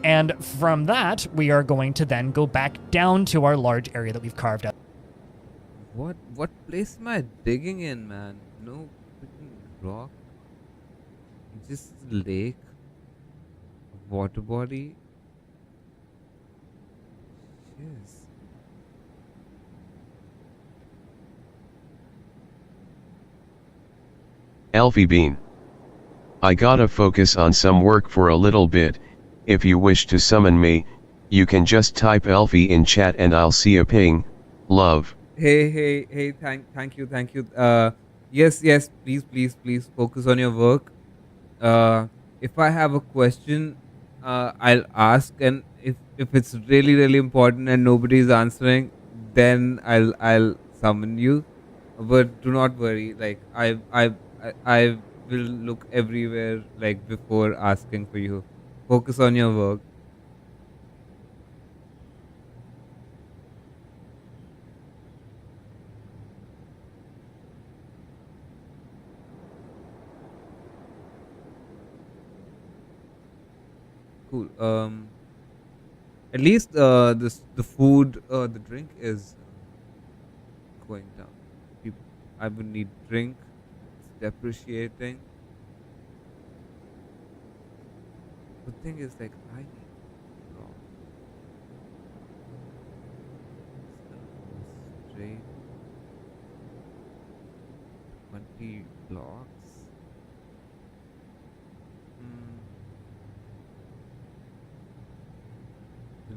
Speaker 2: and from that, we are going to then go back down to our large area that we've carved out.
Speaker 1: What place am I digging in, man? No freaking rock. Just lake. Water body. Jeez.
Speaker 3: Elfie Bean. I gotta focus on some work for a little bit. If you wish to summon me, you can just type Elfie in chat and I'll see a ping. Love.
Speaker 1: Hey, thank you. Yes, please focus on your work. If I have a question, I'll ask, and if it's really important and nobody's answering, then I'll summon you. But do not worry, like I will look everywhere, like, before asking for you. Focus on your work. Cool. At least the food, the drink is going down. I would need drink. It's depreciating. The thing is, like, I need rock. Straight 20 blocks.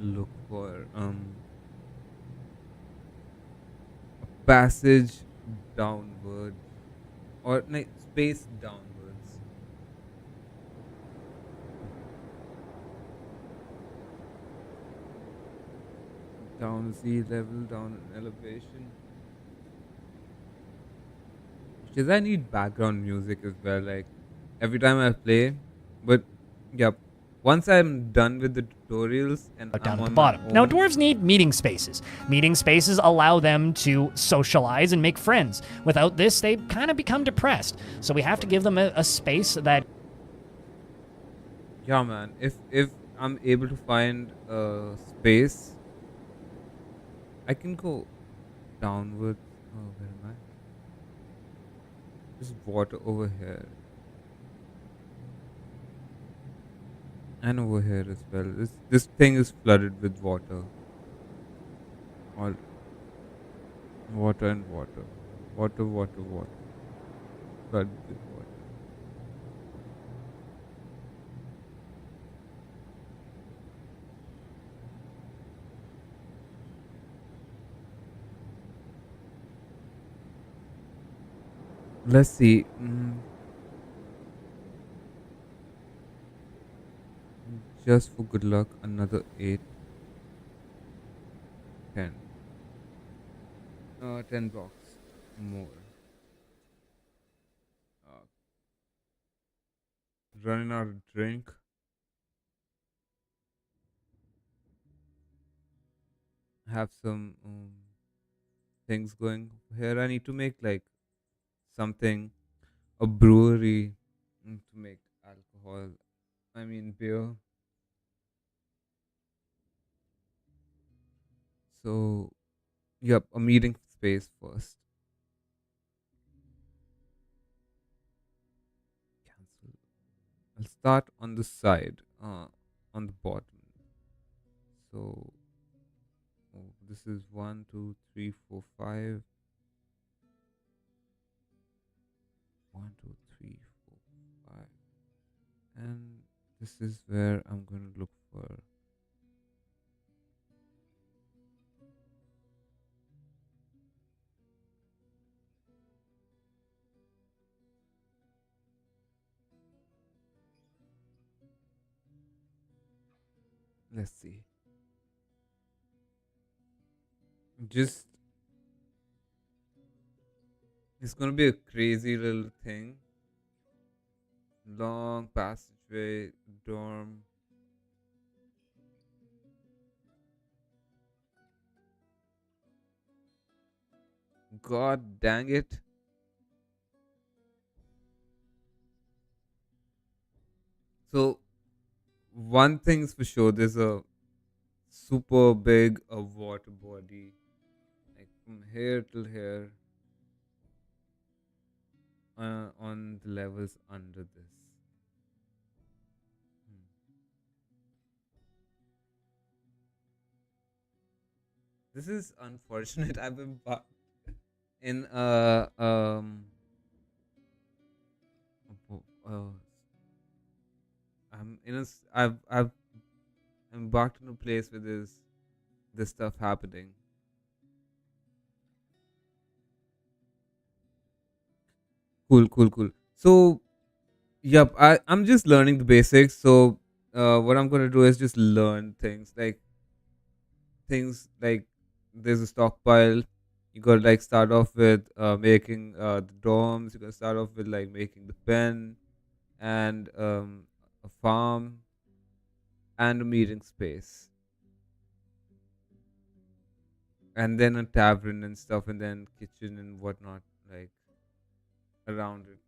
Speaker 1: Look for a passage downward, or like space downwards. Down sea level, down elevation. Because I need background music as well, like every time I play. But yep, once I'm done with the tutorials and
Speaker 2: down
Speaker 1: I'm
Speaker 2: at the
Speaker 1: on my
Speaker 2: bottom. Now,
Speaker 1: own.
Speaker 2: dwarves need meeting spaces. Meeting spaces allow them to socialize and make friends. Without this, they kind of become depressed. So we have to give them a space that
Speaker 1: Yeah, man. If I'm able to find a space, I can go downwards. Oh, where am I? There's water over here and over here as well. This thing is flooded with water. All water and water, water, flooded with water. Let's see. Just for good luck, another 8, 10. 10 blocks more. Uh, Running out of drink. Have some things going here. I need to make like something, a brewery, to make alcohol. I mean beer. So, yep, a meeting space first. Cancel. I'll start on the side, on the bottom. So, this is 1, 2, 3, 4, 5. 1, 2, 3, 4, 5. And this is where I'm going to look for. Let's see. Just, it's going to be a crazy little thing. Long passageway, dorm. God dang it. So, one thing's for sure, there's a super big water body, like from here till here, on the levels under this. Hmm. This is unfortunate. I've been in a I'm in a I've embarked on a place where there's this stuff happening. Cool, cool, cool. So, yep, I'm just learning the basics. So, what I'm gonna do is just learn things like there's a stockpile. You gotta like start off with making the dorms. You gotta start off with like making the pen and a farm and a meeting space, and then a tavern and stuff, and then kitchen and whatnot like around it.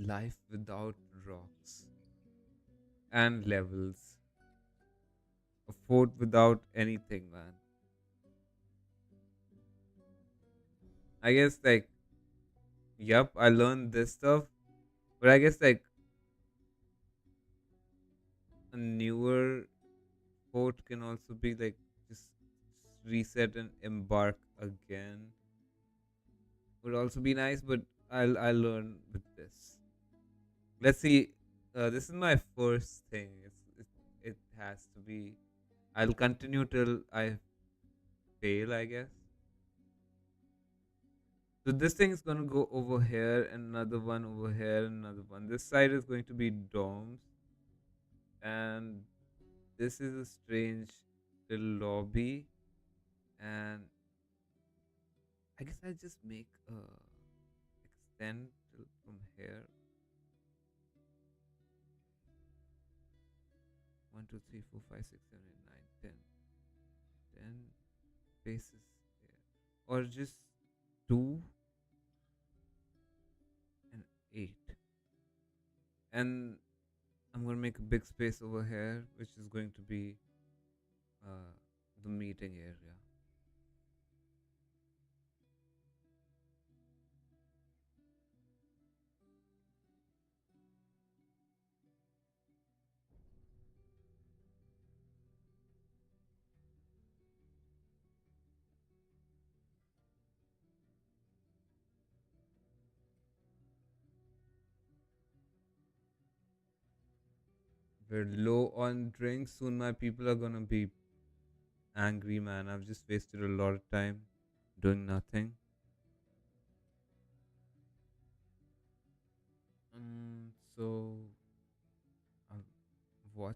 Speaker 1: Life without rocks and levels. A fort without anything, man. I guess like, yep, I learned this stuff, but I guess like a newer fort can also be like just reset and embark again. Would also be nice, but I'll learn with this. Let's see. This is my first thing. It has to be. I'll continue till I fail, I guess. So this thing is gonna go over here, and another one over here, and another one. This side is going to be domes, and this is a strange little lobby, and I guess I'll just make extend from here. 2, 3, 4, 5, 6, 7, 8, 9, 10. 10 spaces there. Or just 2 and 8. And I'm going to make a big space over here, which is going to be the meeting area. We're low on drinks. Soon my people are gonna be angry, man. I've just wasted a lot of time doing nothing. So I'll watch.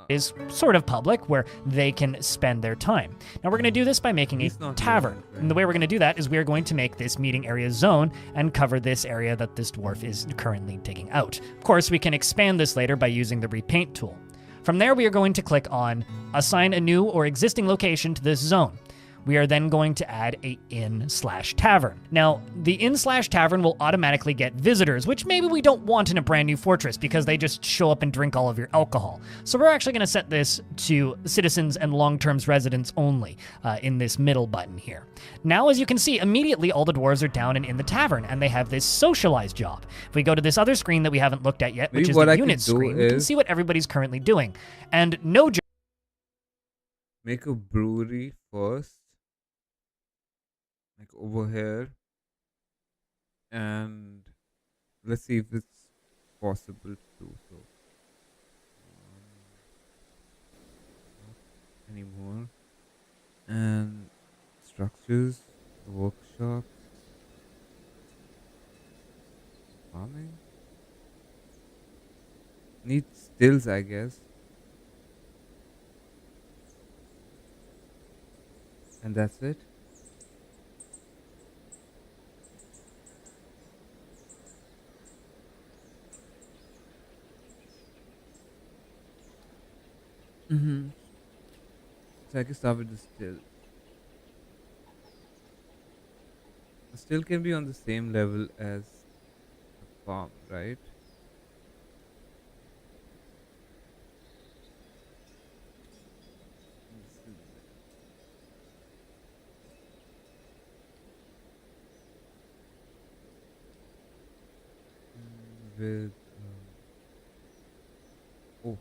Speaker 2: Is sort of public where they can spend their time. Now we're going to do this by making a
Speaker 1: He's not
Speaker 2: tavern.
Speaker 1: wrong, right?
Speaker 2: And the way we're going to do that is we are going to make this meeting area zone and cover this area that this dwarf is currently digging out. Of course, we can expand this later by using the repaint tool. From there, we are going to click on assign a new or existing location to this zone. We are then going to add a inn/tavern. Now, the inn/tavern will automatically get visitors, which maybe we don't want in a brand new fortress because they just show up and drink all of your alcohol. So we're actually going to set this to citizens and long-term residents only in this middle button here. Now, as you can see, immediately all the dwarves are down and in the tavern, and they have this socialize job. If we go to this other screen that we haven't looked at yet, which
Speaker 1: Maybe
Speaker 2: is
Speaker 1: what
Speaker 2: the
Speaker 1: I could
Speaker 2: unit
Speaker 1: do
Speaker 2: screen, we can
Speaker 1: is-
Speaker 2: see what everybody's currently doing. And no joke,
Speaker 1: Make a brewery first. Like over here. And let's see if it's possible to do so. Not anymore. And structures, the workshop, farming. Need stills, I guess. And that's it. So I can start with the still. The still can be on the same level as the farm, right? This is with oh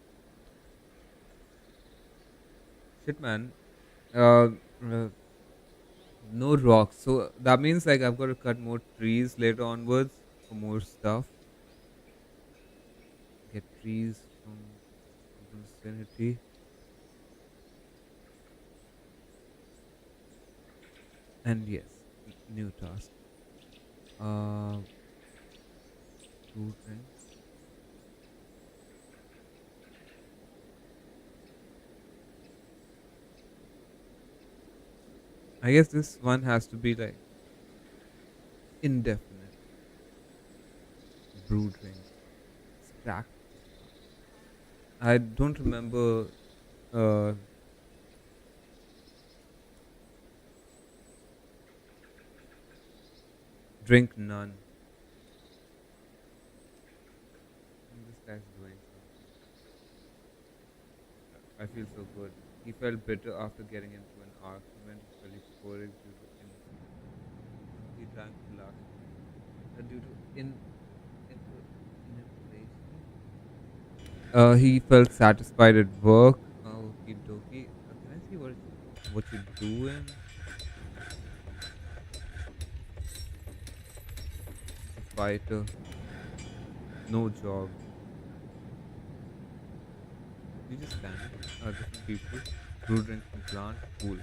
Speaker 1: shit, man. Uh, no rocks. So that means like I've got to cut more trees later onwards for more stuff. Get trees from the vicinity. And yes, new task. Uh, 2 things. I guess this one has to be like indefinite. Brew drink. Stacked. I don't remember uh drink none. This guy's doing something. I feel so good. He felt bitter after getting into an argument with fellow colleagues due to he drank too last due to inhalation. He felt satisfied at work. Okie dokie. Can I see what you doing? A fighter. No job. You just stand. Different people. Brew drink from plant. Cool.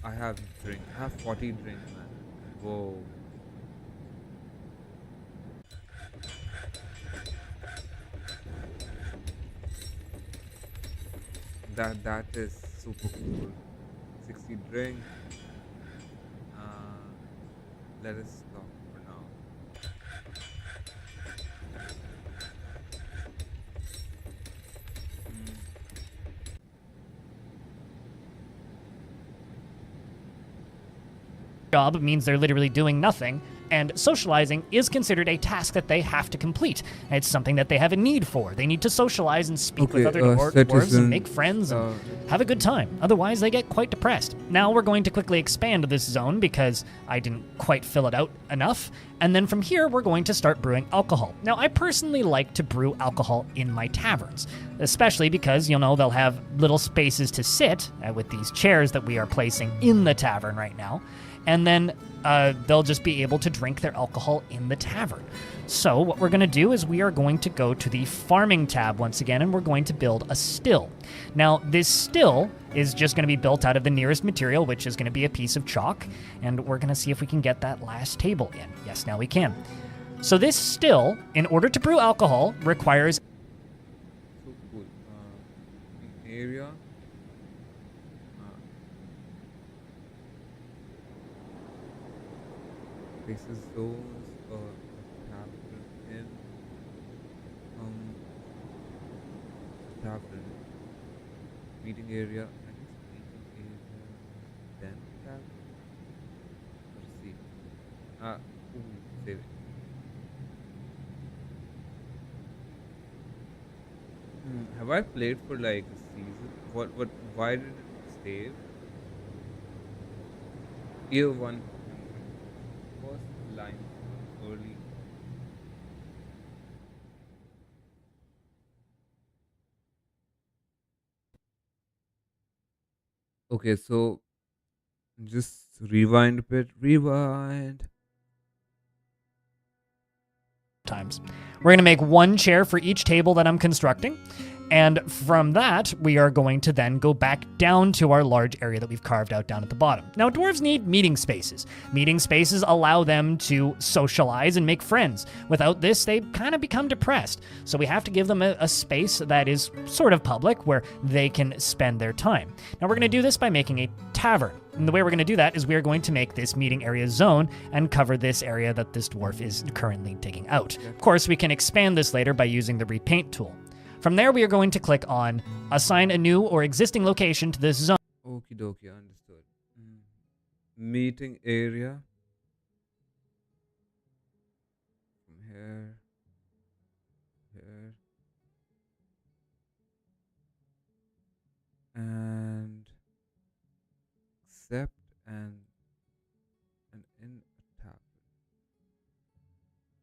Speaker 1: I have drink. I have 40 drinks, man. Whoa. That is super cool. 60 drink. Let us stop for now.
Speaker 2: job means they're literally doing nothing, and socializing is considered a task that they have to complete. It's something that they have a need for. They need to socialize and speak with other dwarves and make friends and have a good time. Otherwise, they get quite depressed. Now we're going to quickly expand this zone because I didn't quite fill it out enough. And then from here, we're going to start brewing alcohol. Now, I personally like to brew alcohol in my taverns, especially because, they'll have little spaces to sit with these chairs that we are placing in the tavern right now. And then they'll just be able to drink their alcohol in the tavern. So what we're going to do is we are going to go to the farming tab once again, and we're going to build a still. Now, this still is just going to be built out of the nearest material, which is going to be a piece of chalk, and we're going to see if we can get that last table in. Yes, now we can. So this still, in order to brew alcohol, requires...
Speaker 1: So cool. Area. Places zones or tavern in tavern meeting area. I guess meeting area then tavern. Let's see. Save it. Have I played for like a season? Why did it save? Year one. First line early. Okay, so just rewind a bit. Rewind.
Speaker 2: times. We're going to make one chair for each table that I'm constructing. And from that, we are going to then go back down to our large area that we've carved out down at the bottom. Now, dwarves need meeting spaces. Meeting spaces allow them to socialize and make friends. Without this, they kind of become depressed. So we have to give them a space that is sort of public where they can spend their time. Now, we're going to do this by making a tavern. And the way we're going to do that is we are going to make this meeting area zone and cover this area that this dwarf is currently digging out. Of course, we can expand this later by using the repaint tool. From there, we are going to click on Assign a new or existing location to this zone.
Speaker 1: Okie dokie, understood. Meeting area. From here. Here. And accept and in a tab.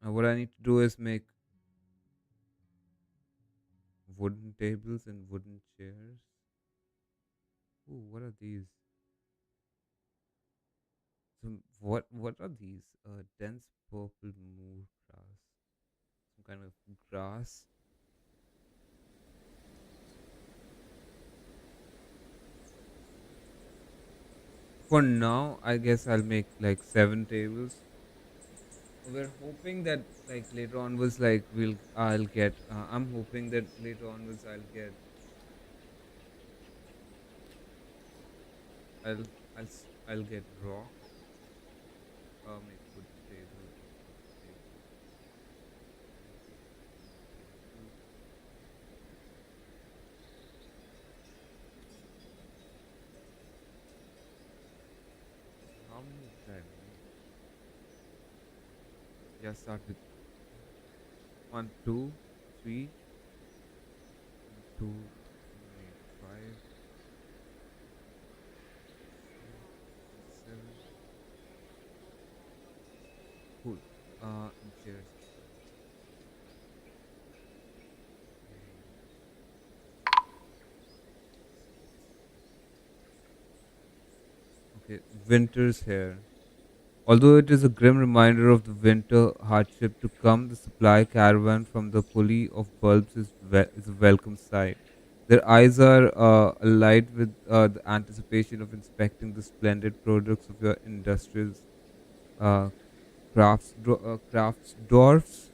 Speaker 1: Now what I need to do is make wooden tables and wooden chairs. Ooh, what are these? What are these? Dense purple moor grass. Some kind of grass. For now, I guess I'll make like 7 tables. We're hoping that like later onwards, like I'll get. I'm hoping that later onwards I'll I'll get rock. Make wood table. How many is that? Yeah, start with 1, 2, 3, 2, 5, 7. Cool. Chairs. Okay, winter's here. Although it is a grim reminder of the winter hardship to come, the supply caravan from the pulley of bulbs is a welcome sight. Their eyes are alight with the anticipation of inspecting the splendid products of your industrious uh, crafts dwarfs.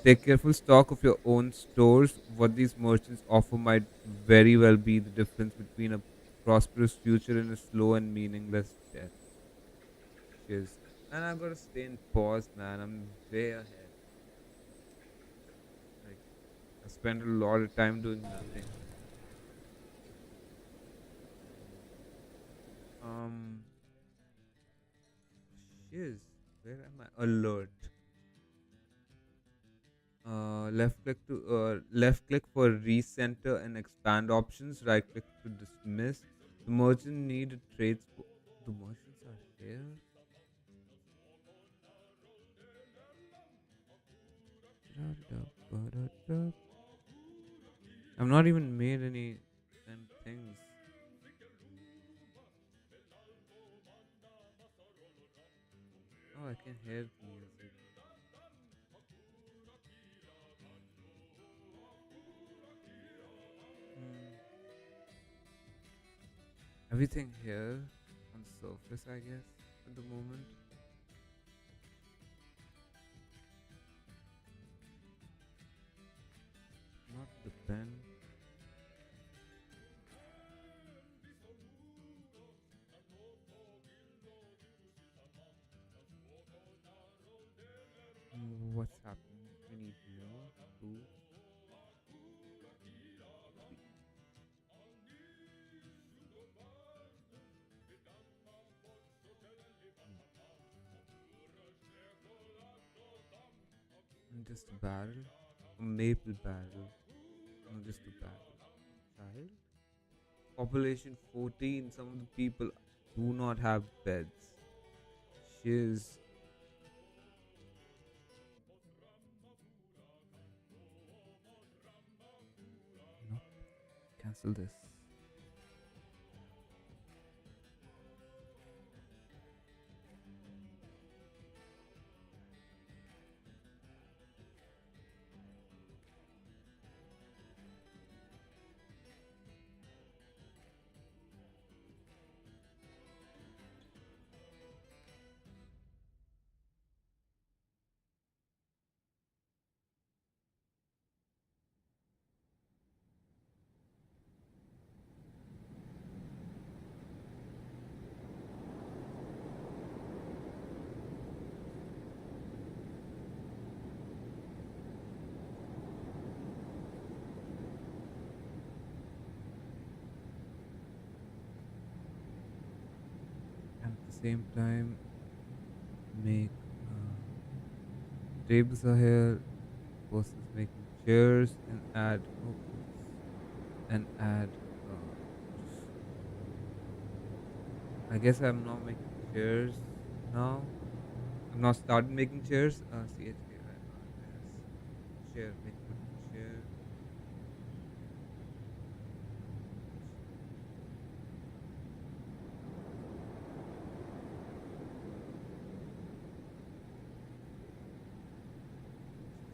Speaker 1: Take careful stock of your own stores. What these merchants offer might very well be the difference between a prosperous future and a slow and meaningless death. Cheers. And I've got to stay in pause, man. I'm way ahead. Like, I spent a lot of time doing nothing. Um, Shiz. Where am I? Alert. Left click for recenter and expand options. Right click to dismiss. The merchant need a the merchants are here. I've not even made any things. Oh, I can hear the music. Hmm. Everything here on the surface, I guess, at the moment. Not the pen. What's happening? We need more. Two, three. Just a barrel. A maple barrel. No, just a barrel. Child? Population 14. Some of the people do not have beds. Shiz. No. Cancel this. And at the same time, make tables are here. Person's making chairs and add and add. I guess I'm not making chairs now. I've not started making chairs. CHK chair, make wooden chair.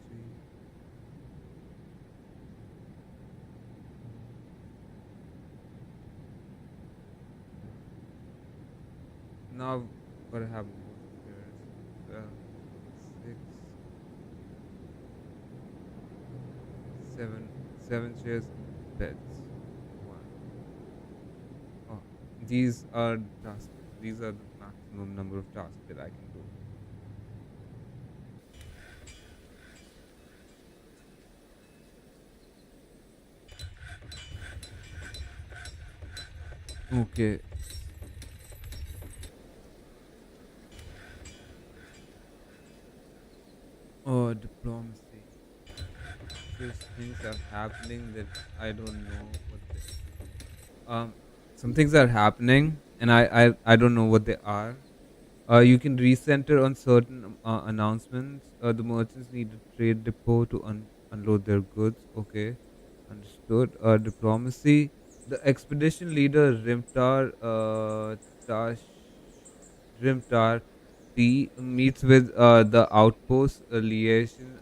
Speaker 1: Three. Now gotta have more chairs. 6, 7, 7 chairs, beds. One. Oh, these are tasks. These are the maximum number of tasks that I can do. Okay. Oh, diplomacy. Just things are happening that I don't know what some things are happening and I don't know what they are. You can recenter on certain announcements. The merchants need a trade depot to unload their goods. Okay, understood. Diplomacy. The expedition leader Tash Rimtar T meets with the outpost liaison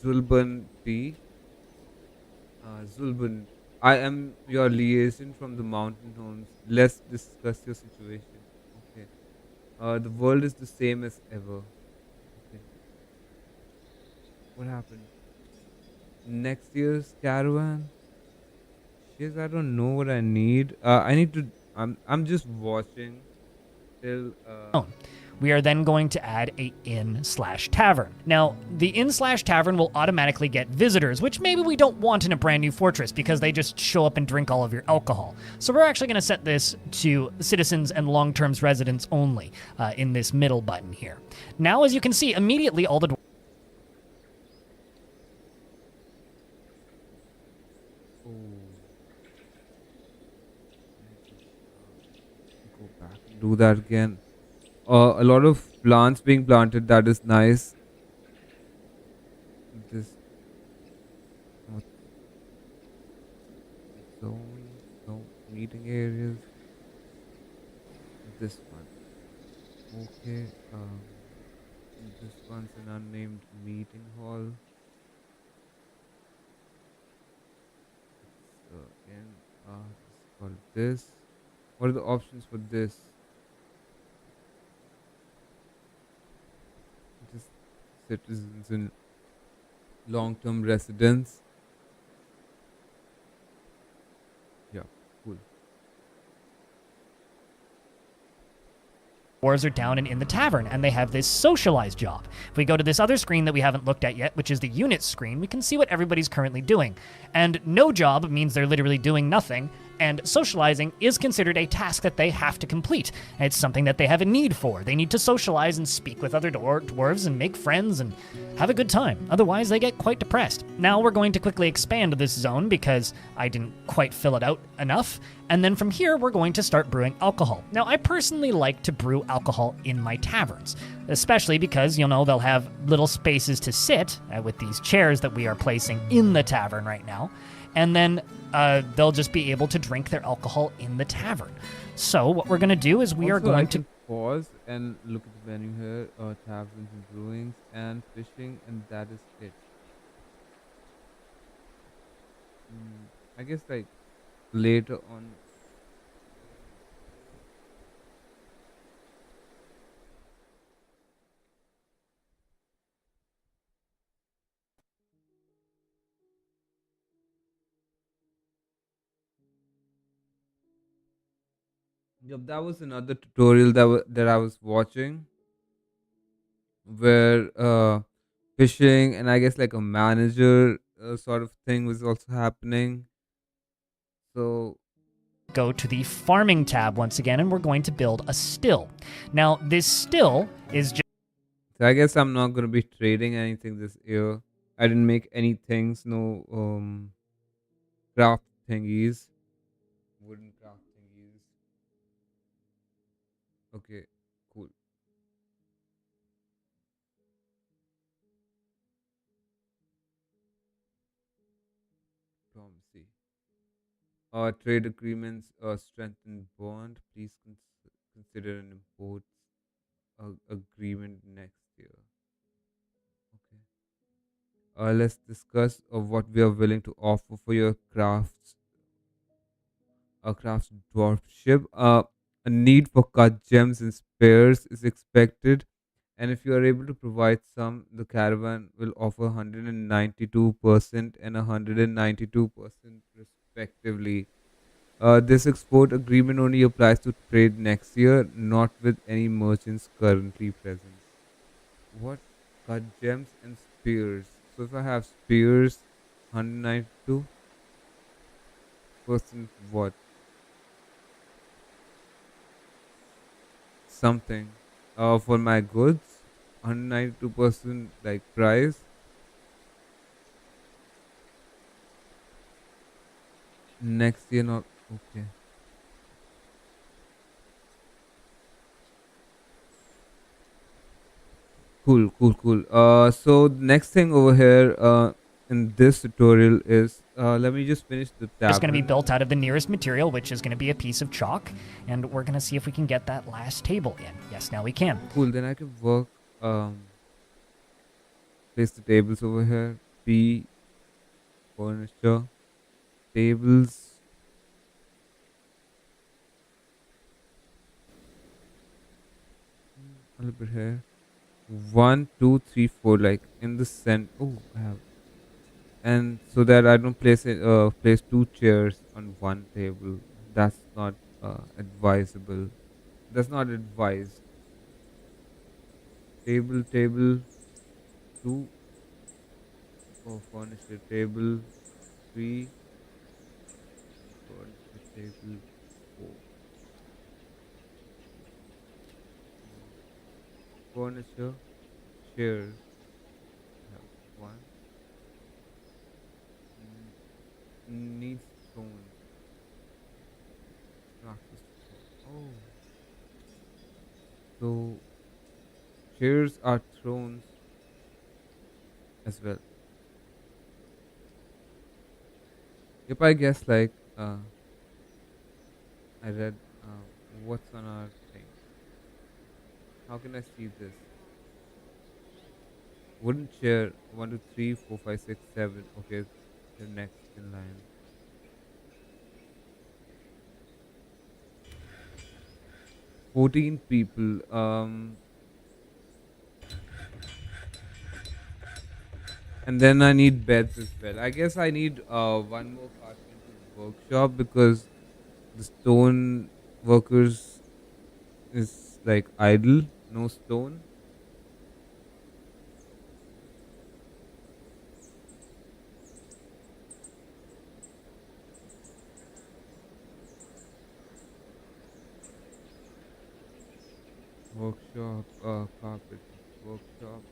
Speaker 1: Zulban T. Zulban, I am your liaison from the mountain homes. Let's discuss your situation. Okay. The world is the same as ever. Okay. What happened? Next year's caravan? Yes, I don't know what I need. I need to. I'm just watching till.
Speaker 2: Oh, we are then going to add a inn/tavern. Now, the inn/tavern will automatically get visitors, which maybe we don't want in a brand new fortress because they just show up and drink all of your alcohol. So we're actually going to set this to citizens and long-term residents only in this middle button here. Now, as you can see, immediately all the
Speaker 1: Oh, go back and do that again. A lot of plants being planted. That is nice. This what zone, no meeting areas. This one. Okay. This one's an unnamed meeting hall. So in it's called this. What are the options for this? Just citizens and long-term residents. Yeah, cool.
Speaker 2: dwarves are down and in the tavern, and they have this socialized job. If we go to this other screen that we haven't looked at yet, which is the units screen, we can see what everybody's currently doing. And no job means they're literally doing nothing, and socializing is considered a task that they have to complete. It's something that they have a need for. They need to socialize and speak with other dwarves and make friends and have a good time. Otherwise, they get quite depressed. Now we're going to quickly expand this zone because I didn't quite fill it out enough. And then from here, we're going to start brewing alcohol. Now, I personally like to brew alcohol in my taverns, especially because, you know, they'll have little spaces to sit with these chairs that we are placing in the tavern right now. And then they'll just be able to drink their alcohol in the tavern. So what we're going to do is we are
Speaker 1: Also, I
Speaker 2: going
Speaker 1: can
Speaker 2: to
Speaker 1: pause and look at the menu here. Taverns and brewings and fishing, and that is it. I guess like later on. Yep, that was another tutorial that I was watching where fishing and I guess like a manager sort of thing was also happening. So
Speaker 2: go to the farming tab once again, and we're going to build a still. Now, this still is just
Speaker 1: I guess I'm not gonna be trading anything this year. I didn't make any things, no craft thingies, wooden craft thingies. Okay, cool. Diplomacy. Trade agreements strengthen bond. Please consider an import agreement next year. Okay. Let's discuss what we are willing to offer for your crafts dwarfship. A need for cut gems and spares is expected, and if you are able to provide some, the caravan will offer 192% and 192% respectively. This export agreement only applies to trade next year, not with any merchants currently present. What? Cut gems and spears. So if I have spears, 192%, what? Something. For my goods, 192% like price. Next year, not okay. Cool, cool, cool. So the next thing over here, in this tutorial is, let me just finish the
Speaker 2: going to be
Speaker 1: tavern.
Speaker 2: built out of the nearest material, which is going to be a piece of chalk. And we're going to see if we can get that last table in. Yes, now we can.
Speaker 1: Cool. Then I can work. Place the tables over here. P furniture tables. A little bit here. One, two, three, four. Like in the center. Oh, I have. And so that I don't place two chairs on one table. That's not advisable. That's not advised. table two. Oh, furniture table three. Furniture table four. Mm, Furniture chairs. I have one. Mm, Needs thrones. No access to throne. Oh, so chairs are thrones as well. Yep, I guess like I read what's on our thing. How can I see this? Wooden chair, one, two, three, four, five, six, seven. Okay, they're next in line. 14 people. And then I need beds as well. I guess I need one more carpenter's workshop because the stone workers is like idle, no stone. Workshop, carpenter's workshop.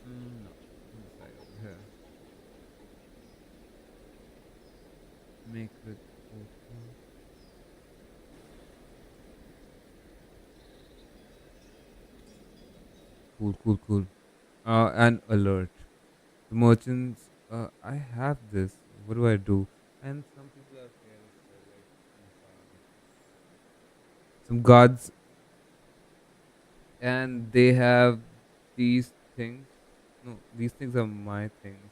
Speaker 1: No, on the side over here. Make with workshop. Cool, cool, cool. And alert. The merchants. I have this. What do I do? And some people are here as well, like some guards, and they have these things. No, these things are my things.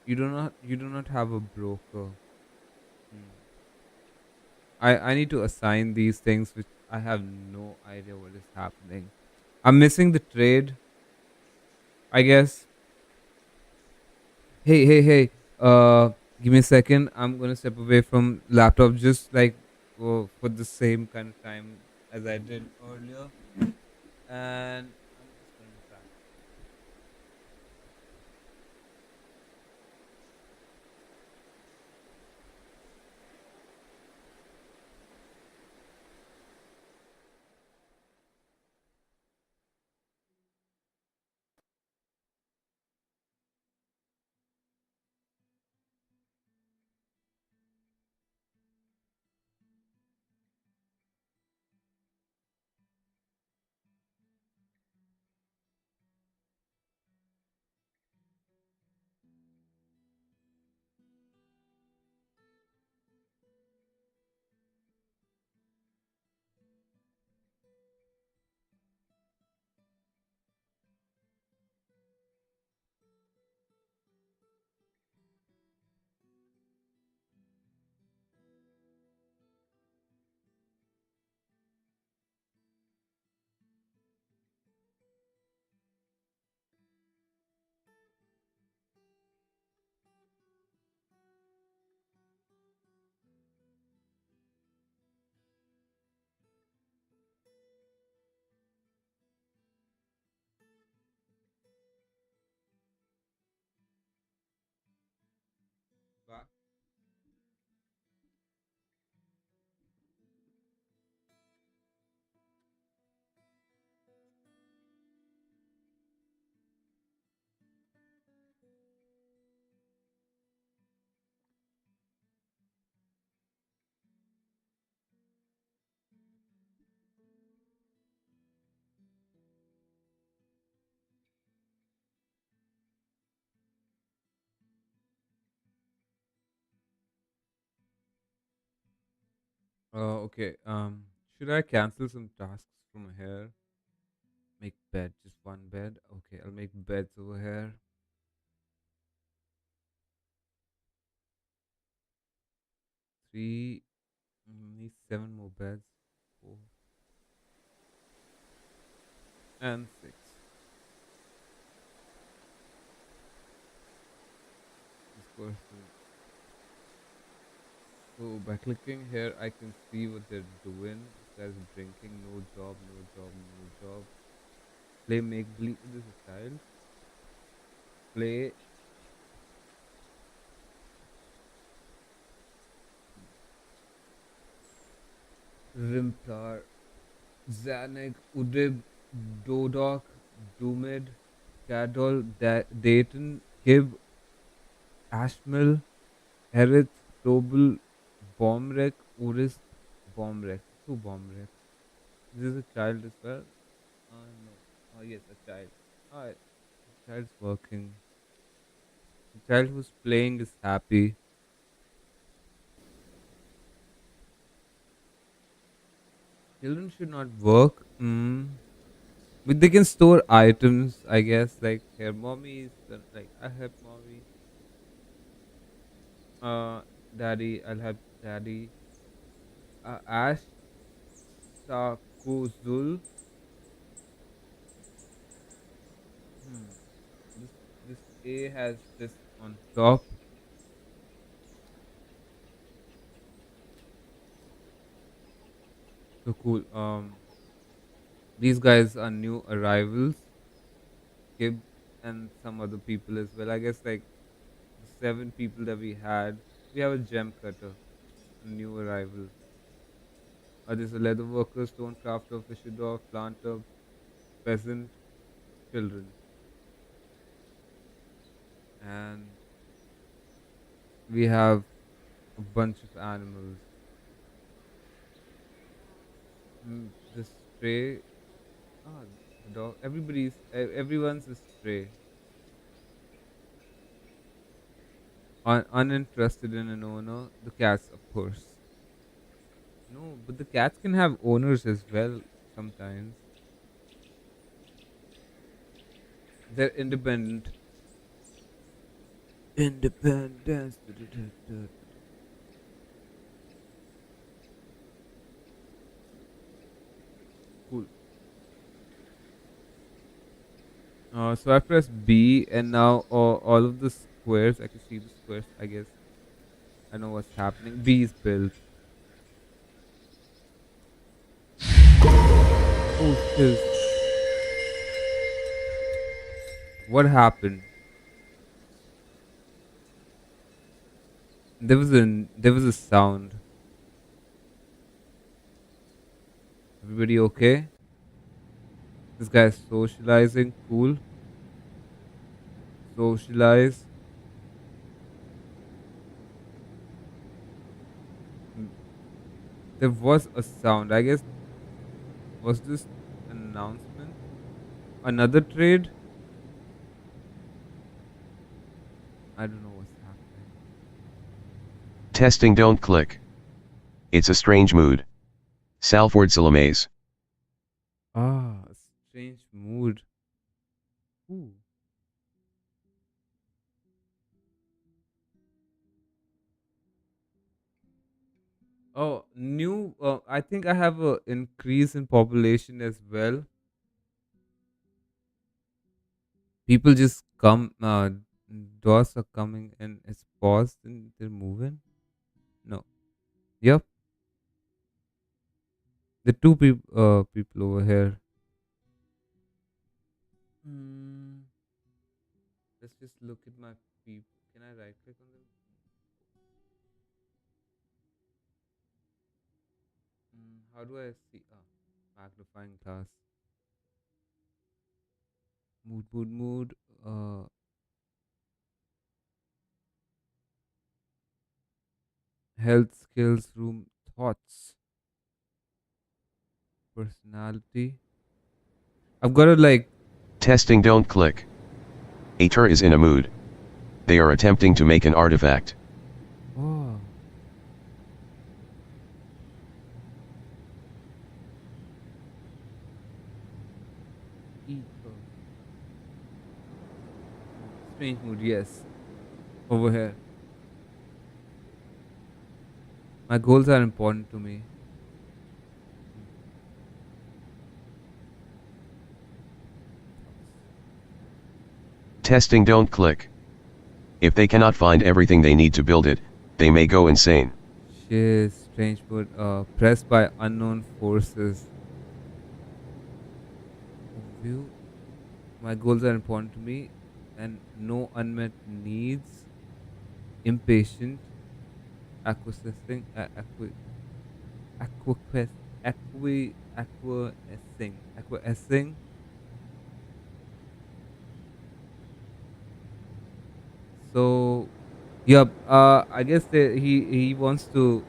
Speaker 1: You do not have a broker. Hmm. I need to assign these things, which I have no idea what is happening. I'm missing the trade. I guess. Hey, hey, hey. Give me a second. I'm gonna step away from laptop just like for the same kind of time as I did earlier, and I'm just gonna be back. Back. Okay. Should I cancel some tasks from here? Make bed, just one bed. Okay, I'll make beds over here. Three. Need seven more beds. Four and six. This person. So by clicking here, I can see what they're doing. This guy's drinking. No job. No job. No job. Play make believe. This is a child. Play Rimplar, Zanig, Udib, Dodok, Dumid, Cadol, Dayton, Kib, Ashmil, Herith, Tobel, Bomrek, Uris, Bomrek. Two Bomrek. This is a child as well. No. Oh yes, a child. Alright, the child's working. The child who's playing is happy. Children should not work. But they can store items, I guess. Like here, mommy is like I help mommy. Uh, daddy, I'll help daddy. Ash Sakuzul. Hmm. This this A has this on top. So cool. These guys are new arrivals. Kib and some other people as well. I guess like the 7 people that we had. We have a gem cutter, a new arrival. There's a leather worker, stone crafter, fisher dog, planter, peasant, children, and we have a bunch of animals. The stray, ah, the dog. Everyone's a stray. Uninterested in an owner. The cats, of course. No, but the cats can have owners as well sometimes. They're independent. Independence. Cool. So I press B, and now all of the squares. I can see the squares. I guess I know what's happening. B is built. Oh, shiz. What happened? There was a sound. Everybody okay? This guy's socializing. Cool. Socialize. Mm, There was a sound. I guess was this an announcement? Another trade? I don't know what's happening.
Speaker 3: Testing, don't click. It's a strange mood. Salford Salamaze.
Speaker 1: Ah, strange mood. Ooh. Oh, new. I think I have a increase in population as well. People just come. Doors are coming and it's paused and they're moving. No. Yep. The two people over here. Hmm. Let's just look at my people. Can I right click on them? How do I see? Magnifying glass. Mood. Uh, Health, skills, room, thoughts, personality. I've got to like.
Speaker 3: Testing, don't click. Ater is in a mood. They are attempting to make an artifact.
Speaker 1: Oh. Eco. Strange mood, yes. Over here. My goals are important to me. Mm, Thoughts.
Speaker 3: Testing, don't click. If they cannot find everything they need to build it, they may go insane.
Speaker 1: Shit, strange word. Pressed by unknown forces. View. My goals are important to me, and no unmet needs. Impatient. Acquiescing. Acquiescing. Acquiescing. So, yep. I guess he wants to.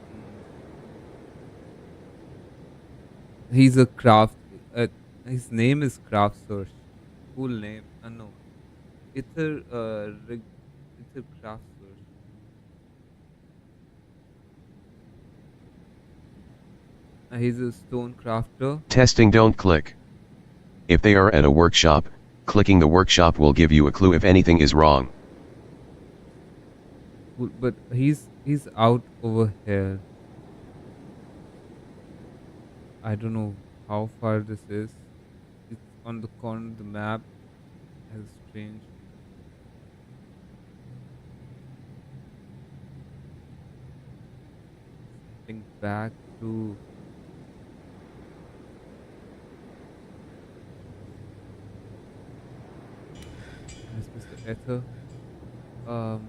Speaker 1: He's a craft. Uh, his name is Craft Source. Cool name. No, it's a it's a Craft Source. He's a stone crafter.
Speaker 3: Testing, don't click. If they are at a workshop, clicking the workshop will give you a clue if anything is wrong.
Speaker 1: Cool, but he's out over here. I don't know how far this is. It's on the corner of the map. Has strange. Think back to Mr. Ether. Um,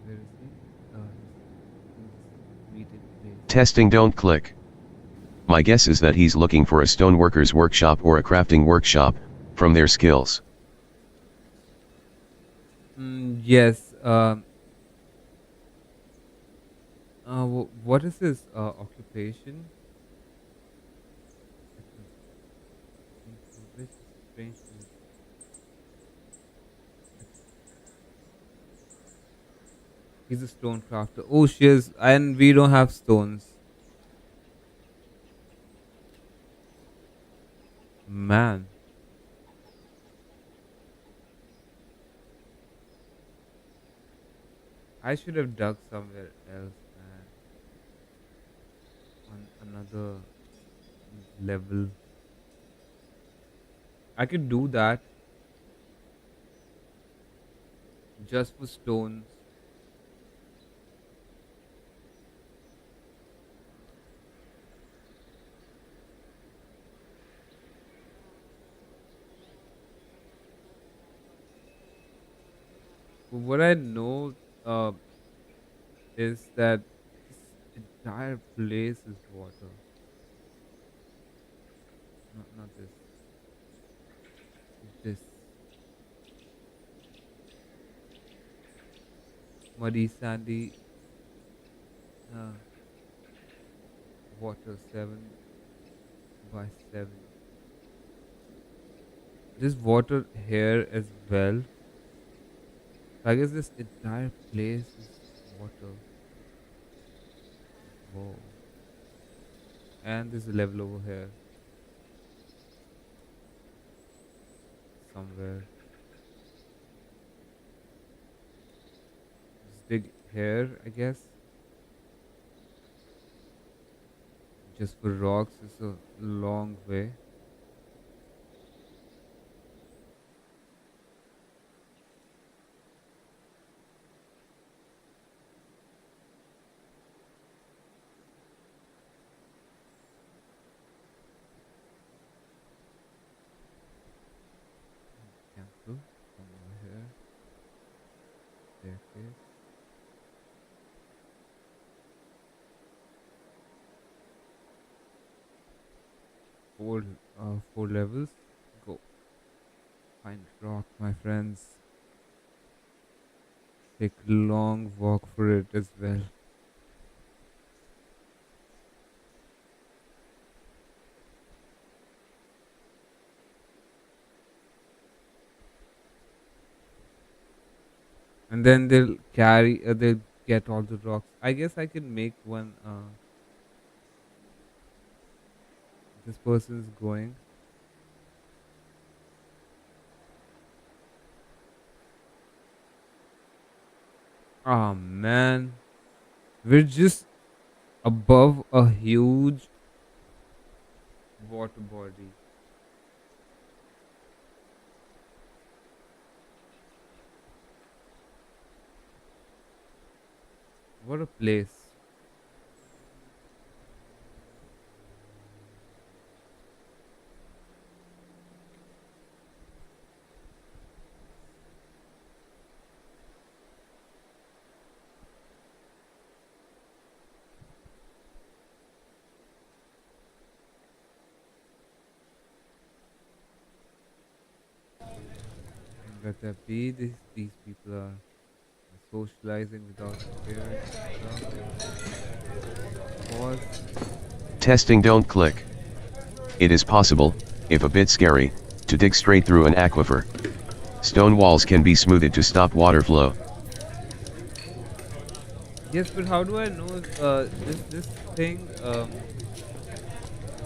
Speaker 1: where is he? He's in this meeting place.
Speaker 3: Testing, don't click. My guess is that he's looking for a stoneworker's workshop or a crafting workshop, from their skills.
Speaker 1: Yes. What is his occupation? Which strange word. He's a stone crafter. Oh, she is, and we don't have stones. Man, I should have dug somewhere else, man. On another level. I could do that just for stones. But what I know is that this entire place is water. Not this. This muddy, sandy uh, water 7 by 7. There's water here as well. I guess this entire place is water. Whoa. And there's a level over here somewhere. Just dig here, I guess. Just for rocks, it's a long way. Cancel. Come over here. Staircase. Four levels. Go. Find rock, my friends. Take a long walk for it as well. And then they'll get all the rocks. I guess I can make one. This person is going. Oh man, we're just above a huge water body. What a place. Let there be these people are socializing without appearance and stuff. Pause.
Speaker 3: Testing, don't click. It is possible, if a bit scary, to dig straight through an aquifer. Stone walls can be smoothed to stop water flow.
Speaker 1: Yes, but how do I know if this thing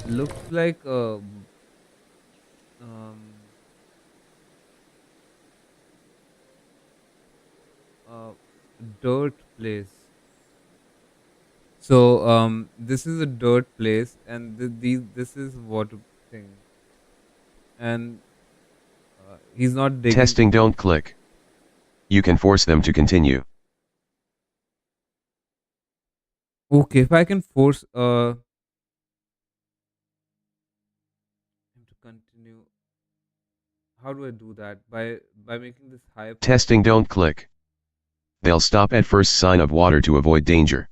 Speaker 1: looks like a um uh dirt place? So this is a dirt place, and this is water thing, and he's not digging.
Speaker 3: Testing, don't click. You can force them to continue.
Speaker 1: Okay, if I can force him to continue, how do I do that? By making this high priority.
Speaker 3: Testing, don't click. They'll stop at first sign of water to avoid danger.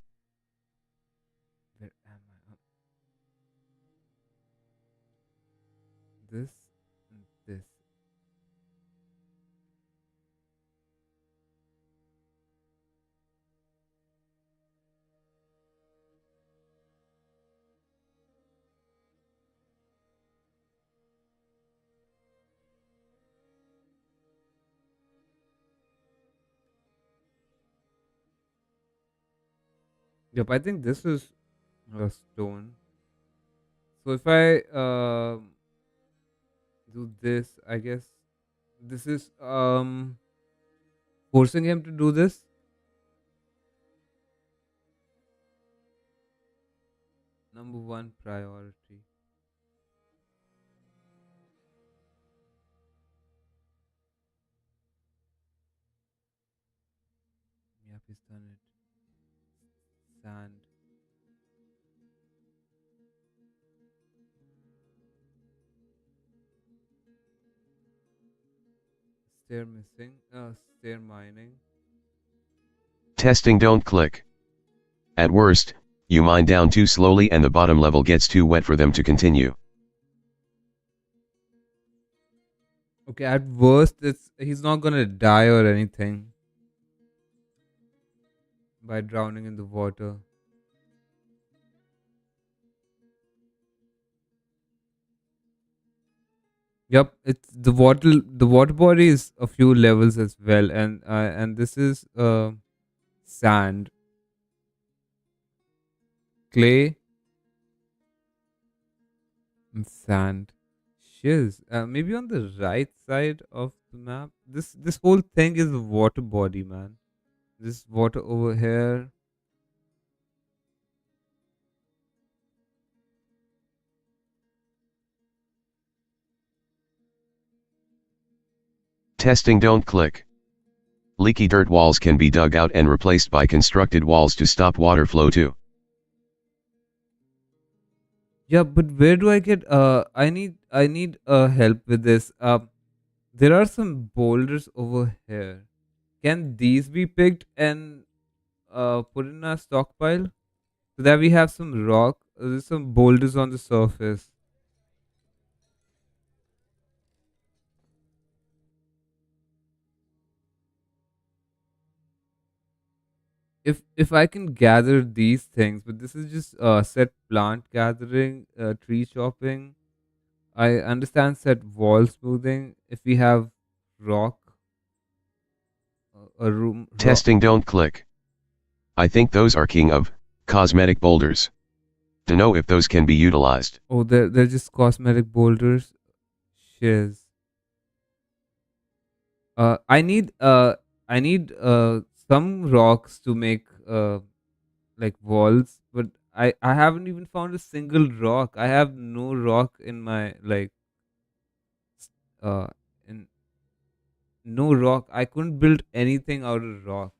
Speaker 1: Where am I? This and this. Yep, I think this is a stone. So if I do this, I guess this is forcing him to do this. Number one priority. Yep, he's done it. Sand. Stair missing. Stair mining.
Speaker 3: Testing, don't click. At worst, you mine down too slowly and the bottom level gets too wet for them to continue.
Speaker 1: Okay, at worst, it's he's not gonna die or anything by drowning in the water. Yep, it's the water. The water body is a few levels as well, and this is sand, clay, and sand. Shiz. Maybe on the right side of the map. This whole thing is a water body, man. This water over here.
Speaker 3: Testing, don't click. Leaky dirt walls can be dug out and replaced by constructed walls to stop water flow too.
Speaker 1: Yeah, but where do I get? I need help with this. There are some boulders over here. Can these be picked and put in a stockpile so that we have some rock? There's some boulders on the surface. If I can gather these things, but this is just set plant gathering, tree chopping. I understand set wall smoothing. If we have rock, a room rock.
Speaker 3: Testing, don't click. I think those are king of cosmetic boulders. To know if those can be utilized.
Speaker 1: Oh, they're just cosmetic boulders. Shiz. I need some rocks to make like walls, but I haven't even found a single rock. I have no rock in my like uh in no rock. I couldn't build anything out of rock.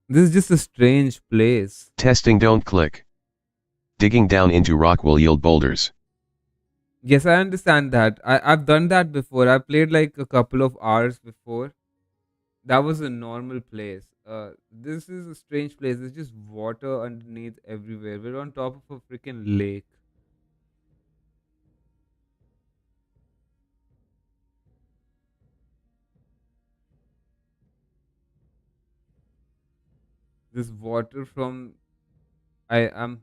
Speaker 1: This is just a strange place.
Speaker 3: Testing, don't click. Digging down into rock will yield boulders.
Speaker 1: Yes, I understand that. I've done that before. I played like a couple of hours before. That was a normal place. This is a strange place. There's just water underneath everywhere. We're on top of a freaking lake. There's water from I'm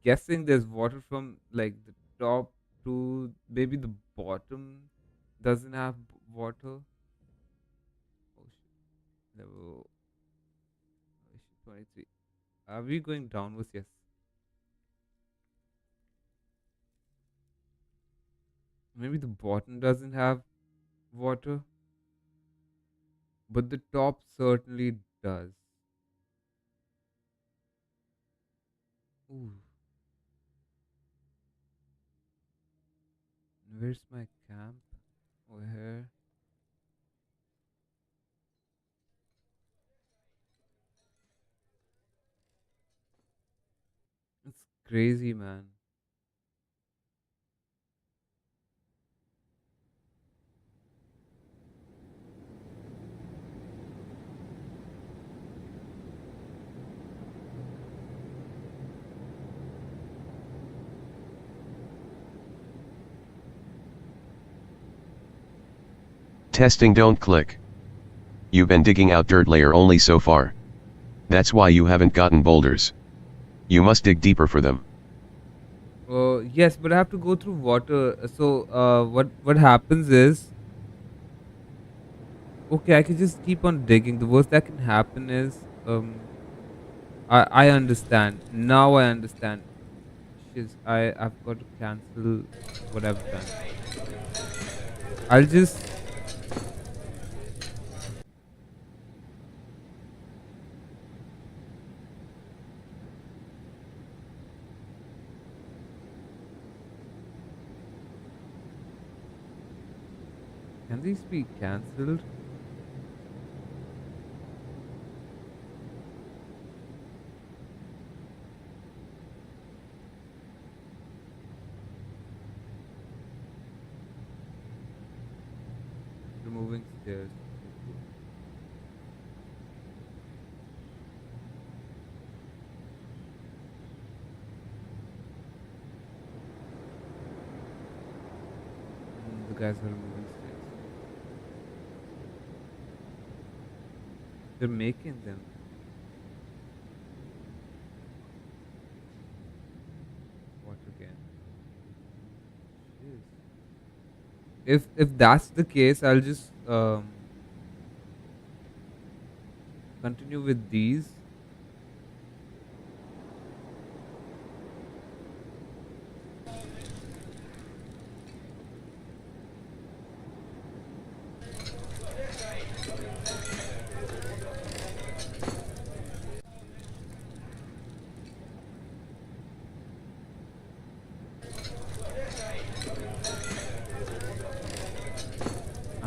Speaker 1: guessing there's water from like the top to maybe the bottom doesn't have water. Oh shit. Level oh shit, 23. Are we going downwards? Yes. Maybe the bottom doesn't have water, but the top certainly does. Ooh, where's my camp? Over here. It's crazy, man.
Speaker 3: Testing, don't click. You've been digging out dirt layer only so far. That's why you haven't gotten boulders. You must dig deeper for them.
Speaker 1: Yes, but I have to go through water. So, what happens is, okay, I can just keep on digging. The worst that can happen is, I understand. Now I understand. Shiz, I've got to cancel what I've done. I'll just can these be cancelled? Removing stairs. Okay, cool. The guys are removing stairs. They're making them. What again? Jeez. If that's the case, I'll just continue with these.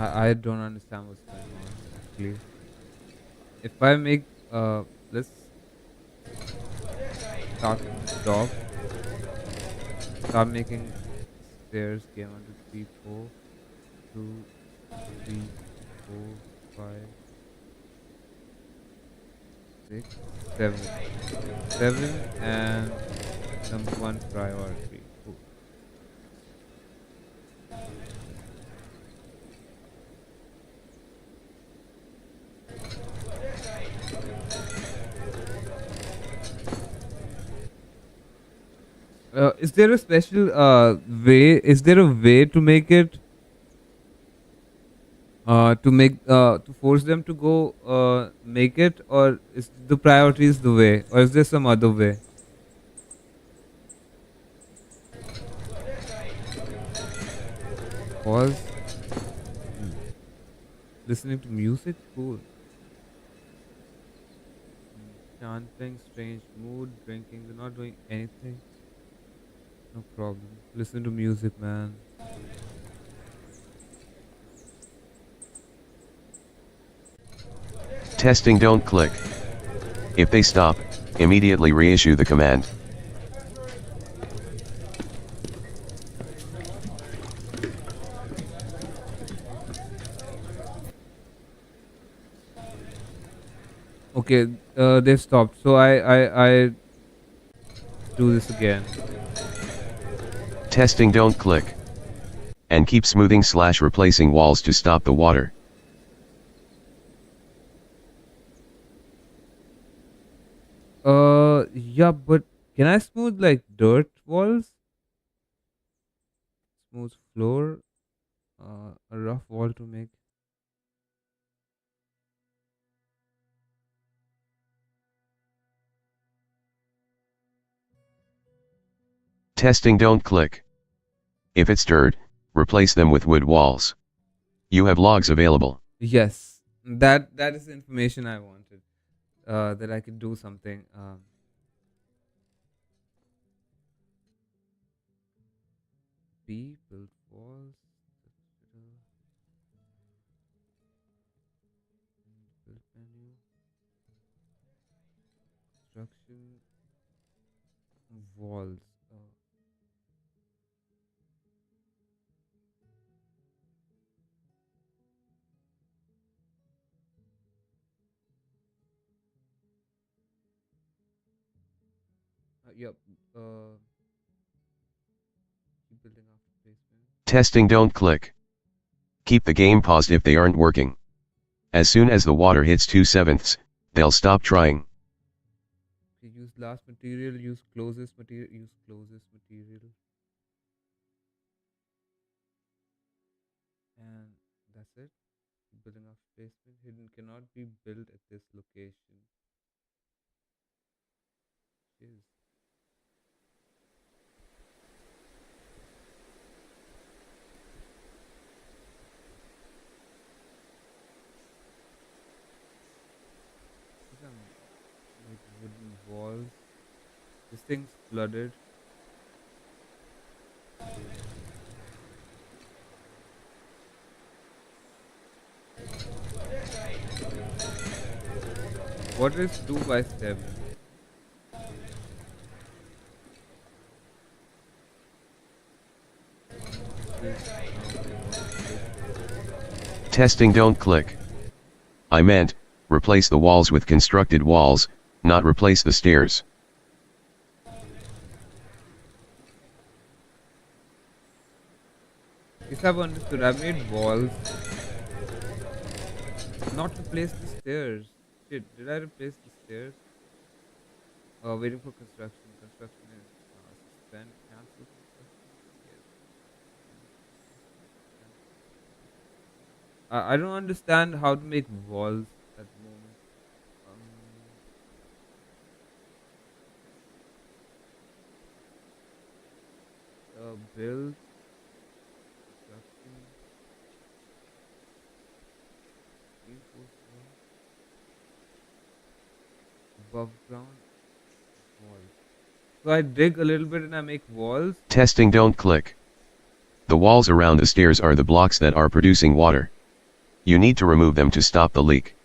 Speaker 1: I don't understand what's going on actually. If I make let's start from the top. Start making stairs. Game 1, 2, 3, 4, 2, 3, 4, 5, 6, 7. 7 and number 1 priority. Cool. Is there a special way? Is there a way to make it to force them to go make it, or is the priority is the way, or is there some other way? Pause. Listening to music, cool. Chanting, strange mood, drinking. They're not doing anything. No problem. Listen to music, man.
Speaker 3: Testing, don't click. If they stop, immediately reissue the command.
Speaker 1: Okay, they've stopped. So I do this again.
Speaker 3: Testing, don't click. And keep smoothing / replacing walls to stop the water.
Speaker 1: Yeah, but can I smooth like dirt walls? Smooth floor? A rough wall to make.
Speaker 3: Testing, don't click. If it's dirt, replace them with wood walls. You have logs available.
Speaker 1: Yes, that is the information I wanted. That I could do something. B build walls. Build menu. Construction walls. Yep. Uh, keep building after basement.
Speaker 3: Testing, don't click. Keep the game paused if they aren't working. As soon as the water hits 2/7, they'll stop trying.
Speaker 1: Okay, use last material. Use closest material. Use closest material. And that's it. Keep building after basement. Hidden cannot be built at this location. Jeez. These are like wooden walls. This thing's flooded. What is 2 by 7? This okay, what's this?
Speaker 3: Testing, don't click. I meant, replace the walls with constructed walls, not replace the stairs.
Speaker 1: Yes, I've understood. I've made walls, not replace the stairs. Shit, did I replace the stairs? Waiting for construction. Construction is suspend, cancel construction. Yes. I don't understand how to make walls at the moment. Um, build construction reinforced wall above ground walls. So I dig a little bit and I make walls.
Speaker 3: Testing, don't click. The walls around the stairs are the blocks that are producing water. You need to remove them to stop the leak.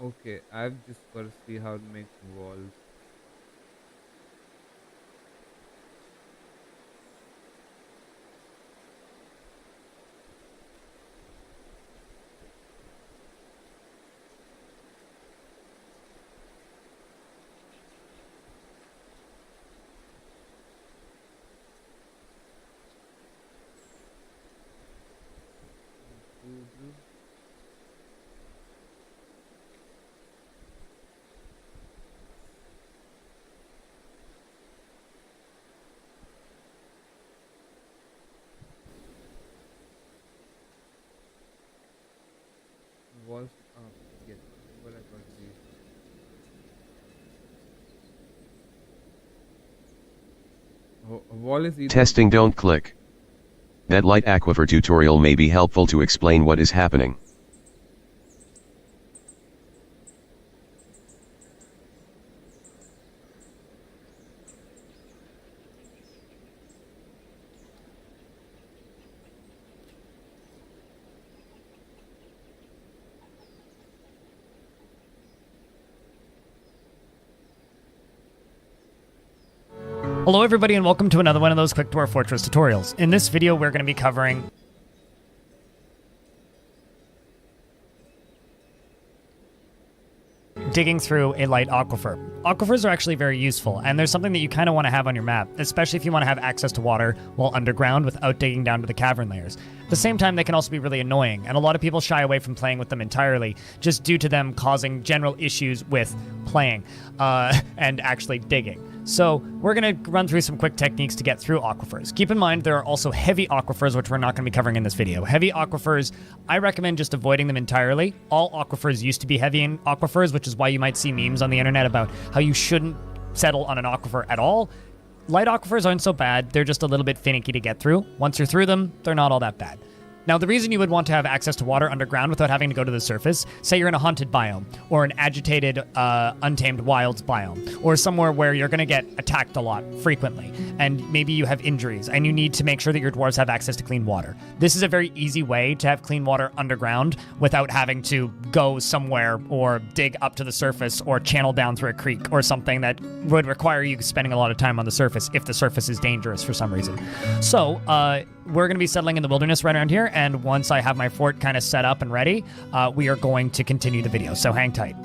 Speaker 1: Okay, I've just got to see how to make walls. Do. Walls up. Yes, this is what I got these. A wall is either.
Speaker 3: Testing, don't click. That light aquifer tutorial may be helpful to explain what is happening.
Speaker 2: Hello everybody and welcome to another one of those quick Dwarf Fortress tutorials. In this video we're going to be covering digging through a light aquifer. Aquifers are actually very useful, and there's something that you kind of want to have on your map, especially if you want to have access to water while underground without digging down to the cavern layers. At the same time, they can also be really annoying, and a lot of people shy away from playing with them entirely, just due to them causing general issues with playing and actually digging. So we're going to run through some quick techniques to get through aquifers. Keep in mind there are also heavy aquifers, which we're not going to be covering in this video. Heavy aquifers, I recommend just avoiding them entirely. All aquifers used to be heavy in aquifers, which is why you might see memes on the internet about how you shouldn't settle on an aquifer at all. Light aquifers aren't so bad, they're just a little bit finicky to get through. Once you're through them, they're not all that bad. Now, the reason you would want to have access to water underground without having to go to the surface, say you're in a haunted biome, or an agitated, untamed wilds biome, or somewhere where you're going to get attacked a lot frequently, and maybe you have injuries, and you need to make sure that your dwarves have access to clean water. This is a very easy way to have clean water underground without having to go somewhere or dig up to the surface or channel down through a creek or something that would require you spending a lot of time on the surface if the surface is dangerous for some reason. So, we're going to be settling in the wilderness right around here, and once I have my fort kind of set up and ready, we are going to continue the video, so hang tight.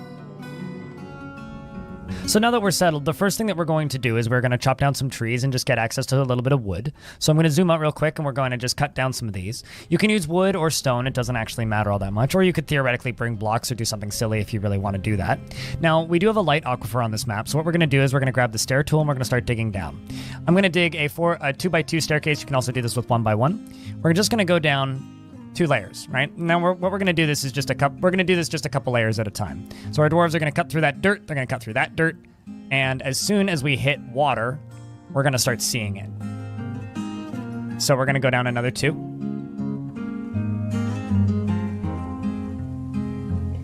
Speaker 2: So now that we're settled, the first thing that we're going to do is we're going to chop down some trees and just get access to a little bit of wood. So I'm going to zoom out real quick, and we're going to just cut down some of these. You can use wood or stone, it doesn't actually matter all that much, or you could theoretically bring blocks or do something silly if you really want to do that. Now, we do have a light aquifer on this map, so what we're going to do is we're going to grab the stair tool and we're going to start digging down. I'm going to dig a 2x2 staircase. You can also do this with 1x1. We're just going to go down 2 layers, right? Now what we're going to do this is just we're going to do this just a couple layers at a time. So our dwarves are going to cut through that dirt, they're going to cut through that dirt, and as soon as we hit water, we're going to start seeing it. So we're going to go down another 2.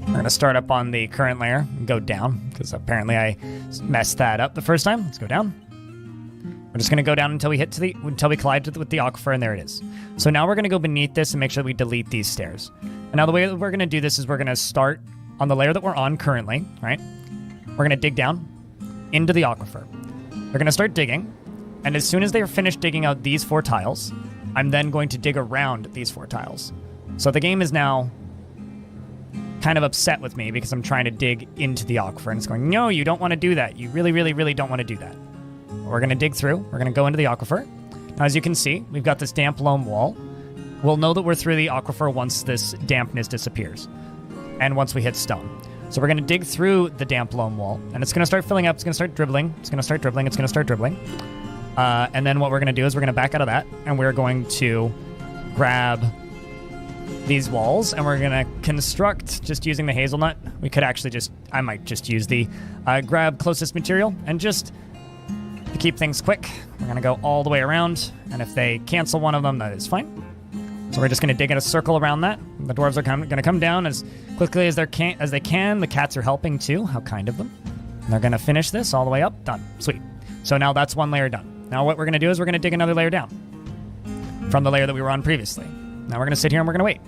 Speaker 2: We're going to start up on the current layer and go down, because apparently I messed that up the first time. Let's go down. We're just going to go down until we collide with the aquifer, and there it is. So now we're going to go beneath this and make sure that we delete these stairs. And now the way that we're going to do this is we're going to start on the layer that we're on currently, right? We're going to dig down into the aquifer. We're going to start digging, and as soon as they're finished digging out these 4 tiles, I'm then going to dig around these 4 tiles. So the game is now kind of upset with me because I'm trying to dig into the aquifer, and it's going, no, you don't want to do that. You really, really, really don't want to do that. We're going to dig through. We're going to go into the aquifer. Now, as you can see, we've got this damp loam wall. We'll know that we're through the aquifer once this dampness disappears and once we hit stone. So we're going to dig through the damp loam wall, and it's going to start filling up. It's going to start dribbling. It's going to start dribbling. It's going to start dribbling. And then what we're going to do is we're going to back out of that, and we're going to grab these walls, and we're going to construct just using the hazelnut. We could actually I might just use the grab closest material, and just to keep things quick, we're going to go all the way around, and if they cancel one of them, that is fine. So we're just going to dig in a circle around that. The dwarves are going to come down as quickly as they can. The cats are helping too. How kind of them. And they're going to finish this all the way up. Done. Sweet. So now that's 1 layer done. Now what we're going to do is we're going to dig another layer down from the layer that we were on previously. Now we're going to sit here and we're going to wait.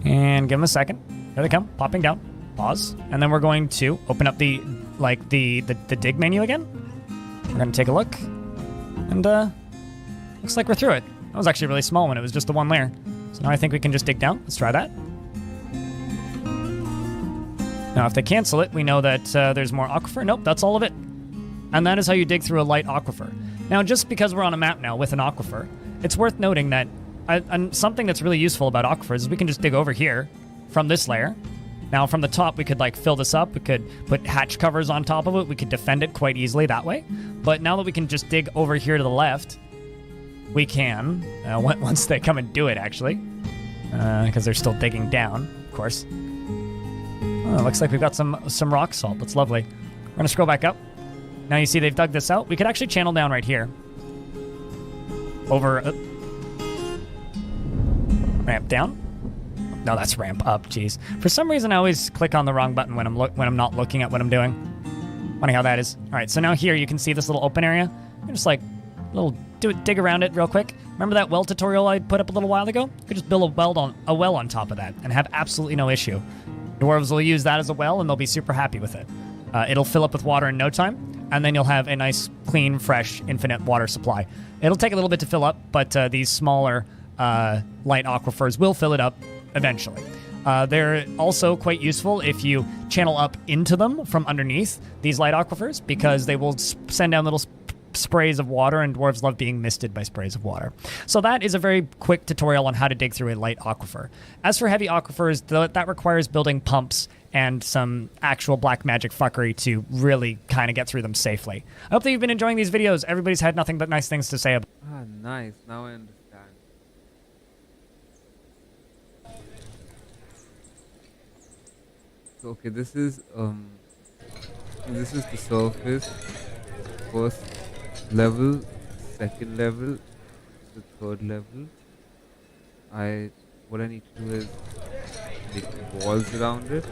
Speaker 2: And give them a second. Here they come, popping down. Pause. And then we're going to open up the dig menu again. We're going to take a look. And looks like we're through it. That was actually really small when it was just the 1 layer. So now I think we can just dig down. Let's try that. Now if they cancel it, we know that there's more aquifer. Nope, that's all of it. And that is how you dig through a light aquifer. Now just because we're on a map now with an aquifer, it's worth noting that something that's really useful about aquifers is we can just dig over here from this layer. Now from the top we could fill this up, we could put hatch covers on top of it, we could defend it quite easily that way. But now that we can just dig over here to the left, we can, once they come and do it, actually, because they're still digging down, of course. Oh, it looks like we've got some rock salt. That's lovely. We're going to scroll back up. Now you see they've dug this out. We could actually channel down right here, over. Ramp down. No, that's ramp up. Jeez. For some reason, I always click on the wrong button when I'm not looking at what I'm doing. Funny how that is. All right, so now here you can see this little open area. I'm just like dig around it real quick. Remember that well tutorial I put up a little while ago? You could just build a well on top of that and have absolutely no issue. Dwarves will use that as a well and they'll be super happy with it. It'll fill up with water in no time, and then you'll have a nice, clean, fresh, infinite water supply. It'll take a little bit to fill up, but these smaller light aquifers will fill it up eventually. They're also quite useful if you channel up into them from underneath these light aquifers, because they will send down little sprays of water, and dwarves love being misted by sprays of water. So that is a very quick tutorial on how to dig through a light aquifer. As for heavy aquifers, that requires building pumps and some actual black magic fuckery to really kind of get through them safely. I hope that you've been enjoying these videos. Everybody's had nothing but nice things to say about.
Speaker 1: Ah, nice. Now I understand. So, okay, this is the surface. First level, second level, the third level. What I need to do is make walls around it.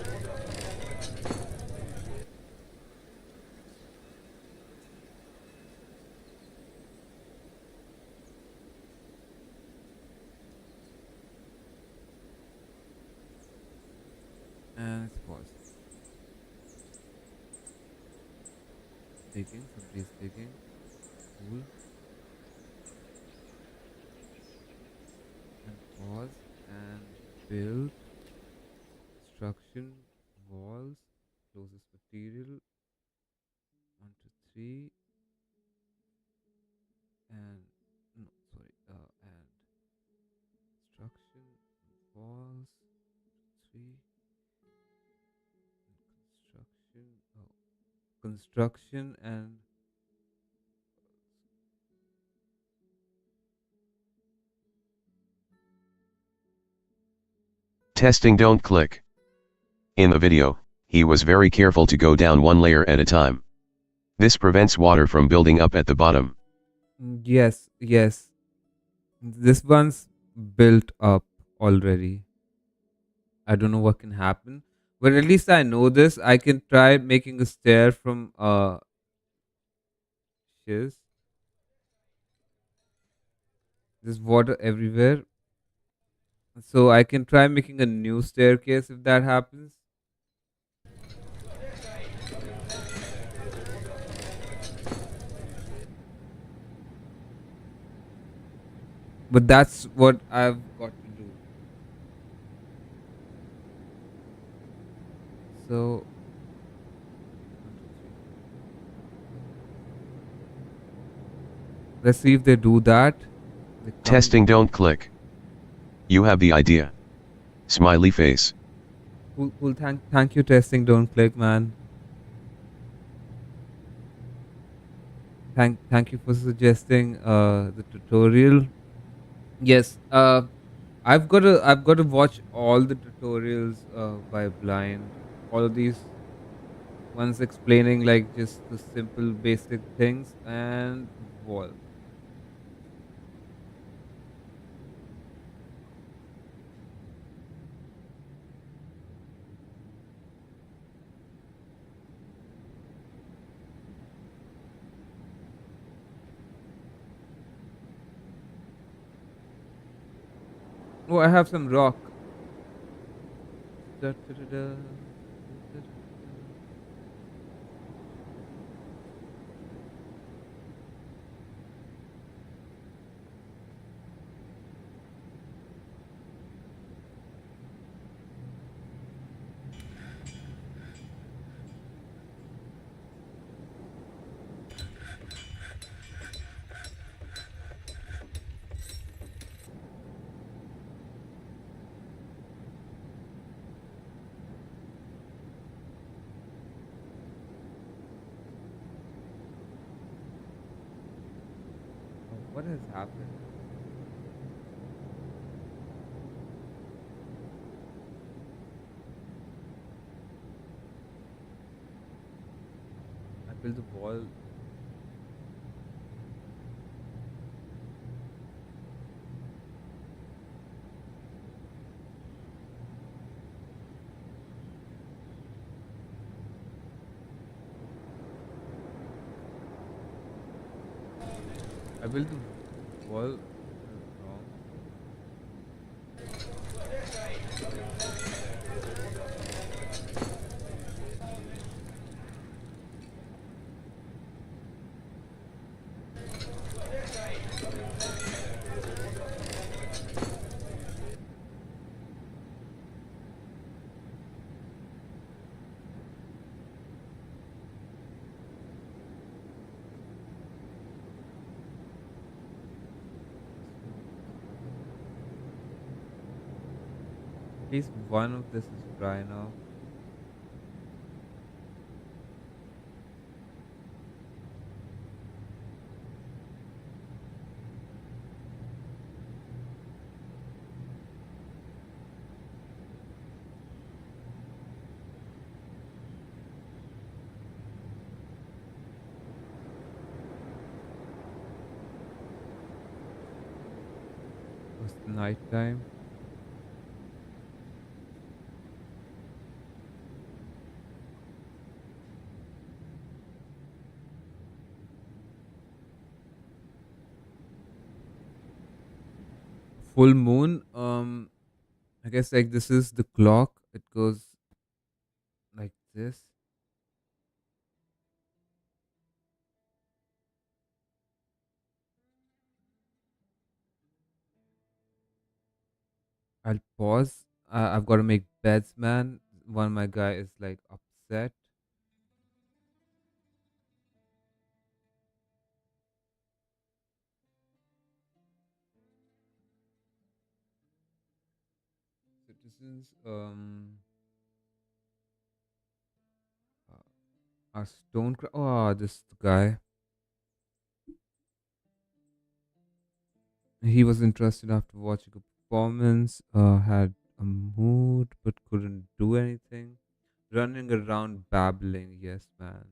Speaker 1: And it's pause. Digging, somebody's digging. Cool. And pause and build. Construction, walls, closest material. 1, 2, 3. And no, sorry. And construction, walls, 3. Construction and
Speaker 3: Testing, don't click. In the video, he was very careful to go down one layer at a time. This prevents water from building up at the bottom.
Speaker 1: yes, this one's built up already. I don't know what can happen, but at least I know this. I can try making a stair from shiz. There's water everywhere, so I can try making a new staircase if that happens. But that's what I've got to do. So let's see if they do that. They come-
Speaker 3: Testing, don't click. You have the idea. Smiley face.
Speaker 1: Cool. Thank you. Testing. Don't click, man. Thank you for suggesting the tutorial. Yes. I've got to watch all the tutorials by blind. All of these ones explaining like just the simple basic things and wall. Oh, I have some rock. Da, da, da, da, da, da. Oh, what has happened? I built a wall. I built the wall wrong. At least one of this is dry now. It's night time. Full moon. I guess like this is the clock. It goes like this. I'll pause. I've got to make beds, man. One of my guy is like upset. Citizens, our stone. Oh, this guy. He was interested after watching a performance. Had a mood but couldn't do anything. Running around babbling. Yes, man.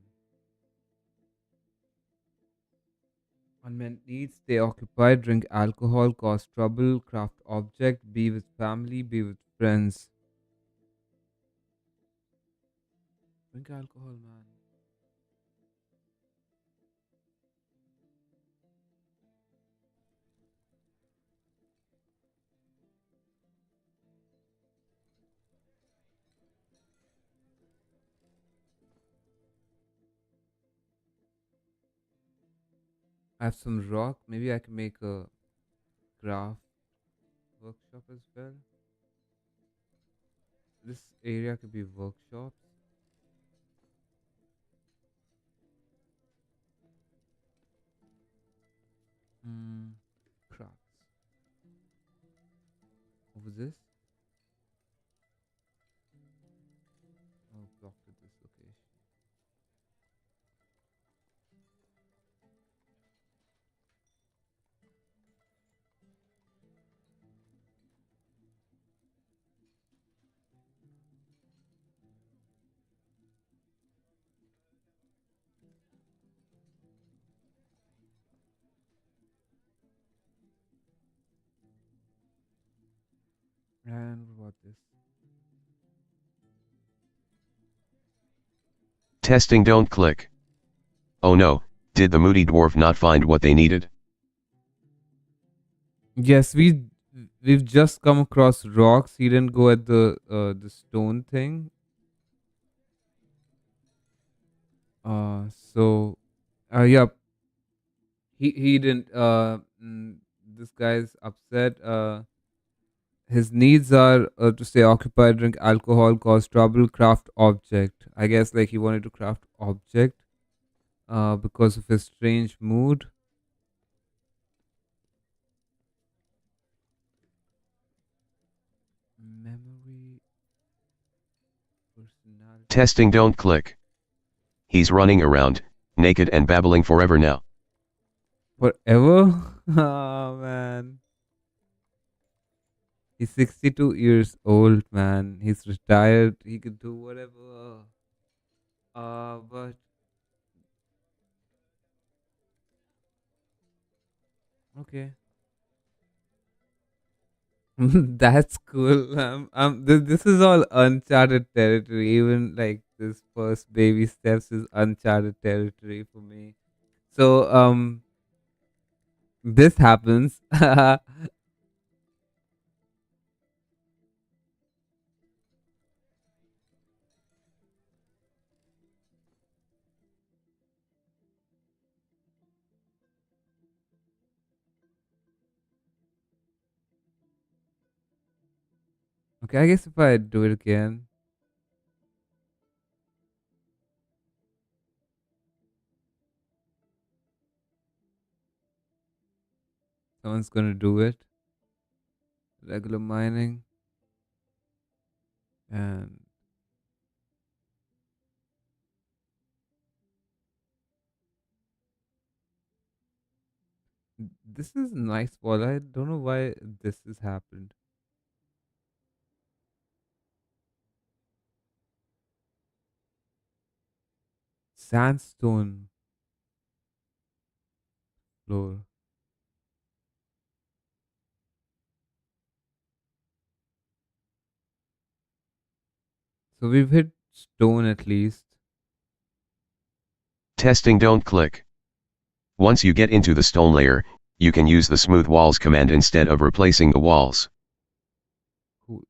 Speaker 1: Unmet needs, stay occupied, drink alcohol, cause trouble, craft object, be with family, be with friends. Drink alcohol, man. I have some rock. Maybe I can make a craft workshop as well. This area could be workshops. Mm, crafts. Over this? Oh, blocked at this location. And what about this?
Speaker 3: Testing don't click. Oh no, did the moody dwarf not find what they needed?
Speaker 1: Yes, we've just come across rocks. He didn't go at the stone thing. So yeah, he didn't. This guy's upset. His needs are to stay occupied, drink alcohol, cause trouble, craft object. I guess like he wanted to craft object. Because of his strange mood. Memory, personality.
Speaker 3: Testing don't click. He's running around, naked and babbling forever now.
Speaker 1: Forever? Oh man. He's 62 years old, man. He's retired. He could do whatever. But okay. That's cool. This is all uncharted territory. Even like this first baby steps is uncharted territory for me. So this happens. Okay, I guess if I do it again, someone's gonna do it. Regular mining, and this is nice wall. I don't know why this has happened. Sandstone floor. So we've hit stone at least.
Speaker 3: Testing, don't click. Once you get into the stone layer, you can use the smooth walls command instead of replacing the walls.
Speaker 1: Cool.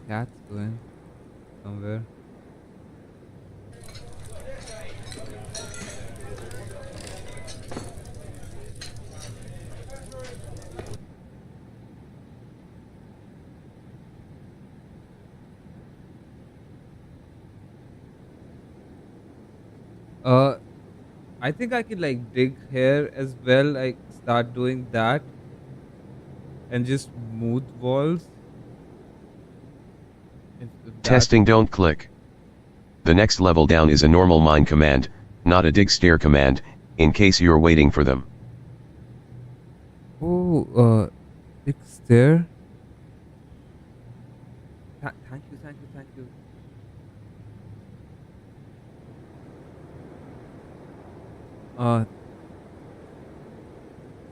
Speaker 1: Cat's going somewhere. Uh, I think I could like dig here as well. Like start doing that and just smooth walls. If that.
Speaker 3: Testing, don't click. The next level down is a normal mine command, not a dig stair command, in case you're waiting for them.
Speaker 1: Oh, it's there. Thank you, thank you, thank you. Uh,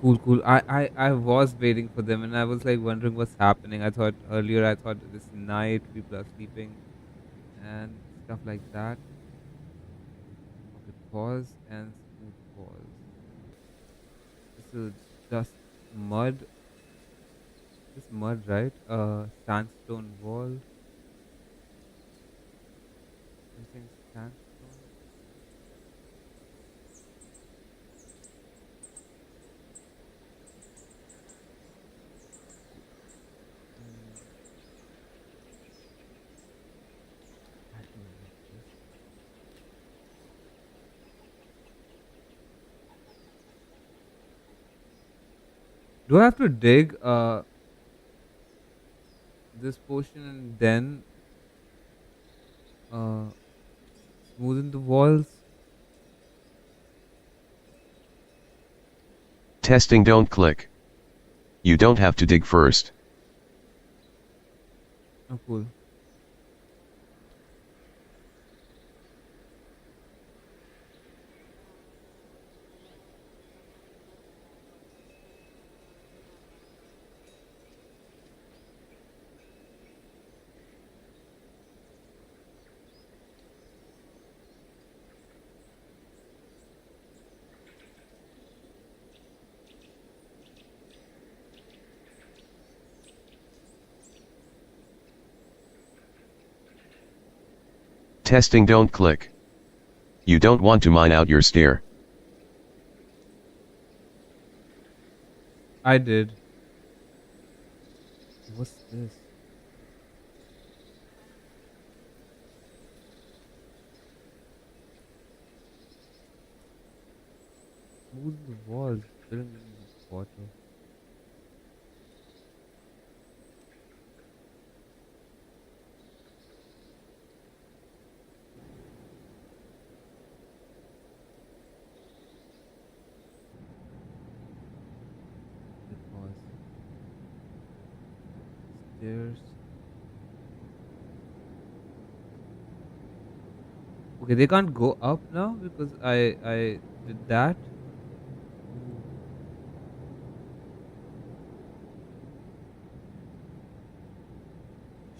Speaker 1: cool, cool. I was waiting for them, and I was like wondering what's happening. I thought earlier, I thought this night people are sleeping and stuff like that. Okay, pause and smooth walls. This is just mud. This mud, right? Sandstone wall. Using sandstone. Mm, I can make this. Do I have to dig this portion and then uh smoothen the walls?
Speaker 3: Testing, don't click. You don't have to dig first.
Speaker 1: Oh, cool.
Speaker 3: Testing, don't click. You don't want to mine out your stair.
Speaker 1: I did. What's this? Smooth the walls, filling in with water. Okay, pause. Stairs. Okay, they can't go up now because I did that. Ooh.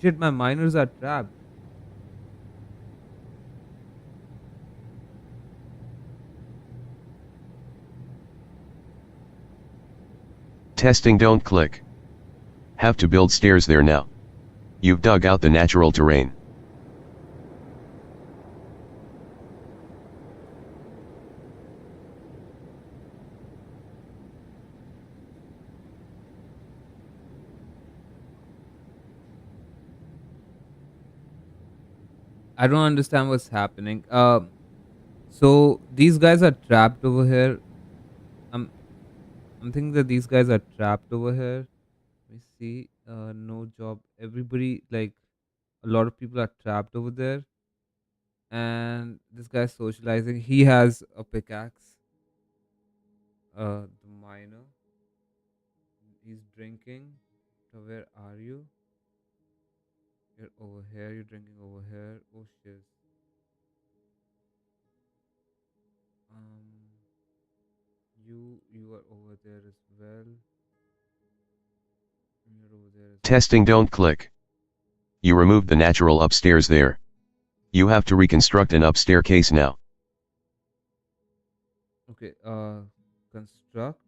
Speaker 1: Shit, my miners are trapped.
Speaker 3: Testing, don't click. Have to build stairs there now. You've dug out the natural terrain.
Speaker 1: I don't understand what's happening. So these guys are trapped over here. I'm I'm thinking that these guys are trapped over here. Let me see. No job. Everybody, like, a lot of people are trapped over there. And this guy's socializing. He has a pickaxe. The miner. He's drinking. So where are you? You're over here. You're drinking over here. Oh shit. Um, you are over there as well. You're over there as
Speaker 3: Testing, don't click. You removed the natural upstairs there. You have to reconstruct an up staircase now.
Speaker 1: okay. Construct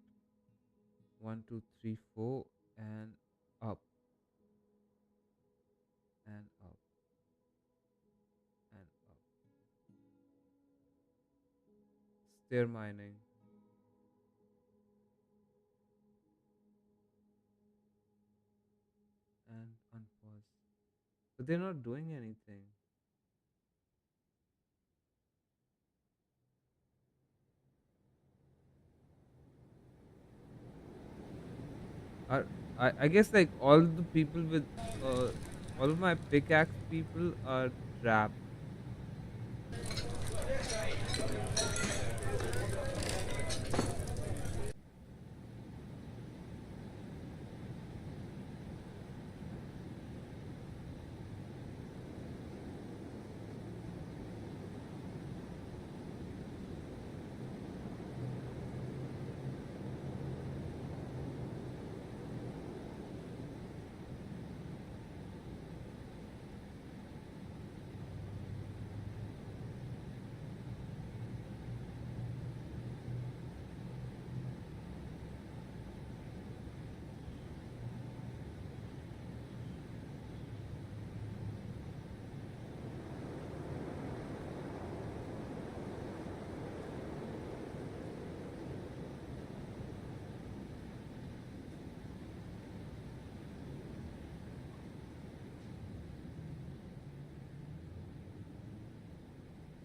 Speaker 1: 1, 2, 3, 4 and up and up and up. Stair mining and unpause. But they're not doing anything. Are I guess like all the people with uh all of my pickaxe people are trapped.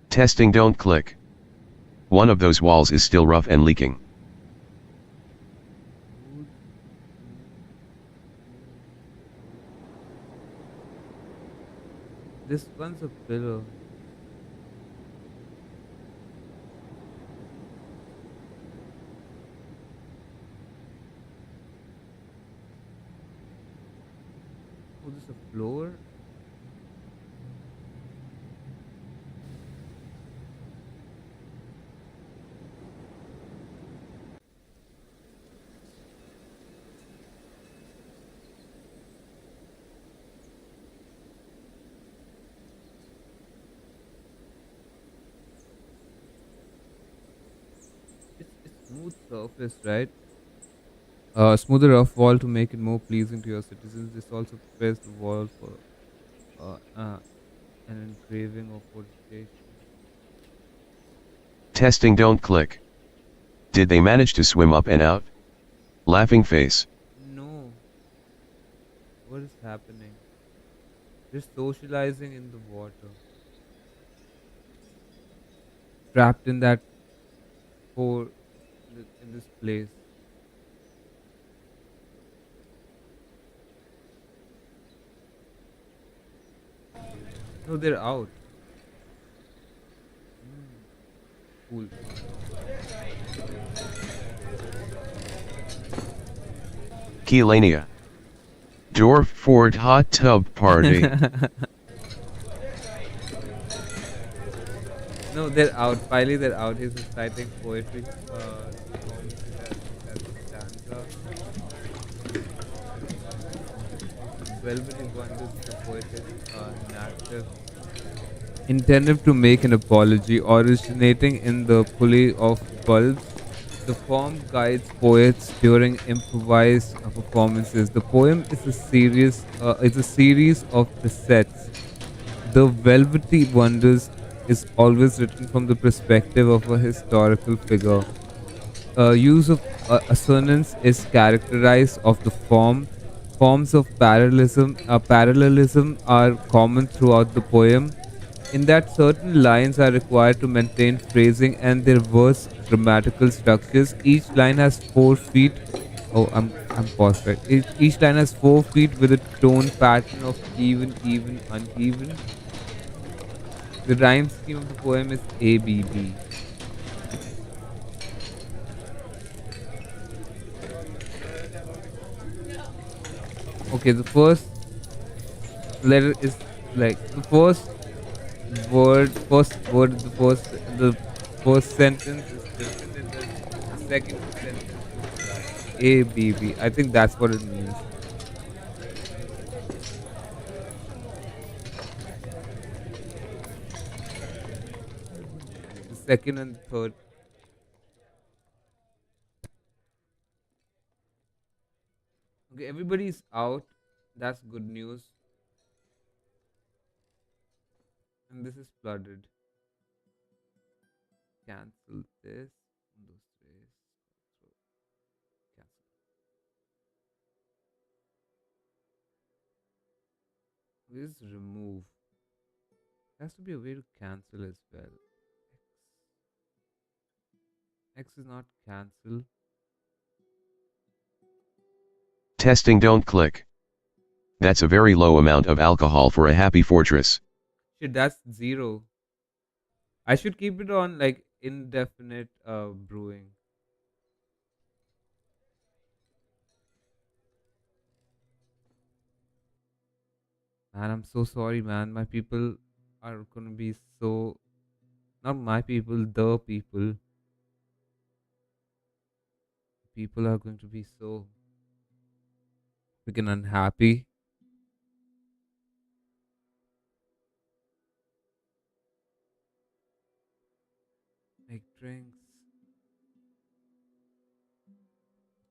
Speaker 3: Testing, don't click. One of those walls is still rough and leaking.
Speaker 1: Smooth, This one's a pillar. Oh, this is a floor. It's smooth surface, right? Smoother rough wall to make it more pleasing to your citizens. This also prepares the wall for an engraving or fortification.
Speaker 3: Testing, don't click. Did they manage to swim up and out? Laughing face.
Speaker 1: No, what is happening? They're socializing in the water, trapped in that hole in this place. No, they're out. Mm, cool.
Speaker 3: Keylania. Dwarf Fort hot tub party.
Speaker 1: No, they're out. Finally, they're out. He's reciting poetry performances as a stanza. Velvety Wonders is a poetic narrative intended to make an apology, originating in the pulley of bulbs. The form guides poets during improvised performances. The poem is a series of precepts. The Velvety Wonders is always written from the perspective of a historical figure. Use of assonance is characterized of the form. Forms of parallelism are common throughout the poem in that certain lines are required to maintain phrasing and their verse grammatical structures. Each line has 4 feet. Oh, I'm paused right. Each line has 4 feet with a tone pattern of even, even, uneven. The rhyme scheme of the poem is ABB. Okay, the first letter is like the first sentence is different, and the second sentence is ABB. I think that's what it means. The second and third. Okay, everybody's out. That's good news. And this is flooded. Cancel this. Those trays. Cancel. This is remove. There has to be a way to cancel as well. X is not cancel.
Speaker 3: Testing, don't click. That's a very low amount of alcohol for a happy fortress.
Speaker 1: Shit, that's zero. I should keep it on like indefinite brewing. Man, I'm so sorry, man. My people are gonna be so, not my people, the people are going to be so freaking unhappy. Make drinks.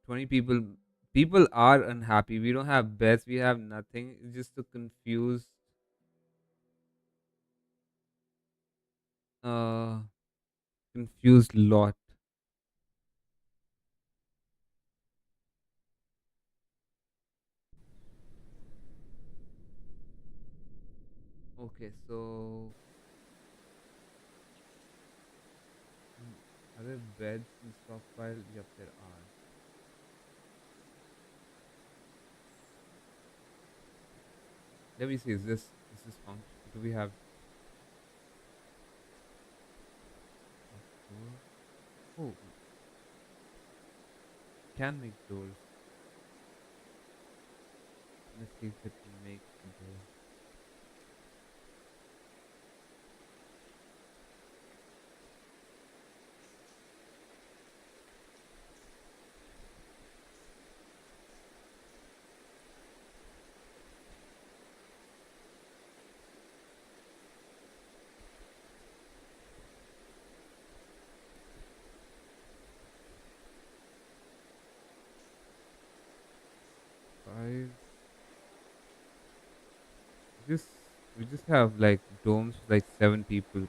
Speaker 1: 20 people. People are unhappy. We don't have beds. We have nothing. It's just a uh, confused lot. Okay, so are there beds in stockpile? Yep, there are. Let me see. Is this function? Do we have a door? Oh, can make doors. Let's see if it makes a door. Five. Just we just have like domes with like 7 people.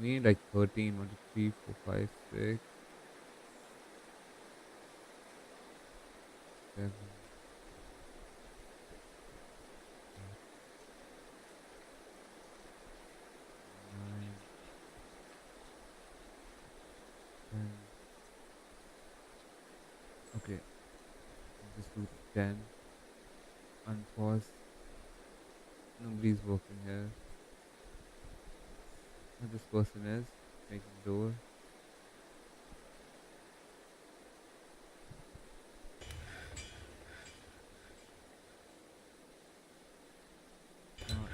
Speaker 1: We need like 13. 1, 2, 3, 4, 5, 6, 7, 8, 9, 10. Okay, just do 10. Unpause. Nobody's working here. Who this person is making door.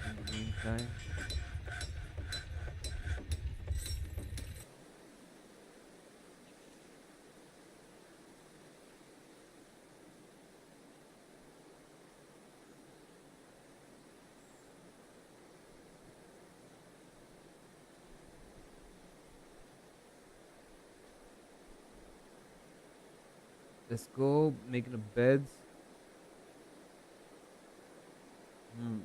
Speaker 1: In the meantime, Let's go. Making the beds. Hmm.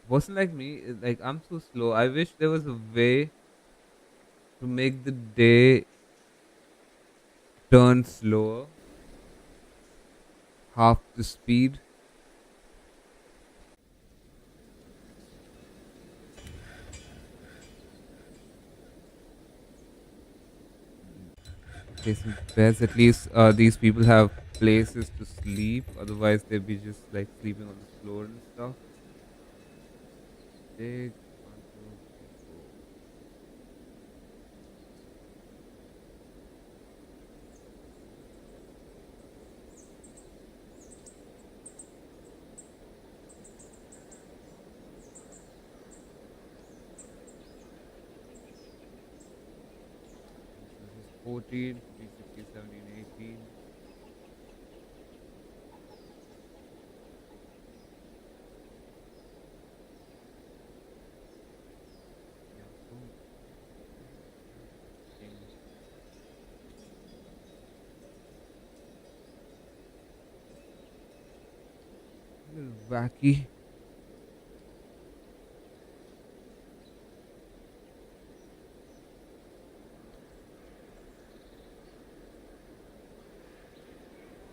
Speaker 1: Wasn't like me. Like I'm so slow. I wish there was a way to make the day turn slower, half the speed. Okay, some beds. At least these people have places to sleep. Otherwise, they'd be just like sleeping on the floor and stuff. Dig 1, 2, 3, 4. So this is 14, 15, 16, 17, 18. Yeah, boom. Thing. A little wacky.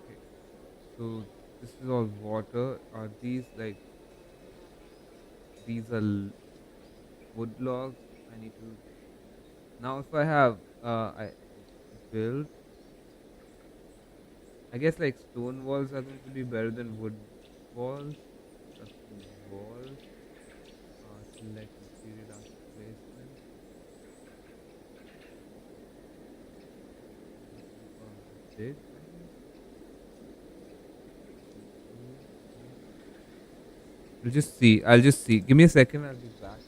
Speaker 1: Okay, so this is all water. Are these like these are wood logs? I need to now. If I have I build. I guess like stone walls are going to be better than wood walls. Custom walls. Select material after placement. Did I guess? I'll just see. I'll just see. Give me a second. I'll be back.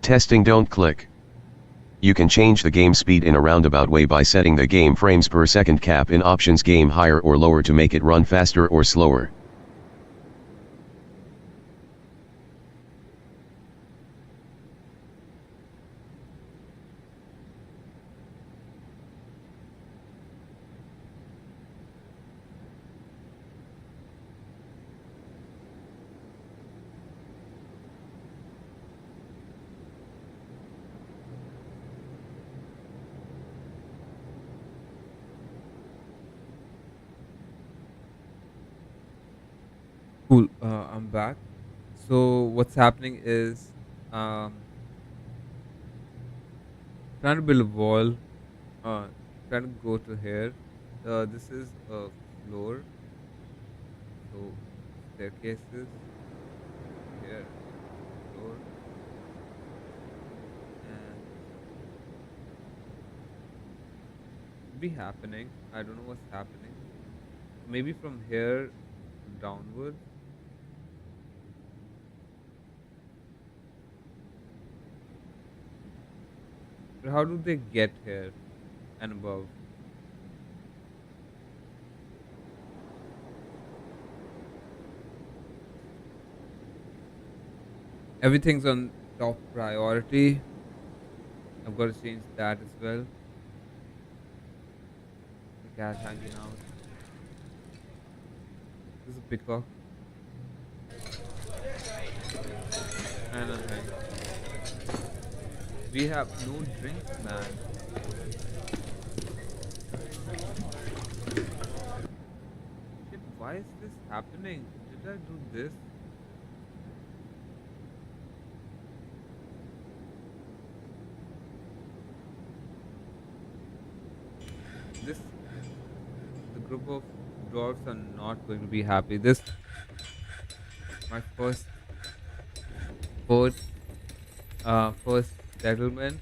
Speaker 3: Testing, don't click. You can change the game speed in a roundabout way by setting the game frames per second cap in options game higher or lower to make it run faster or slower.
Speaker 1: Cool. I'm back. So what's happening is trying to build a wall. Uh, trying to go to here. This is a floor. So staircases. before. And it be happening. I don't know what's happening. Maybe from here downwards. But how do they get here and above? Everything's on top priority. I've got to change that as well. The cat hanging out. This is a peacock. And a hen. We have no drinks, man. Shit, why is this happening? Did I do this? This, the group of dwarves are not going to be happy. This, my fourth, first settlement.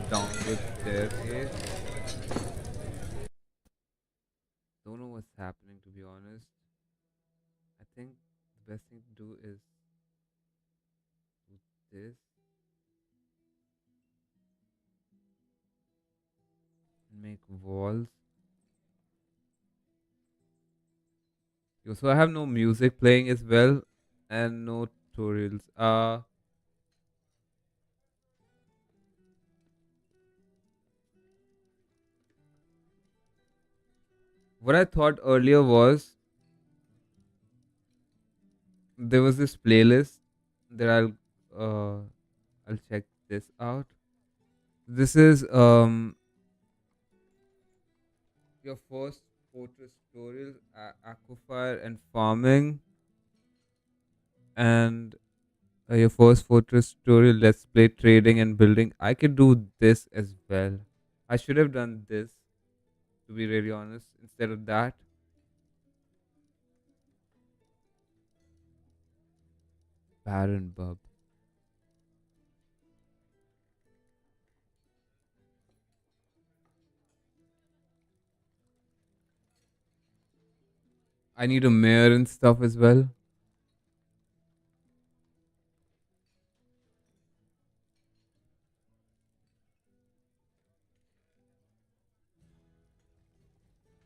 Speaker 1: Downward staircase. Don't know what's happening, to be honest. I think the best thing to do is do this and make walls. Yo, so I have no music playing as well and no tutorials. What I thought earlier was there was this playlist that I'll check this out. This is your first fortress tutorial, aquafire and farming, and your first fortress tutorial, let's play trading and building. I could do this as well. I should have done this, to be really honest, instead of that. Baron bub. I need a mayor and stuff as well.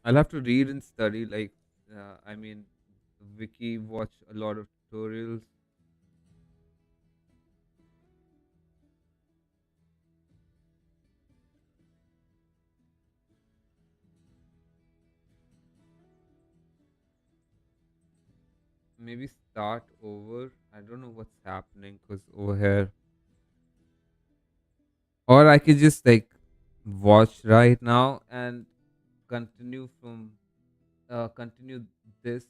Speaker 1: I'll have to read and study, like, I mean, wiki, watch a lot of tutorials. Maybe start over. I don't know what's happening because over here. Or I could just like watch right now and continue from continue this.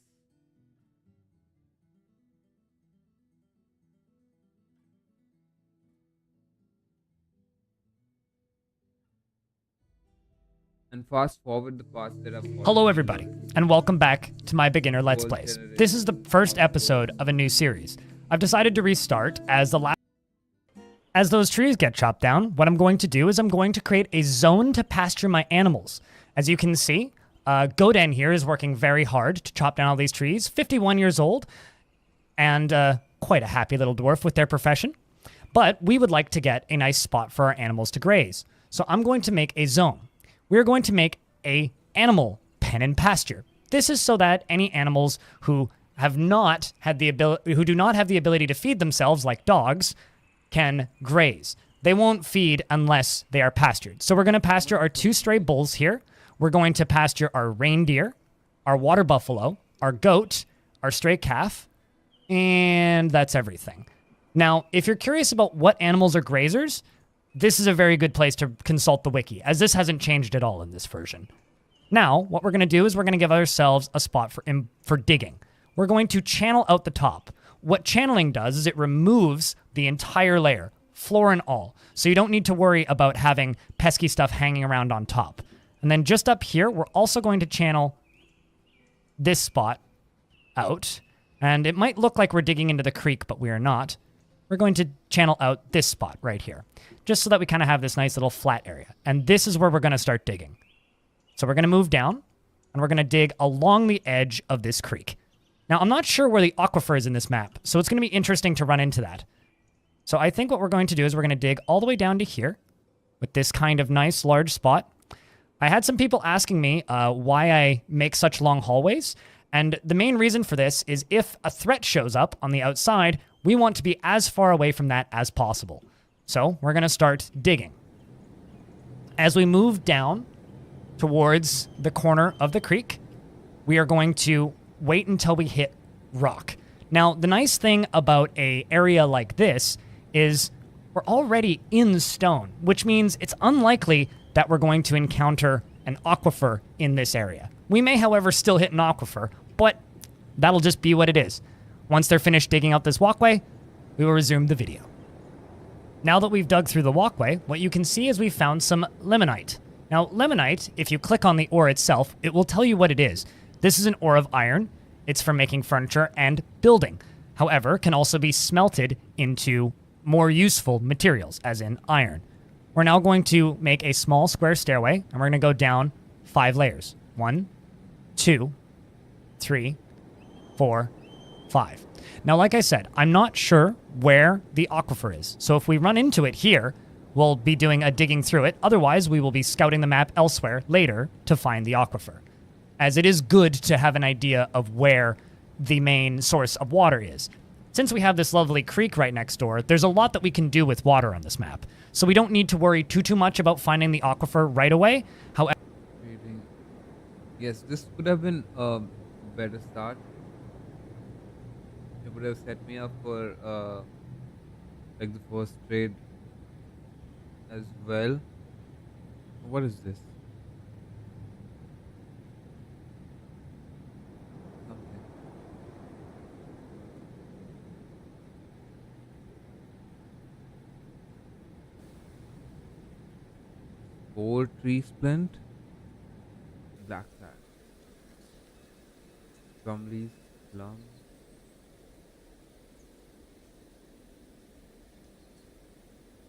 Speaker 1: And fast forward the parts that I've
Speaker 2: Hello,
Speaker 1: already
Speaker 2: everybody,
Speaker 1: done.
Speaker 2: and welcome back to my beginner Let's
Speaker 1: World
Speaker 2: Plays.
Speaker 1: generator.
Speaker 2: This is the first episode of a new series. I've decided to restart as those trees get chopped down. What I'm going to do is I'm going to create a zone to pasture my animals. As you can see, Goden here is working very hard to chop down all these trees. 51 years old, and quite a happy little dwarf with their profession. But we would like to get a nice spot for our animals to graze. So I'm going to make a zone. We're going to make a animal pen and pasture. This is so that any animals who have not had the ability, who do not have the ability to feed themselves, like dogs, can graze. They won't feed unless they are pastured. So we're going to pasture our 2 stray bulls here. We're going to pasture our reindeer, our water buffalo, our goat, our stray calf, and that's everything. Now, if you're curious about what animals are grazers, this is a very good place to consult the wiki, as this hasn't changed at all in this version. Now, what we're going to do is we're going to give ourselves a spot for digging. We're going to channel out the top. What channeling does is it removes the entire layer, floor and all. So you don't need to worry about having pesky stuff hanging around on top. And then just up here, we're also going to channel this spot out. And it might look like we're digging into the creek, but we are not. We're going to channel out this spot right here, just so that we kind of have this nice little flat area. And this is where we're going to start digging. So we're going to move down, and we're going to dig along the edge of this creek. Now, I'm not sure where the aquifer is in this map, so it's going to be interesting to run into that. So I think what we're going to do is we're going to dig all the way down to here with this kind of nice large spot. I had some people asking me why I make such long hallways, and the main reason for this is if a threat shows up on the outside, we want to be as far away from that as possible. So we're going to start digging. As we move down towards the corner of the creek, we are going to wait until we hit rock. Now, the nice thing about an area like this is we're already in stone, which means it's unlikely that we're going to encounter an aquifer in this area. We may, however, still hit an aquifer, but that'll just be what it is. Once they're finished digging out this walkway, we will resume the video. Now that we've dug through the walkway, what you can see is we've found some limonite. Now, limonite, if you click on the ore itself, it will tell you what it is. This is an ore of iron. It's for making furniture and building. However, can also be smelted into more useful materials, as in iron. We're now going to make a small square stairway, and we're going to go down 5 layers. 1, 2, 3, 4, 5. Now, like I said, I'm not sure where the aquifer is. So if we run into it here, we'll be doing a digging through it. Otherwise, we will be scouting the map elsewhere later to find the aquifer, as it is good to have an idea of where the main source of water is. Since we have this lovely creek right next door, there's a lot that we can do with water on this map. So we don't need to worry too much about finding the aquifer right away. However,
Speaker 1: yes, this could have been a better start. It would have set me up for like the first trade as well. What is this? Something. 4 tree splint, black sack, plum.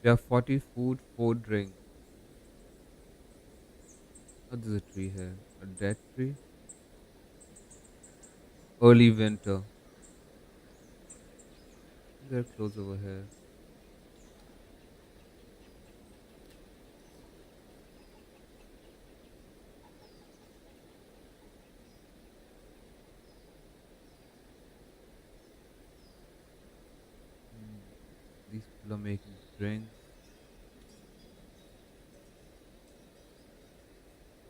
Speaker 1: We have 40 food, 4 drink. Oh, there's a tree here. A dead tree. Early winter. They're close over here. These people are making drinks.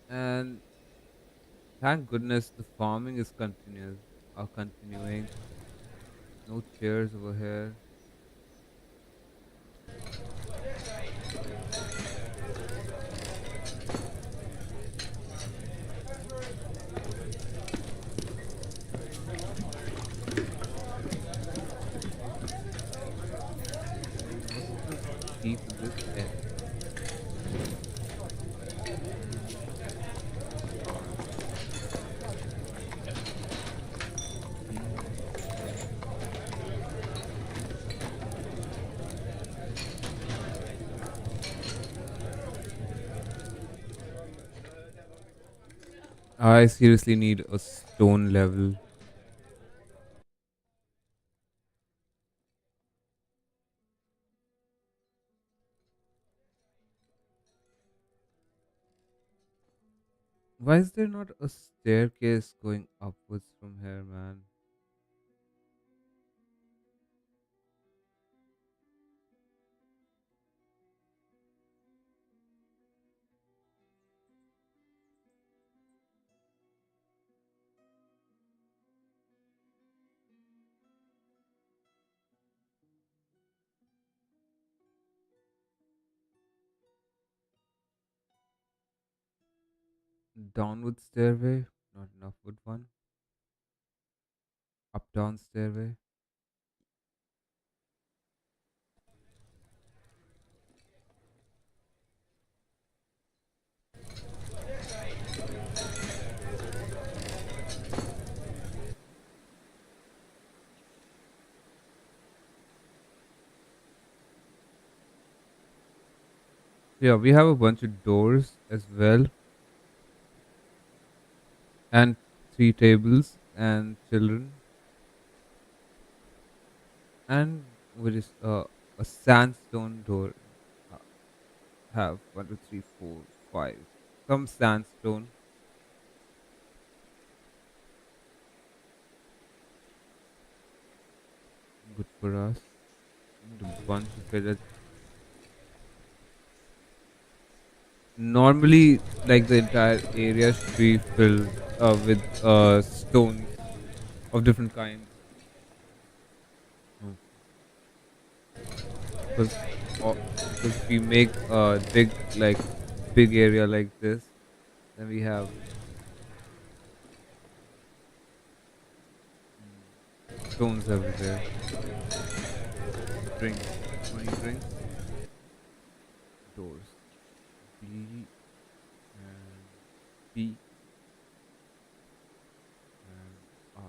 Speaker 1: And thank goodness the farming is continuing. No chairs over here. What's the key for this end? I seriously need a stone level. Why is there not a staircase going upwards from here, man? Downward stairway, not an upward one. Up down stairway. Yeah, we have a bunch of doors as well, and three tables and children, and with is a sandstone door. Uh, have one, two, three, four, five. Some sandstone, good for us. And a bunch of village. Normally, like the entire area should be filled with stones of different kinds. Mm. Because because if we make dig like big area like this, then we have mm, stones everywhere. Drinks, 20 drinks, doors. B and B and R.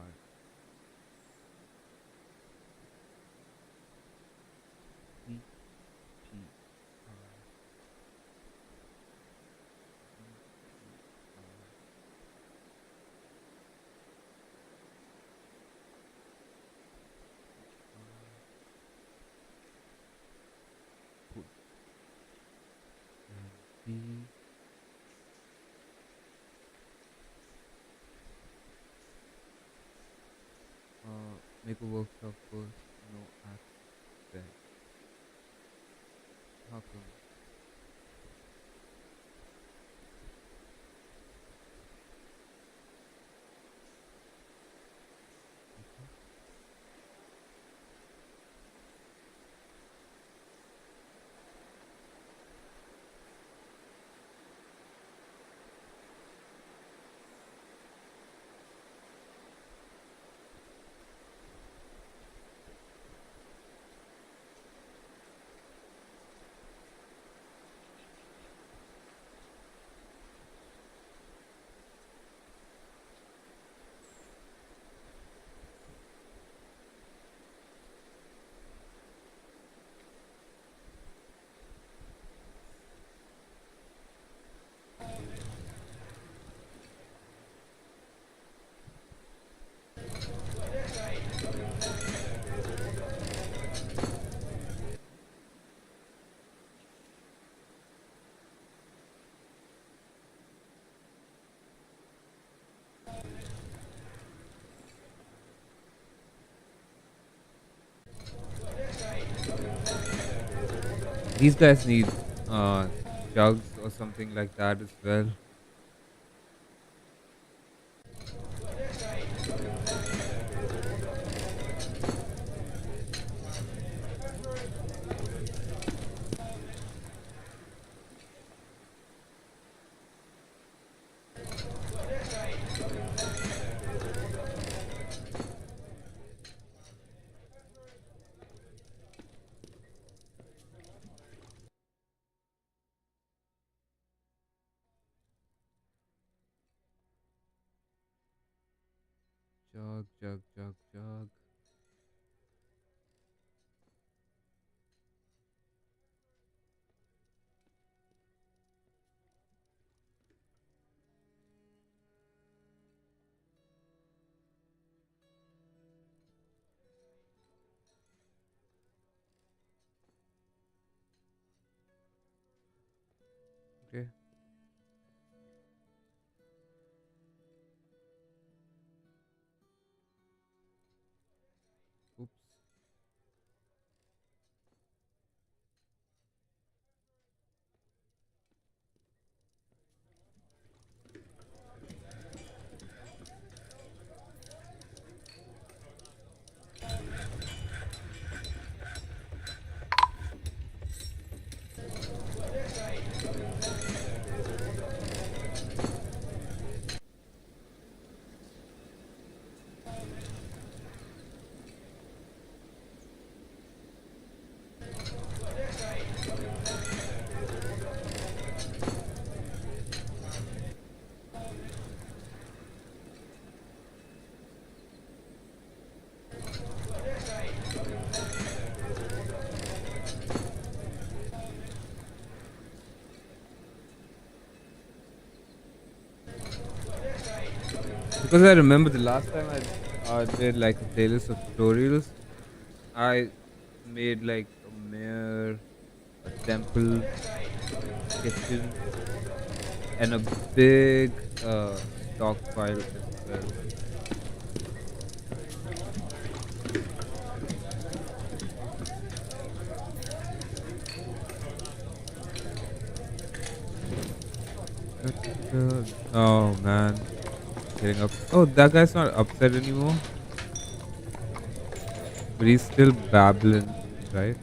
Speaker 1: B P R B P R P R. Put and B. Make a workshop first. No access. Then how come? Okay. These guys need uh jugs or something like that as well. Jug, jug, jug, jug. Okay. Oops. Because I remember the last time I did like a playlist of tutorials, I made like a mirror, a temple, a kitchen, and a big stockpile as well. Oh man, getting up. Oh, that guy's not upset anymore, but he's still babbling, right?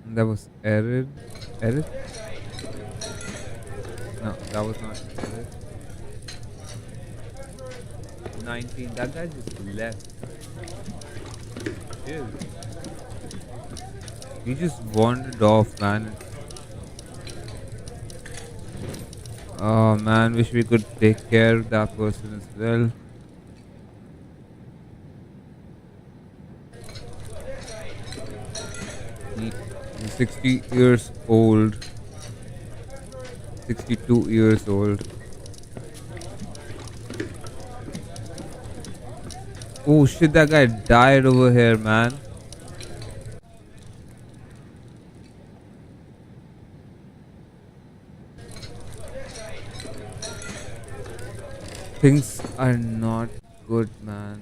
Speaker 1: And that was Erid. Erid? No, that was not Erid. 19. That guy just left. Chill. He just wandered off, man. Oh man, wish we could take care of that person as well. He's 60 years old. 62 years old. Oh shit, that guy died over here, man. Things are not good, man.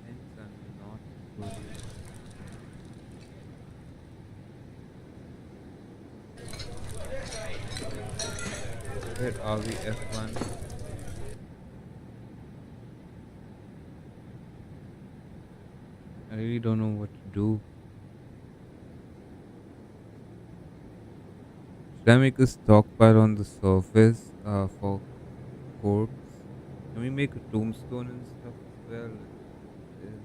Speaker 1: Things are not good. Where are we, F1? I really don't know what to do. Should I make a stockpile on the surface for corpse? Can we make a tombstone and stuff as well? This,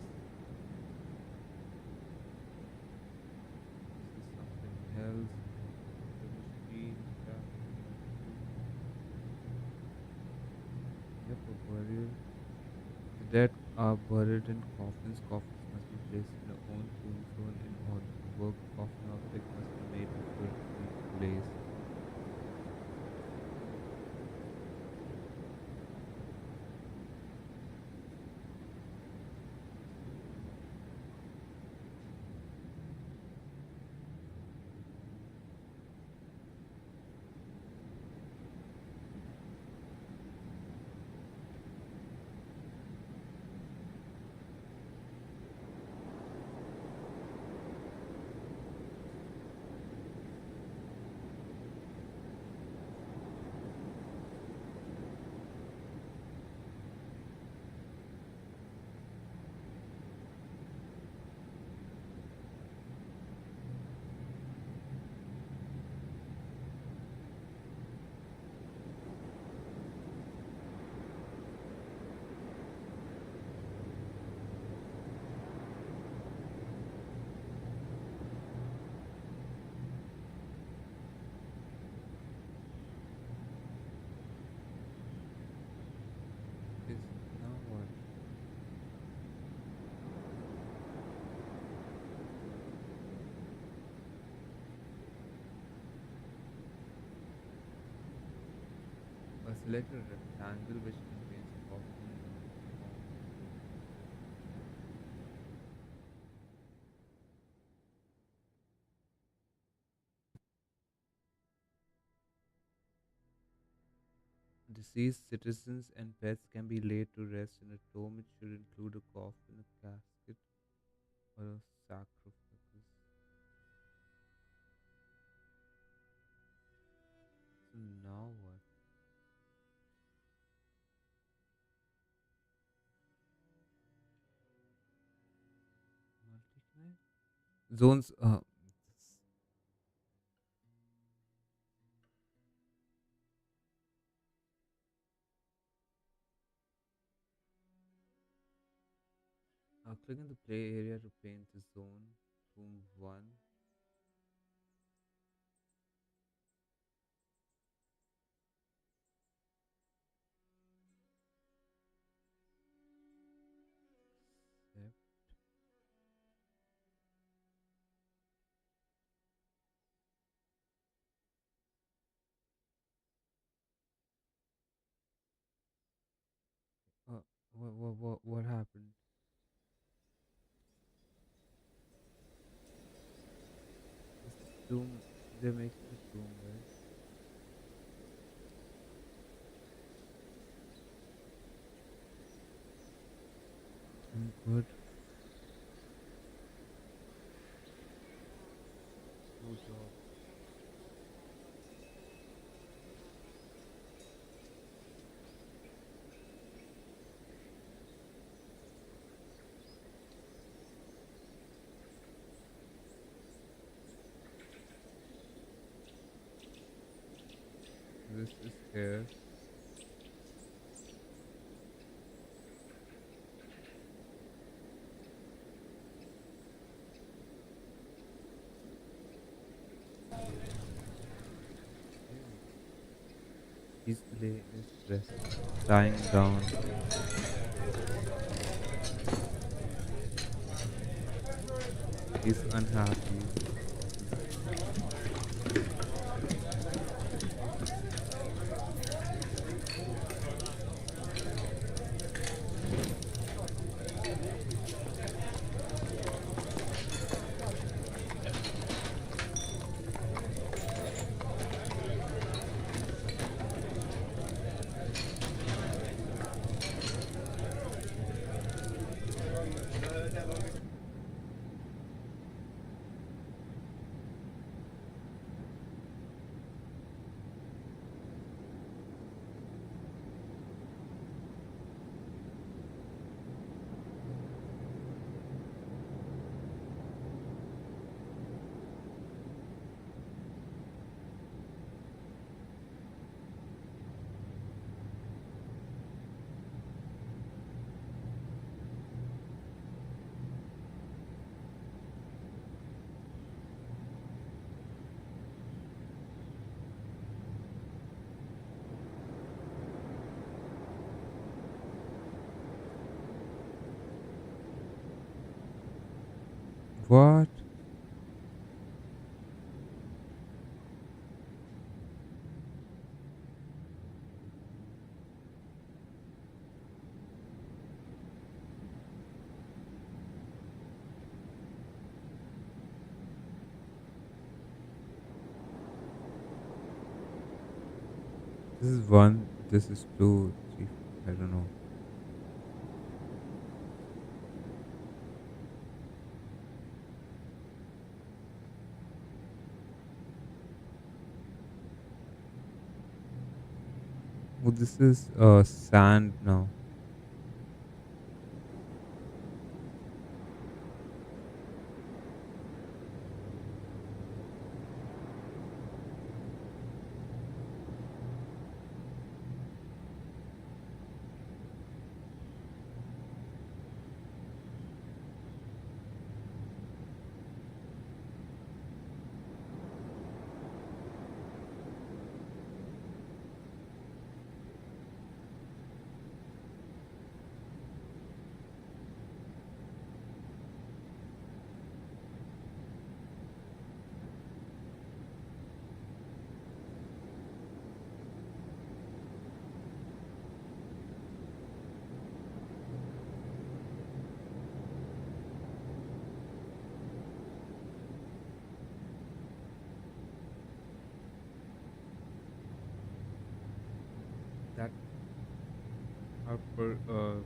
Speaker 1: this is something else. The machine, yep, a burial. The dead are buried in coffins. Coffins must be placed in their own tombstone in order to work. Coffin object must be made before it can be placed. Is now what? Select a rectangle which contains coffin form. Deceased citizens and pets can be laid to rest in a tomb. It should include a coffin, a casket, or a sarcophagus. So now what? Multi-connect? Zones. Click on the play area to paint the zone. Room 1. Step. What happened? This is Doom. They're making it Doom, right? I'm good. Good job. This is here. Okay. Is resting, lying down. He's unhappy. What? This is one. This is two, three. I don't know. Oh, this is sand now. That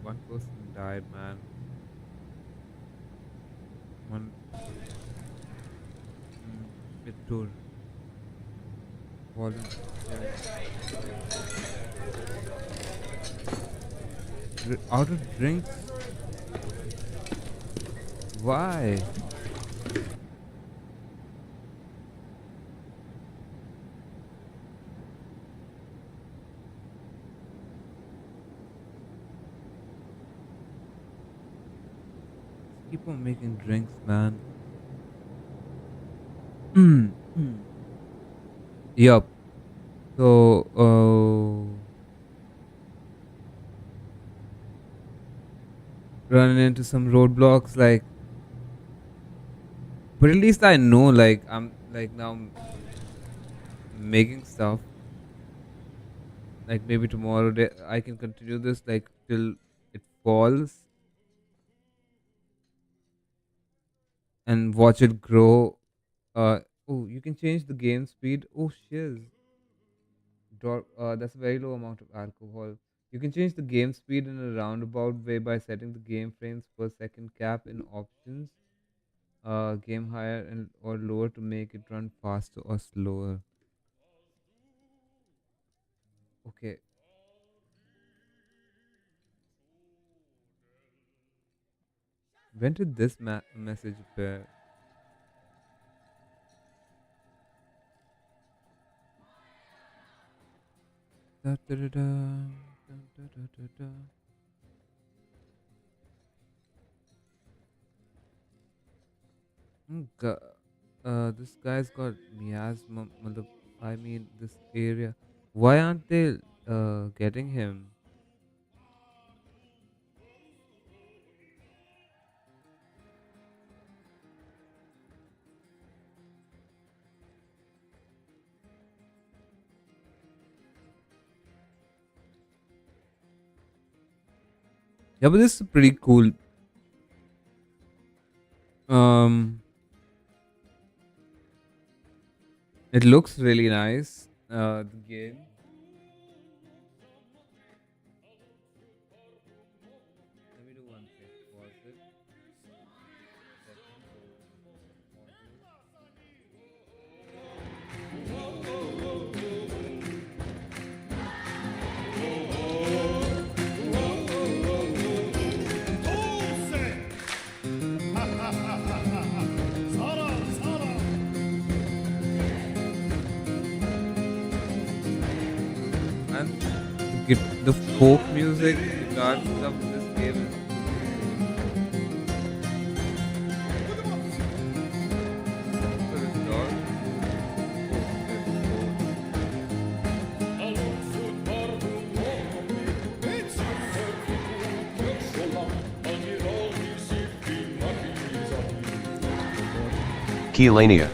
Speaker 1: one person died, man. One Victor volunteer out of drinks. Why? Keep on making drinks, man. Yup. So, running into some roadblocks, like, but at least I know, like, I'm like now making stuff. Like maybe tomorrow day I can continue this like till it calls and watch it grow. Oh, you can change the game speed. Oh, shiz. That's a very low amount of alcohol. You can change the game speed in a roundabout way by setting the game frames per second cap in options. Game higher and or lower to make it run faster or slower. Okay, when did this message appear? Da, da, da, da, da, da, da, da, da. This guy's got miasma. I mean, this area. Why aren't they getting him? Yeah, but this is pretty cool. Um, it looks really nice. The game. Let me do one thing. Pause it. Second, go audio. And the folk music, guitar stuff in this game is for this dog.
Speaker 3: Keylania.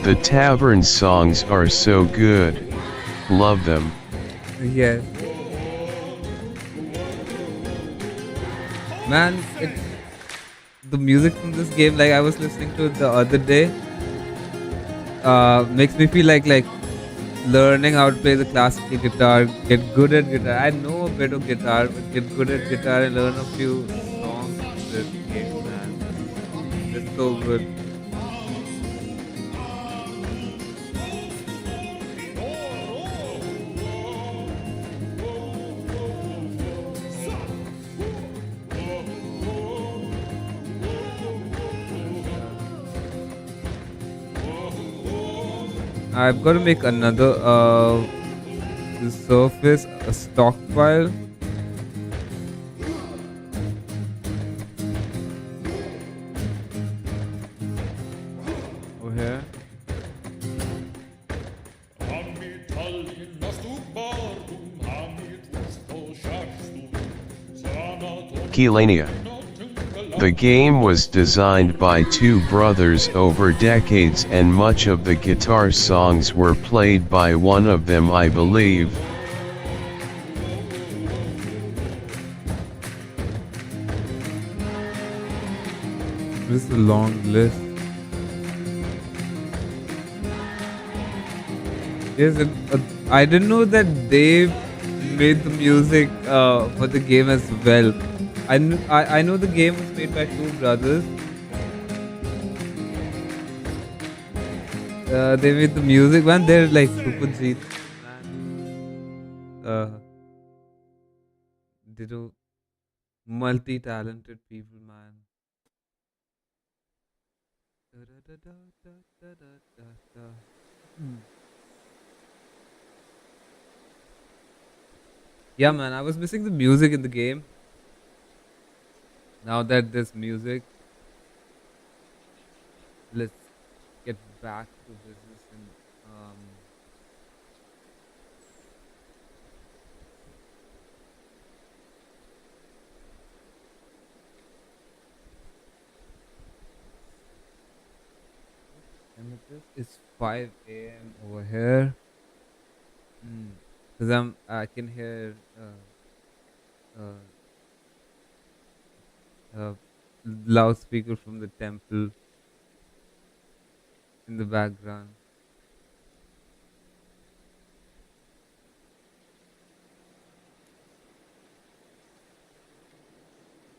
Speaker 3: The tavern songs are so good. Love them.
Speaker 1: Yes. Man, the music from this game, like I was listening to it the other day, makes me feel like learning how to play the classical guitar, get good at guitar. I know a bit of guitar, but get good at guitar and learn a few songs in this game, man. It's so good. I've got to make another the surface a stockpile. Over here.
Speaker 3: Keylania. The game was designed by two brothers over decades and much of the guitar songs were played by one of them, I believe.
Speaker 1: This is a long list. Yes, I didn't know that they made the music for the game as well. I know the game was made by two brothers. They made the music, man. They're like super genius, man. They do multi-talented people, man. Da-da-da-da-da-da-da-da. Hmm. Yeah, man. I was missing the music in the game. Now that there's music, let's get back to business and and it's 5 a.m. over here. Because I can hear uh, loudspeaker from the temple in the background.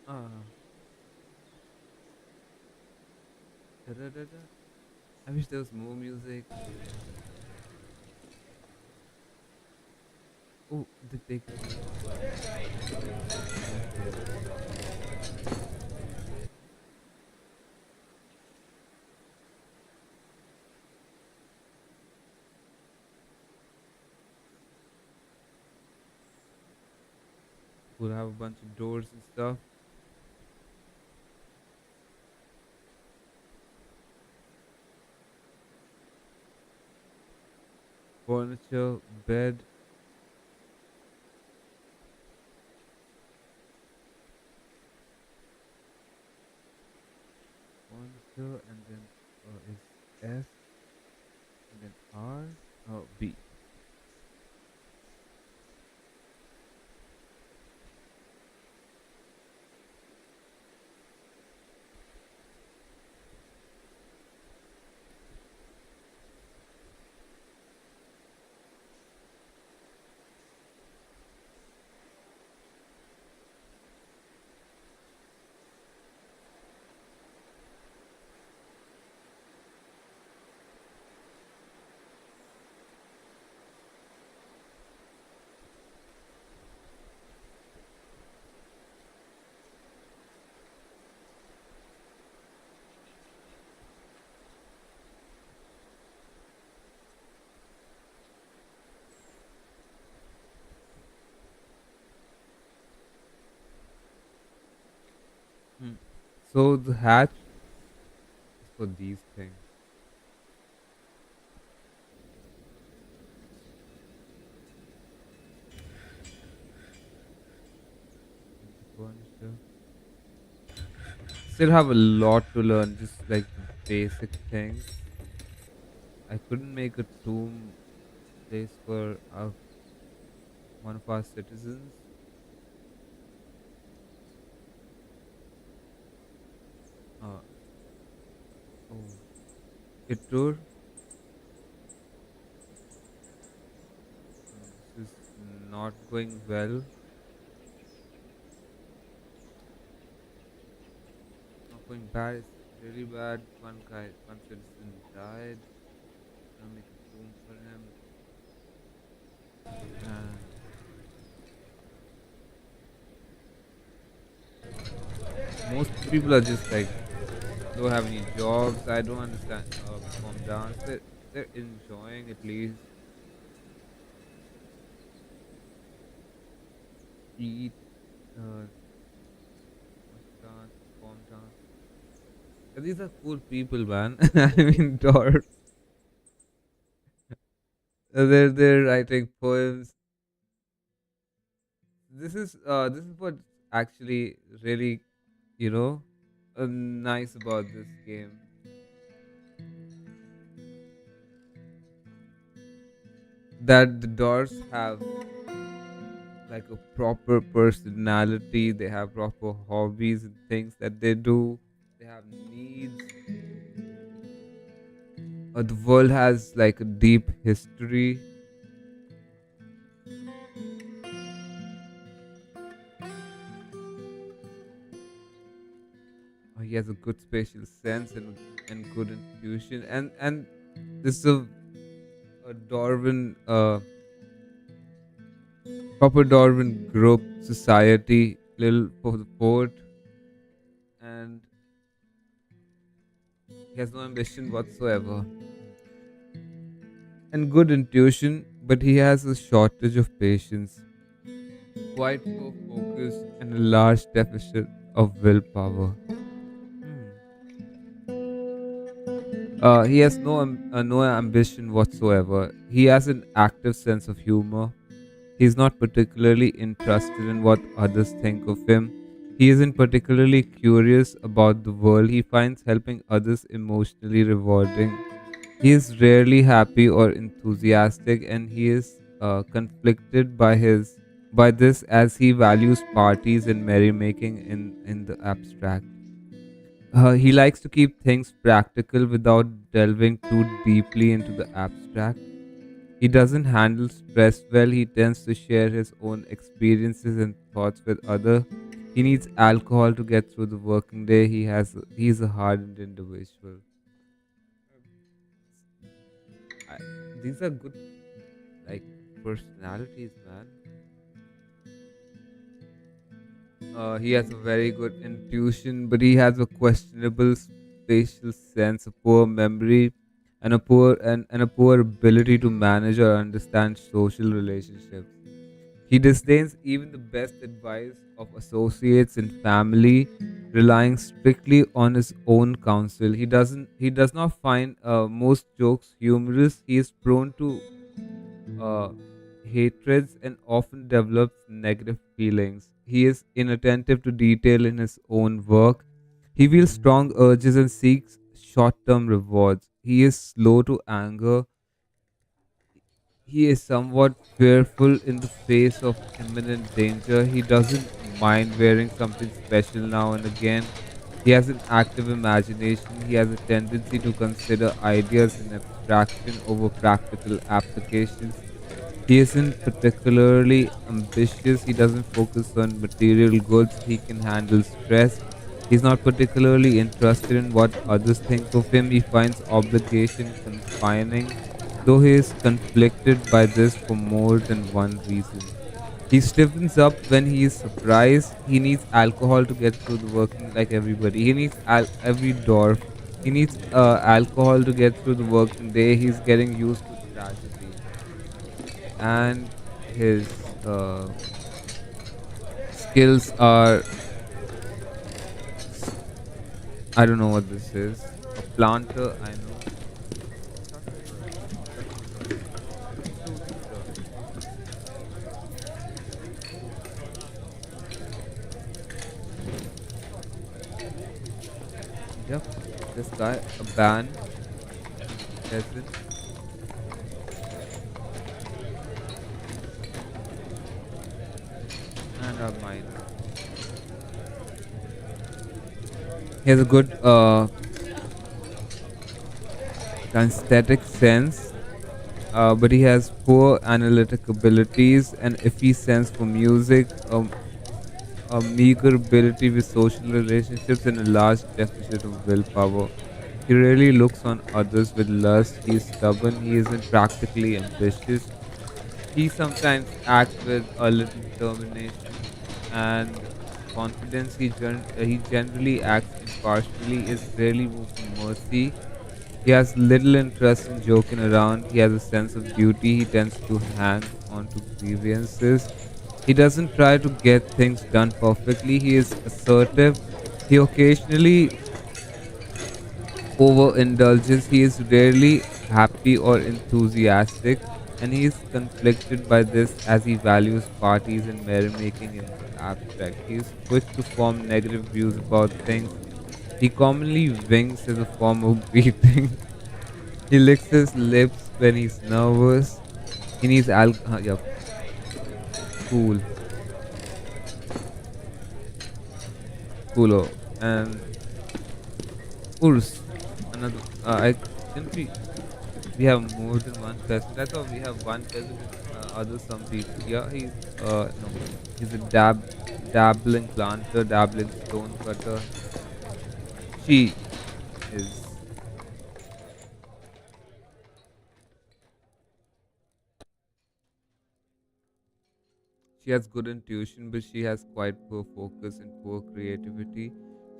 Speaker 1: Ah, da-da-da-da. I wish there was more music. Oh, they take it. We'll have a bunch of doors and stuff. Furniture, bed, furniture, and then is S, and then R, B. Hmm. So the hatch is for these things. The furniture. Still have a lot to learn, just like the basic things. I couldn't make a tomb place for one of our citizens. Uh, oh, it tour. This is not going well. Not going bad. It's really bad. One citizen died. Gonna make a tomb for him. And most people are just like don't have any jobs. I don't understand. Perform dance. They're enjoying at least eat. Uh, watch dance. Perform dance. These are cool people, man. I mean, dwarves. They're writing poems. This is what actually really you know nice about this game, that the dwarves have like a proper personality. They have proper hobbies and things that they do. They have needs. The world has like a deep history. He has a good spatial sense and good intuition, and this is a Darwin proper Darwin group society, little for the poet, and he has no ambition whatsoever and good intuition, but he has a shortage of patience, quite poor focus, and a large deficit of willpower. Hmm. He has no ambition whatsoever. He has an active sense of humor. He's not particularly interested in what others think of him. He isn't particularly curious about the world. He finds helping others emotionally rewarding. He is rarely happy or enthusiastic, and he is conflicted by his by this as he values parties and merrymaking in the abstract. He likes to keep things practical without delving too deeply into the abstract. He doesn't handle stress well. He tends to share his own experiences and thoughts with others. He needs alcohol to get through the working day. He's a hardened individual. I, these are good like personalities, man. He has a very good intuition, but he has a questionable spatial sense, a poor memory, and a poor ability to manage or understand social relationships. He disdains even the best advice of associates and family, relying strictly on his own counsel. He does not find most jokes humorous. He is prone to uh, hatreds and often develops negative feelings. He is inattentive to detail in his own work. He feels strong urges and seeks short term rewards. He is slow to anger. He is somewhat fearful in the face of imminent danger. He doesn't mind wearing something special now and again. He has an active imagination. He has a tendency to consider ideas in abstraction over practical applications. He isn't particularly ambitious. He doesn't focus on material goods. He can handle stress. He's not particularly interested in what others think of him. He finds obligation confining, though he is conflicted by this for more than one reason. He stiffens up when he is surprised. He needs alcohol to get through the working like everybody. He needs every dwarf. He needs alcohol to get through the working day. He's getting used to tragedy and his skills are s- I don't know what this is. A planter, I know. Shut the fruit eater. Yep, this guy, a ban, peasant, and a miner. He has a good kinesthetic sense, but he has poor analytic abilities and iffy sense for music, a meager ability with social relationships, and a large deficit of willpower. He rarely looks on others with lust. He is stubborn. He isn't practically ambitious. He sometimes acts with a little determination and confidence. He generally acts impartially, is rarely moved to mercy. He has little interest in joking around. He has a sense of duty. He tends to hang on to grievances. He doesn't try to get things done perfectly. He is assertive. He occasionally overindulges. He is rarely happy or enthusiastic, and he is conflicted by this as he values parties and merrymaking in the abstract. He is quick to form negative views about things. He commonly winks as a form of greeting. He licks his lips when he's nervous. He needs alcohol. Yep, cool, coolo, and Urs. Another. I didn't we have more than one peasant. I thought we have one peasant and other some people. Yeah, he's no, he's a dabbling planter, dabbling stone cutter. She is she has good intuition, but she has quite poor focus and poor creativity.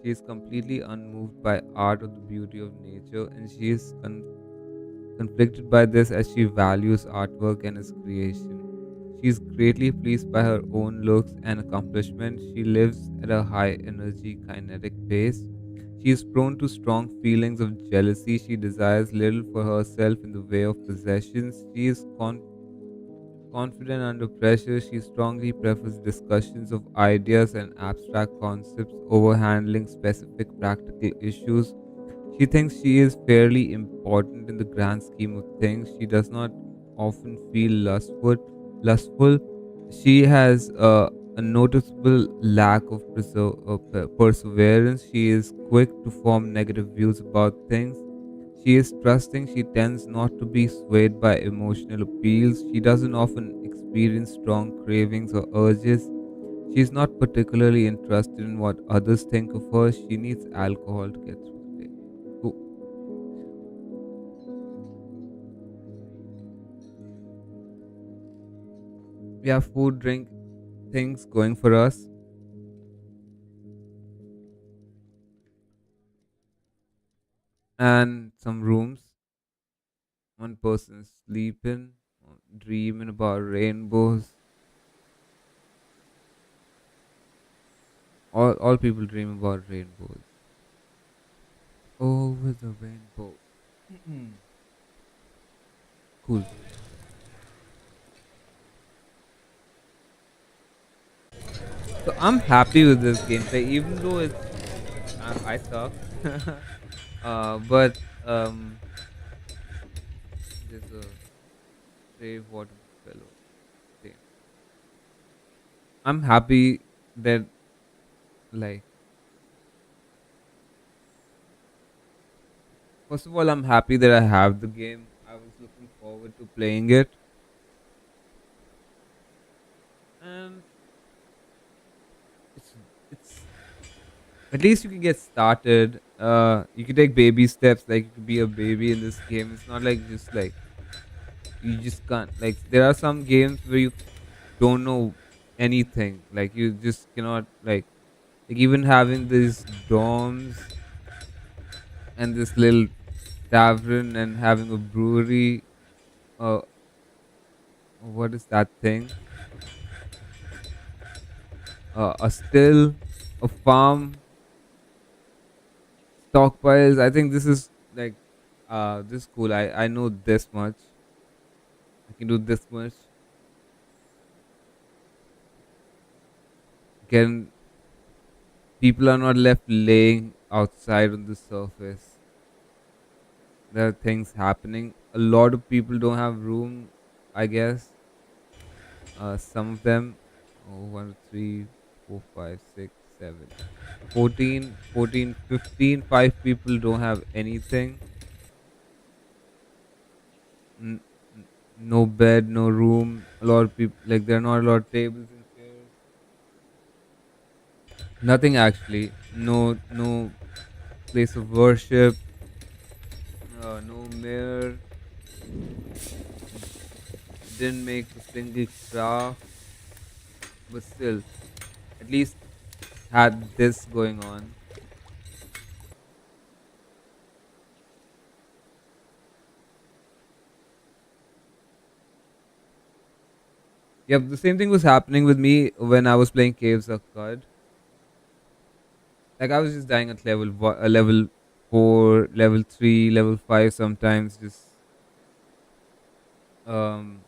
Speaker 1: She is completely unmoved by art or the beauty of nature, and she is conflicted by this as she values artwork and its creation. She is greatly pleased by her own looks and accomplishments. She lives at a high energy, kinetic pace. She is prone to strong feelings of jealousy. She desires little for herself in the way of possessions. She is confident under pressure. She strongly prefers discussions of ideas and abstract concepts over handling specific practical issues. She thinks she is fairly important in the grand scheme of things. She does not often feel lustful. She has a noticeable lack of perseverance. She is quick to form negative views about things. She is trusting. She tends not to be swayed by emotional appeals. She doesn't often experience strong cravings or urges. She is not particularly interested in what others think of her. She needs alcohol to get through the day. So we have food, drink, things going for us, and some rooms. One person sleeping, dreaming about rainbows. All people dream about rainbows. Over the rainbow. Cool. So I'm happy with this gameplay, even though I suck. But there's a brave water buffalo. Thing. I'm happy that like first of all I'm happy that I have the game. I was looking forward to playing it, and it's it's at least you can get started. You can take baby steps. Like you could be a baby in this game. It's not like just like you just can't. Like there are some games where you don't know anything. Like you just cannot like even having these dorms and this little tavern and having a brewery. Uh, what is that thing? A still, a farm, stockpiles. I think this is like this is cool. I know this much. I can do this much. Can people are not left laying outside on the surface. There are things happening. A lot of people don't have room, I guess. Some of them, oh, 1, 3, 4, 5, 6, 7, 14, 14, 15, 5 people don't have anything. N- no bed, no room. A lot of people, like, there are not a lot of tables and chairs. Nothing actually. No place of worship. No mayor. Didn't make a single craft. But still, at least had this going on. Yep, the same thing was happening with me when I was playing Caves of God. Like I was just dying at level 4, level 3, level 5 sometimes. Just um,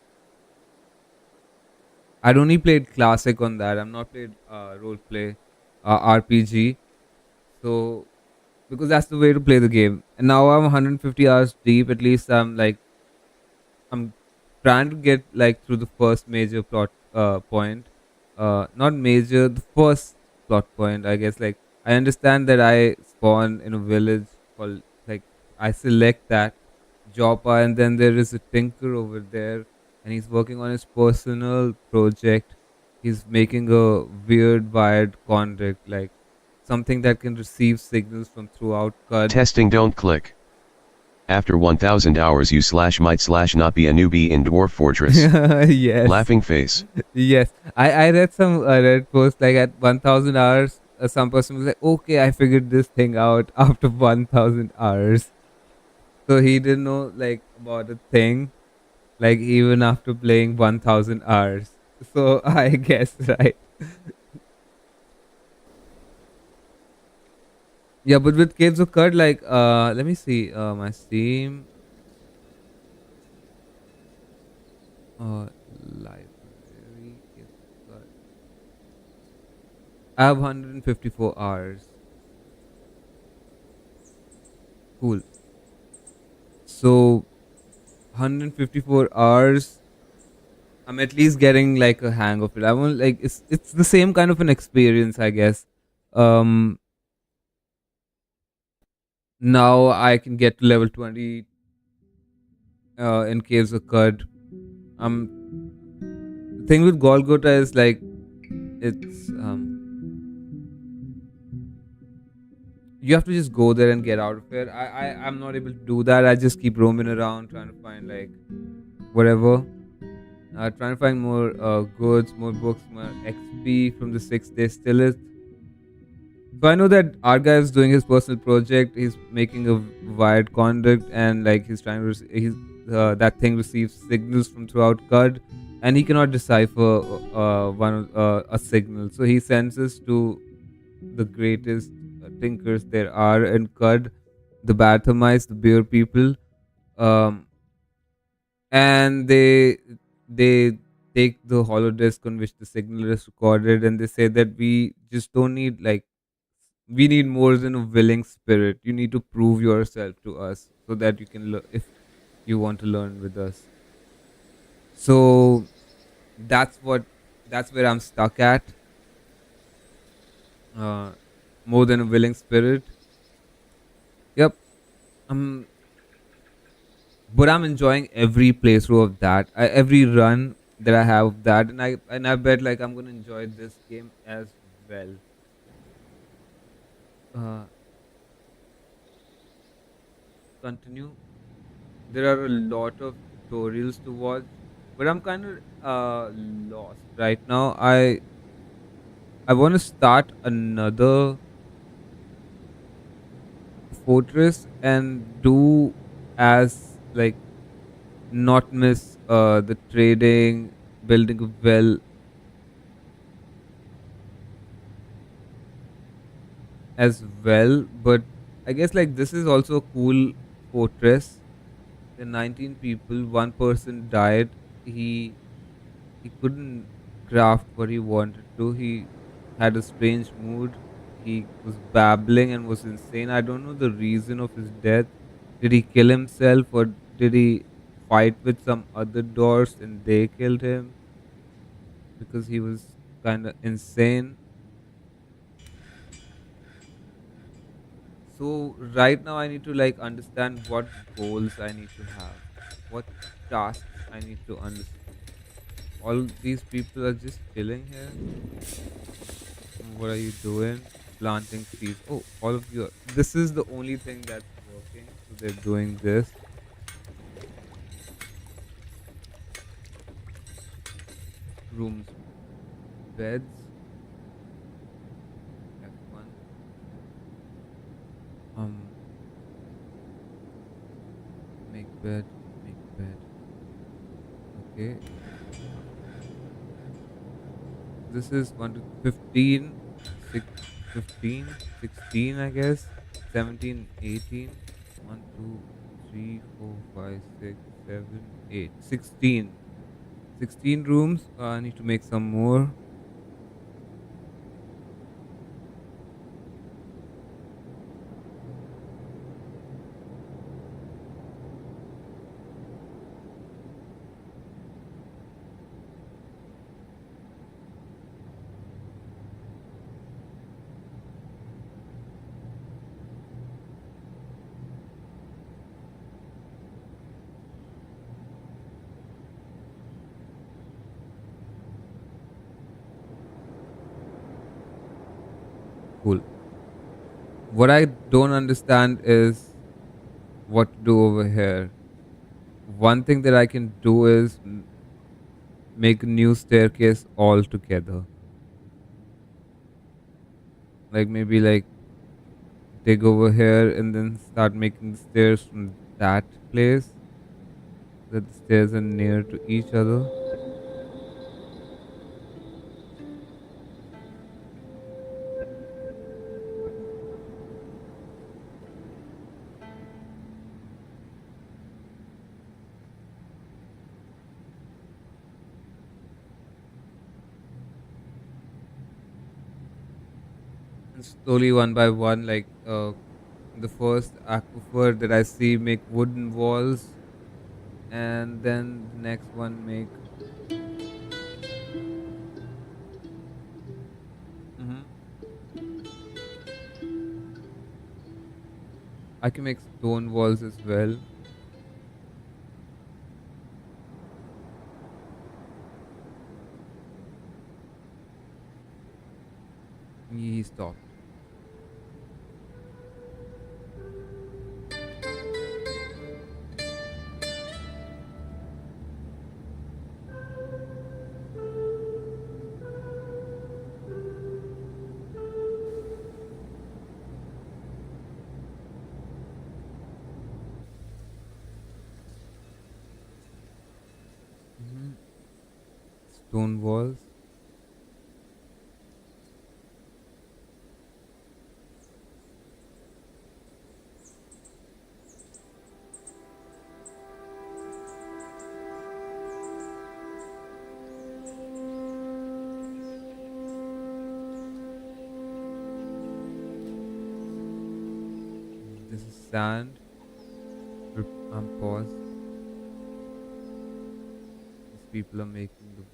Speaker 1: I'd only played classic on that. I'm not played role play, RPG. So because that's the way to play the game. And now I'm 150 hours deep. At least I'm trying to get like through the first major plot point. Not major, the first plot point, I guess. Like I understand that I spawn in a village called like I select that Joppa, and then there is a tinker over there, and he's working on his personal project. He's making a weird wired conduct, like something that can receive signals from throughout CUD.
Speaker 3: Testing don't click. After 1000 hours you slash might slash not be a newbie in Dwarf Fortress.
Speaker 1: Yes.
Speaker 3: Laughing face.
Speaker 1: Yes, I read some Reddit post like at 1,000 hours. Some person was like, "Okay, I figured this thing out after 1,000 hours." So he didn't know like about a thing like even after playing 1,000 hours. So I guess right. Yeah, but with Caves of Cud, like let me see my Steam library Caves of Cud. I have 154 hours. Cool. So 154 hours I'm at least getting like a hang of it. I want like it's the same kind of an experience, I guess. Um, Now I can get to level 20 in caves of Cud. Um, the thing with Golgotha is like it's you have to just go there and get out of it. I'm not able to do that. I just keep roaming around trying to find like whatever. Trying to find more goods, more books, more XP from the 6 day stillest. So I know that our guy is doing his personal project. He's making a wired conduct, and like he's trying to he's that thing receives signals from throughout CUD, and he cannot decipher a signal. So he sends us to the greatest thinkers there are in CUD, the Bathomites, the bear people, um, and they take the holodisc on which the signal is recorded, and they say that we just don't need like we need more than a willing spirit. You need to prove yourself to us so that you can learn if you want to learn with us. So that's what that's where I'm stuck at. Uh, More than a willing spirit. Yep. Um, but I'm enjoying every playthrough of that. Every run that I have of that, and I bet like I'm gonna enjoy this game as well. Uh, Continue. There are a lot of tutorials to watch, but I'm kind of lost right now. I want to start another fortress and do as like not miss the trading, building a well as well. But I guess like this is also a cool fortress. There are 19 people. One person died. He couldn't craft what he wanted to. He had a strange mood. He was babbling and was insane. I don't know the reason of his death. Did he kill himself or did he fight with some other dwarfs and they killed him because he was kind of insane? So right now I need to like understand what goals I need to have, what tasks I need to understand. All these people are just chilling here. What are you doing? Planting seeds. Oh, all of you. This is the only thing that's working. So they're doing this. Rooms, beds. F1. Um, make bed. Make bed. Okay. This is 1 to 15, 6, 15, 16, I guess. 17, 18. 1, 2, 3, 4, 5, 6, 7, 8. 16. 16 rooms. I need to make some more. Cool. What I don't understand is what to do over here. One thing that I can do is make a new staircase altogether. Like maybe like dig over here and then start making the stairs from that place. That the stairs are near to each other. And slowly one by one, like the first aquifer that I see make wooden walls, and then the next one make I can make stone walls as well. He stopped. Mhm. Stone walls. This is sand. Pause. These people are making the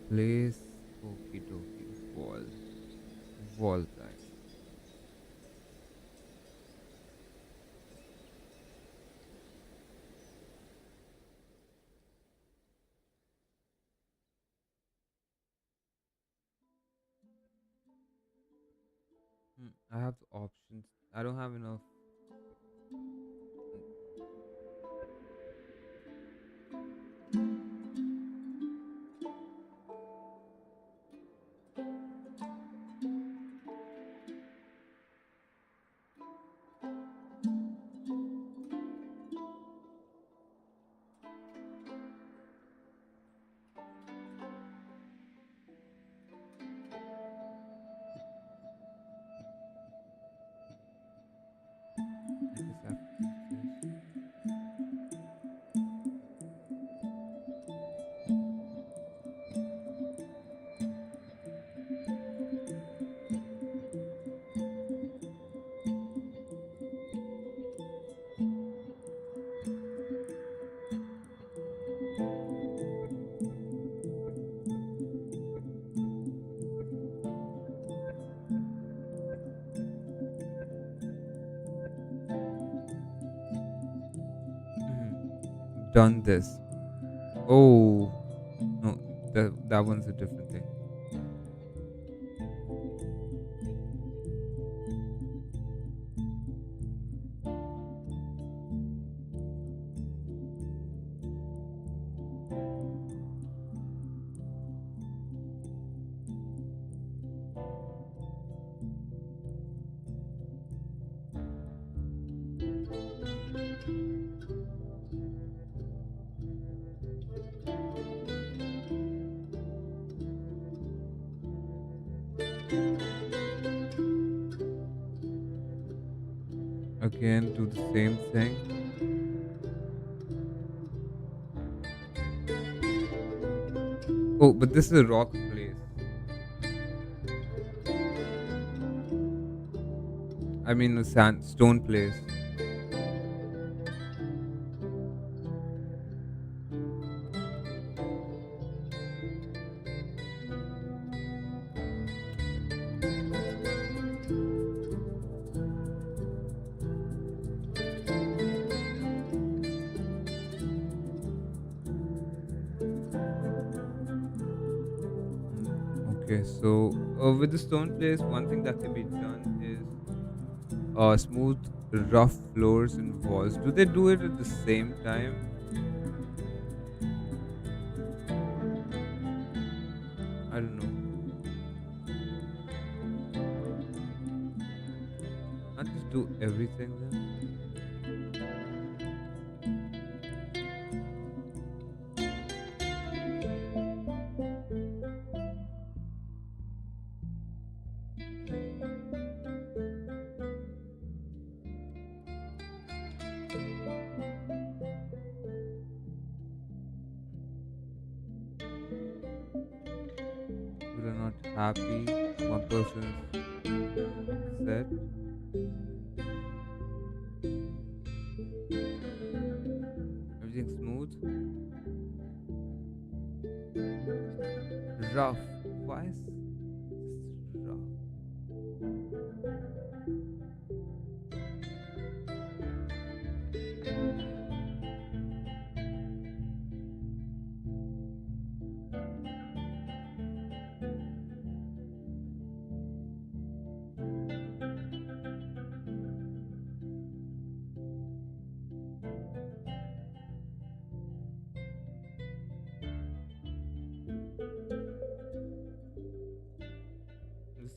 Speaker 1: place. Okie dokie. Wall. Wall time. I have the options. I don't have enough. I guess I have to use this. Mhm. Done this. Oh no, that one's a different thing. Again, do the same thing. Oh, but this is a rock place. I mean, a sandstone place. Mm, okay, so with the stone place, one thing that can be done is smooth, rough floors and walls. Do they do it at the same time? I don't know. Not just do everything then. People are not happy. One person is upset. Everything's smooth. Rough. Why is just rough?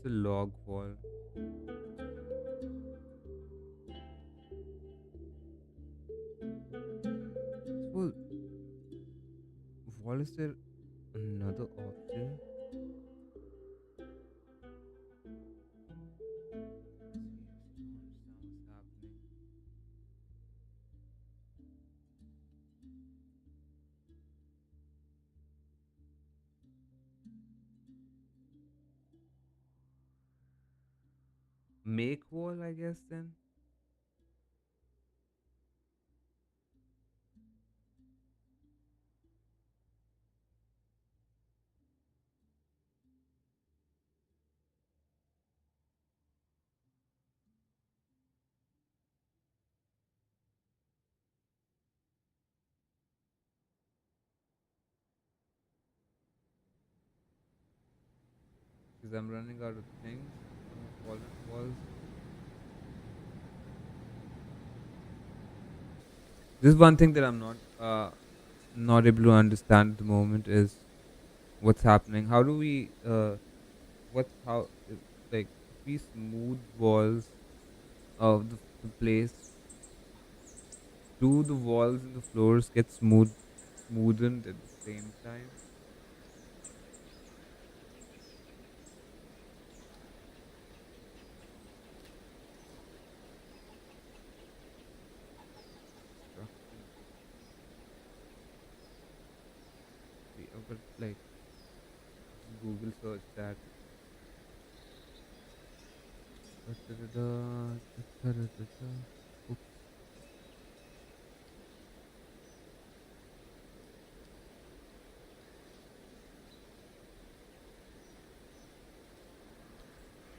Speaker 1: a log wall. Well, wall is there another option? Seriously, don't understand what's happening. Make wall, I guess then. Because I'm running out of things. Fallen walls. This is one thing that I'm not able to understand at the moment is what's happening. How do we what's how like if we smooth walls of the place, do the walls and the floors get smoothened at the same time? Construction. But like just Google search that. Da-da-da-da, da-da-da-da. Oops.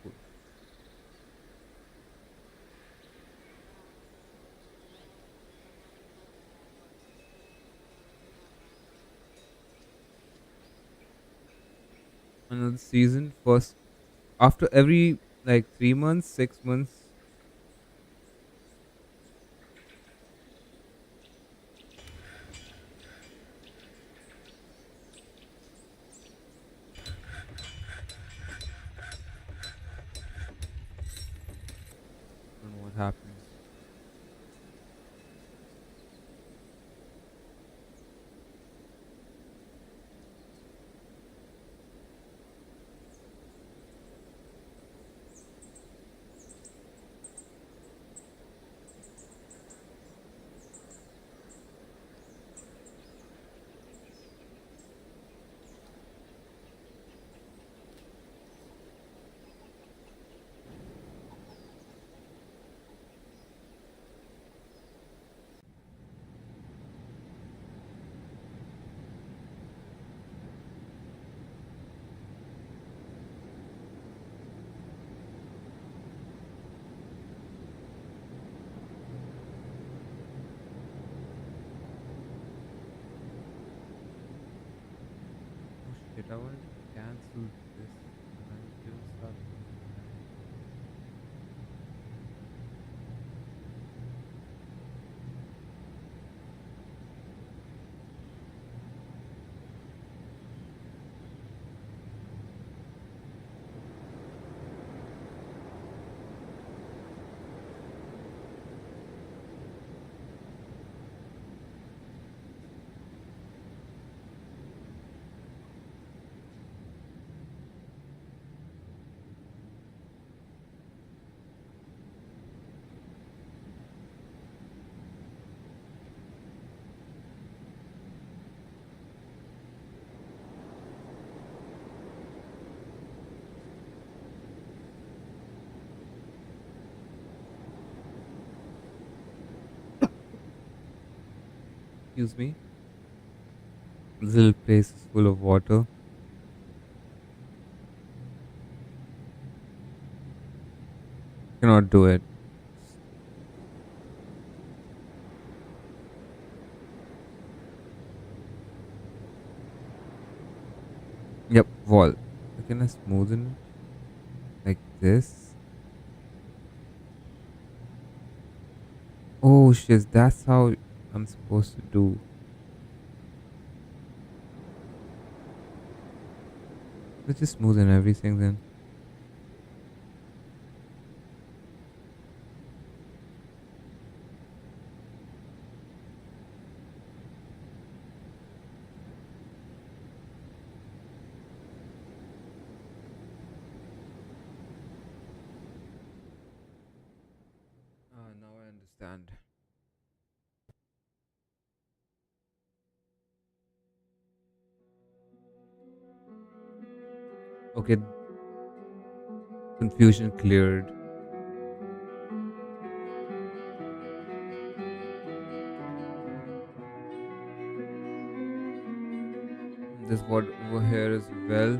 Speaker 1: Cool. Another season first after every like 3 months, 6 months. I don't know what happened. Oh shit, I wanted to cancel this and then it didn't start working. Excuse me. This little place is full of water. Cannot do it. Yep, wall. Can I smoothen it like this? Oh shit, that's how I'm supposed to do. Let's just smoothen everything then. understand. Okay, confusion cleared. There's what over here as well.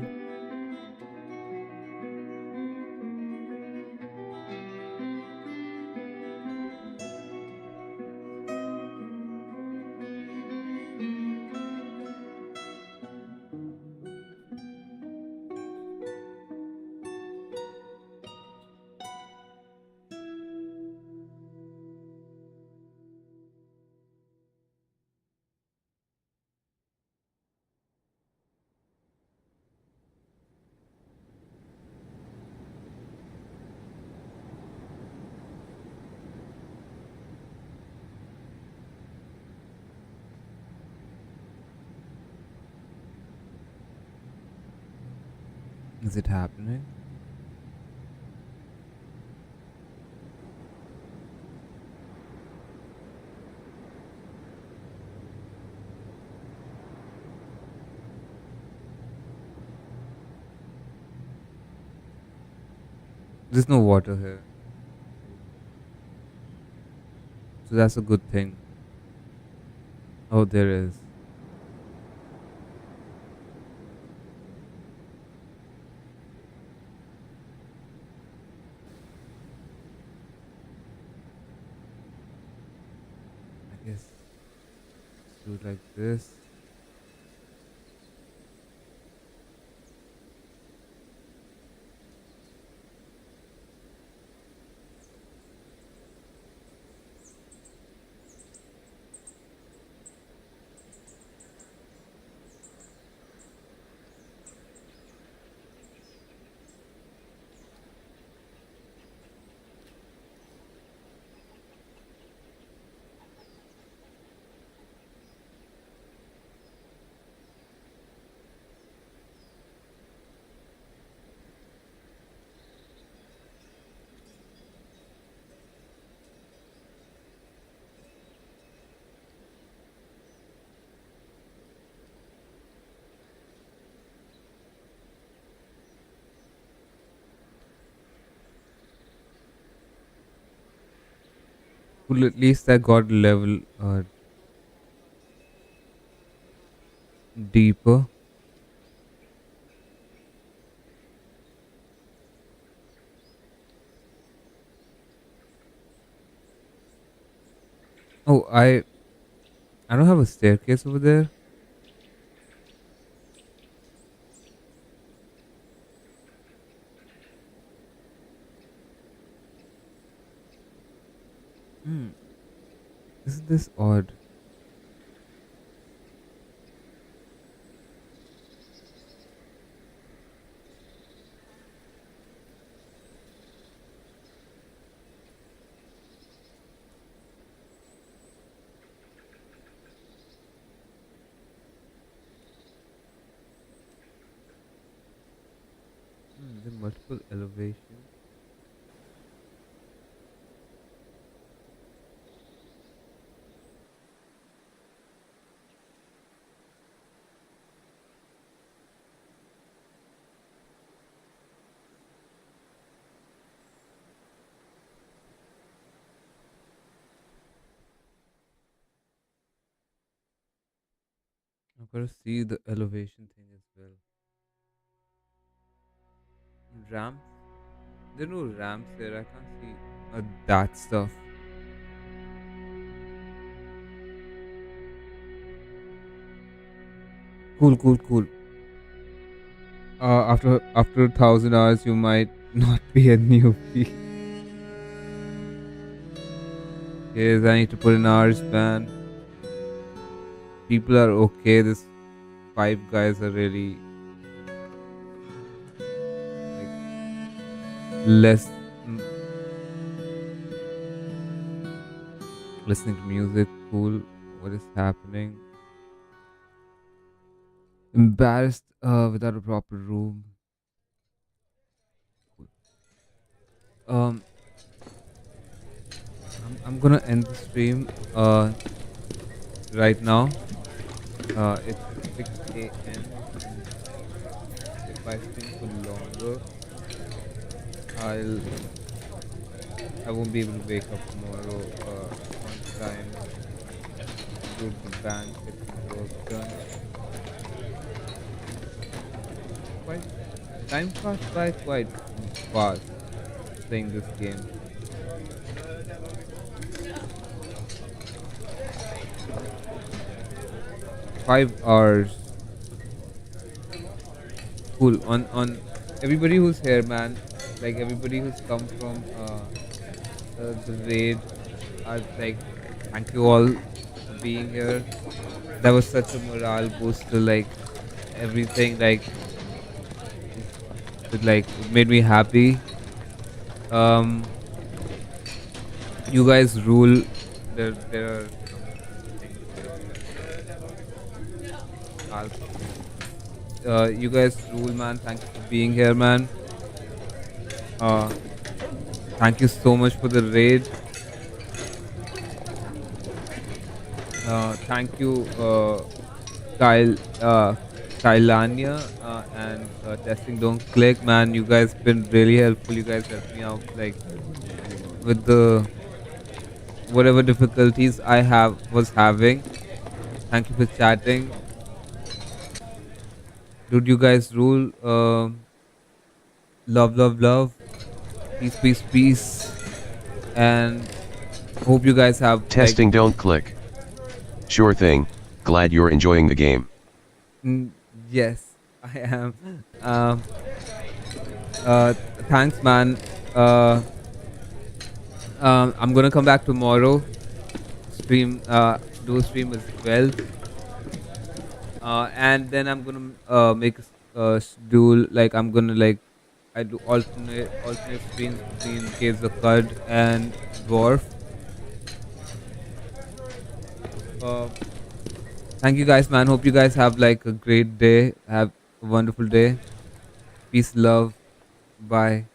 Speaker 1: Is it happening? There's no water here. So that's a good thing. Oh, there is. I guess do it like this. Well, at least I got level deeper. Oh, I don't have a staircase over there. Hmm. Isn't this odd? There are multiple elevations. I've got to see the elevation thing as well. Ramps? There are no ramps there. I can't see that stuff. Cool, cool, cool. After 1,000 hours, you might not be a newbie. Yes, I need to put in hours, man. People are okay. This five guys are really like less listening to music. Cool. What is happening? Embarrassed without a proper room. Cool. Um, I'm gonna end the stream right now. It's 6 a.m. and if I stream for longer, I'll I won't be able to wake up tomorrow on time to go to the bank, get some work done. Quite time passed by quite fast playing this game. 5 hours. Cool. On everybody who's here, man. Like everybody who's come from the raid. Like thank you all for being here. That was such a morale booster. Like everything. It's, it made me happy. Um, you guys rule. There are some things here. I'll you guys rule, man. Thank you for being here, man. Uh, thank you so much for the raid. Thank you, Kyle, Kylania, and testing. Don't click, man. You guys been really helpful. You guys helped me out, like with the whatever difficulties I was having. Thank you for chatting, dude. You guys rule. Love, love, love. Peace, peace, peace. And hope you guys have like.
Speaker 3: Testing don't click. Sure thing, glad you're enjoying the game.
Speaker 1: Yes, I am. Uh, thanks, man. Uh, I'm gonna come back tomorrow. Stream, do a stream as well. And then I'm gonna make a schedule. Like I'm gonna like I do alternate streams between Caves of Cud and Dwarf. Uh, Thank you guys, man. Hope you guys have like a great day. Have a wonderful day. Peace, love. Bye.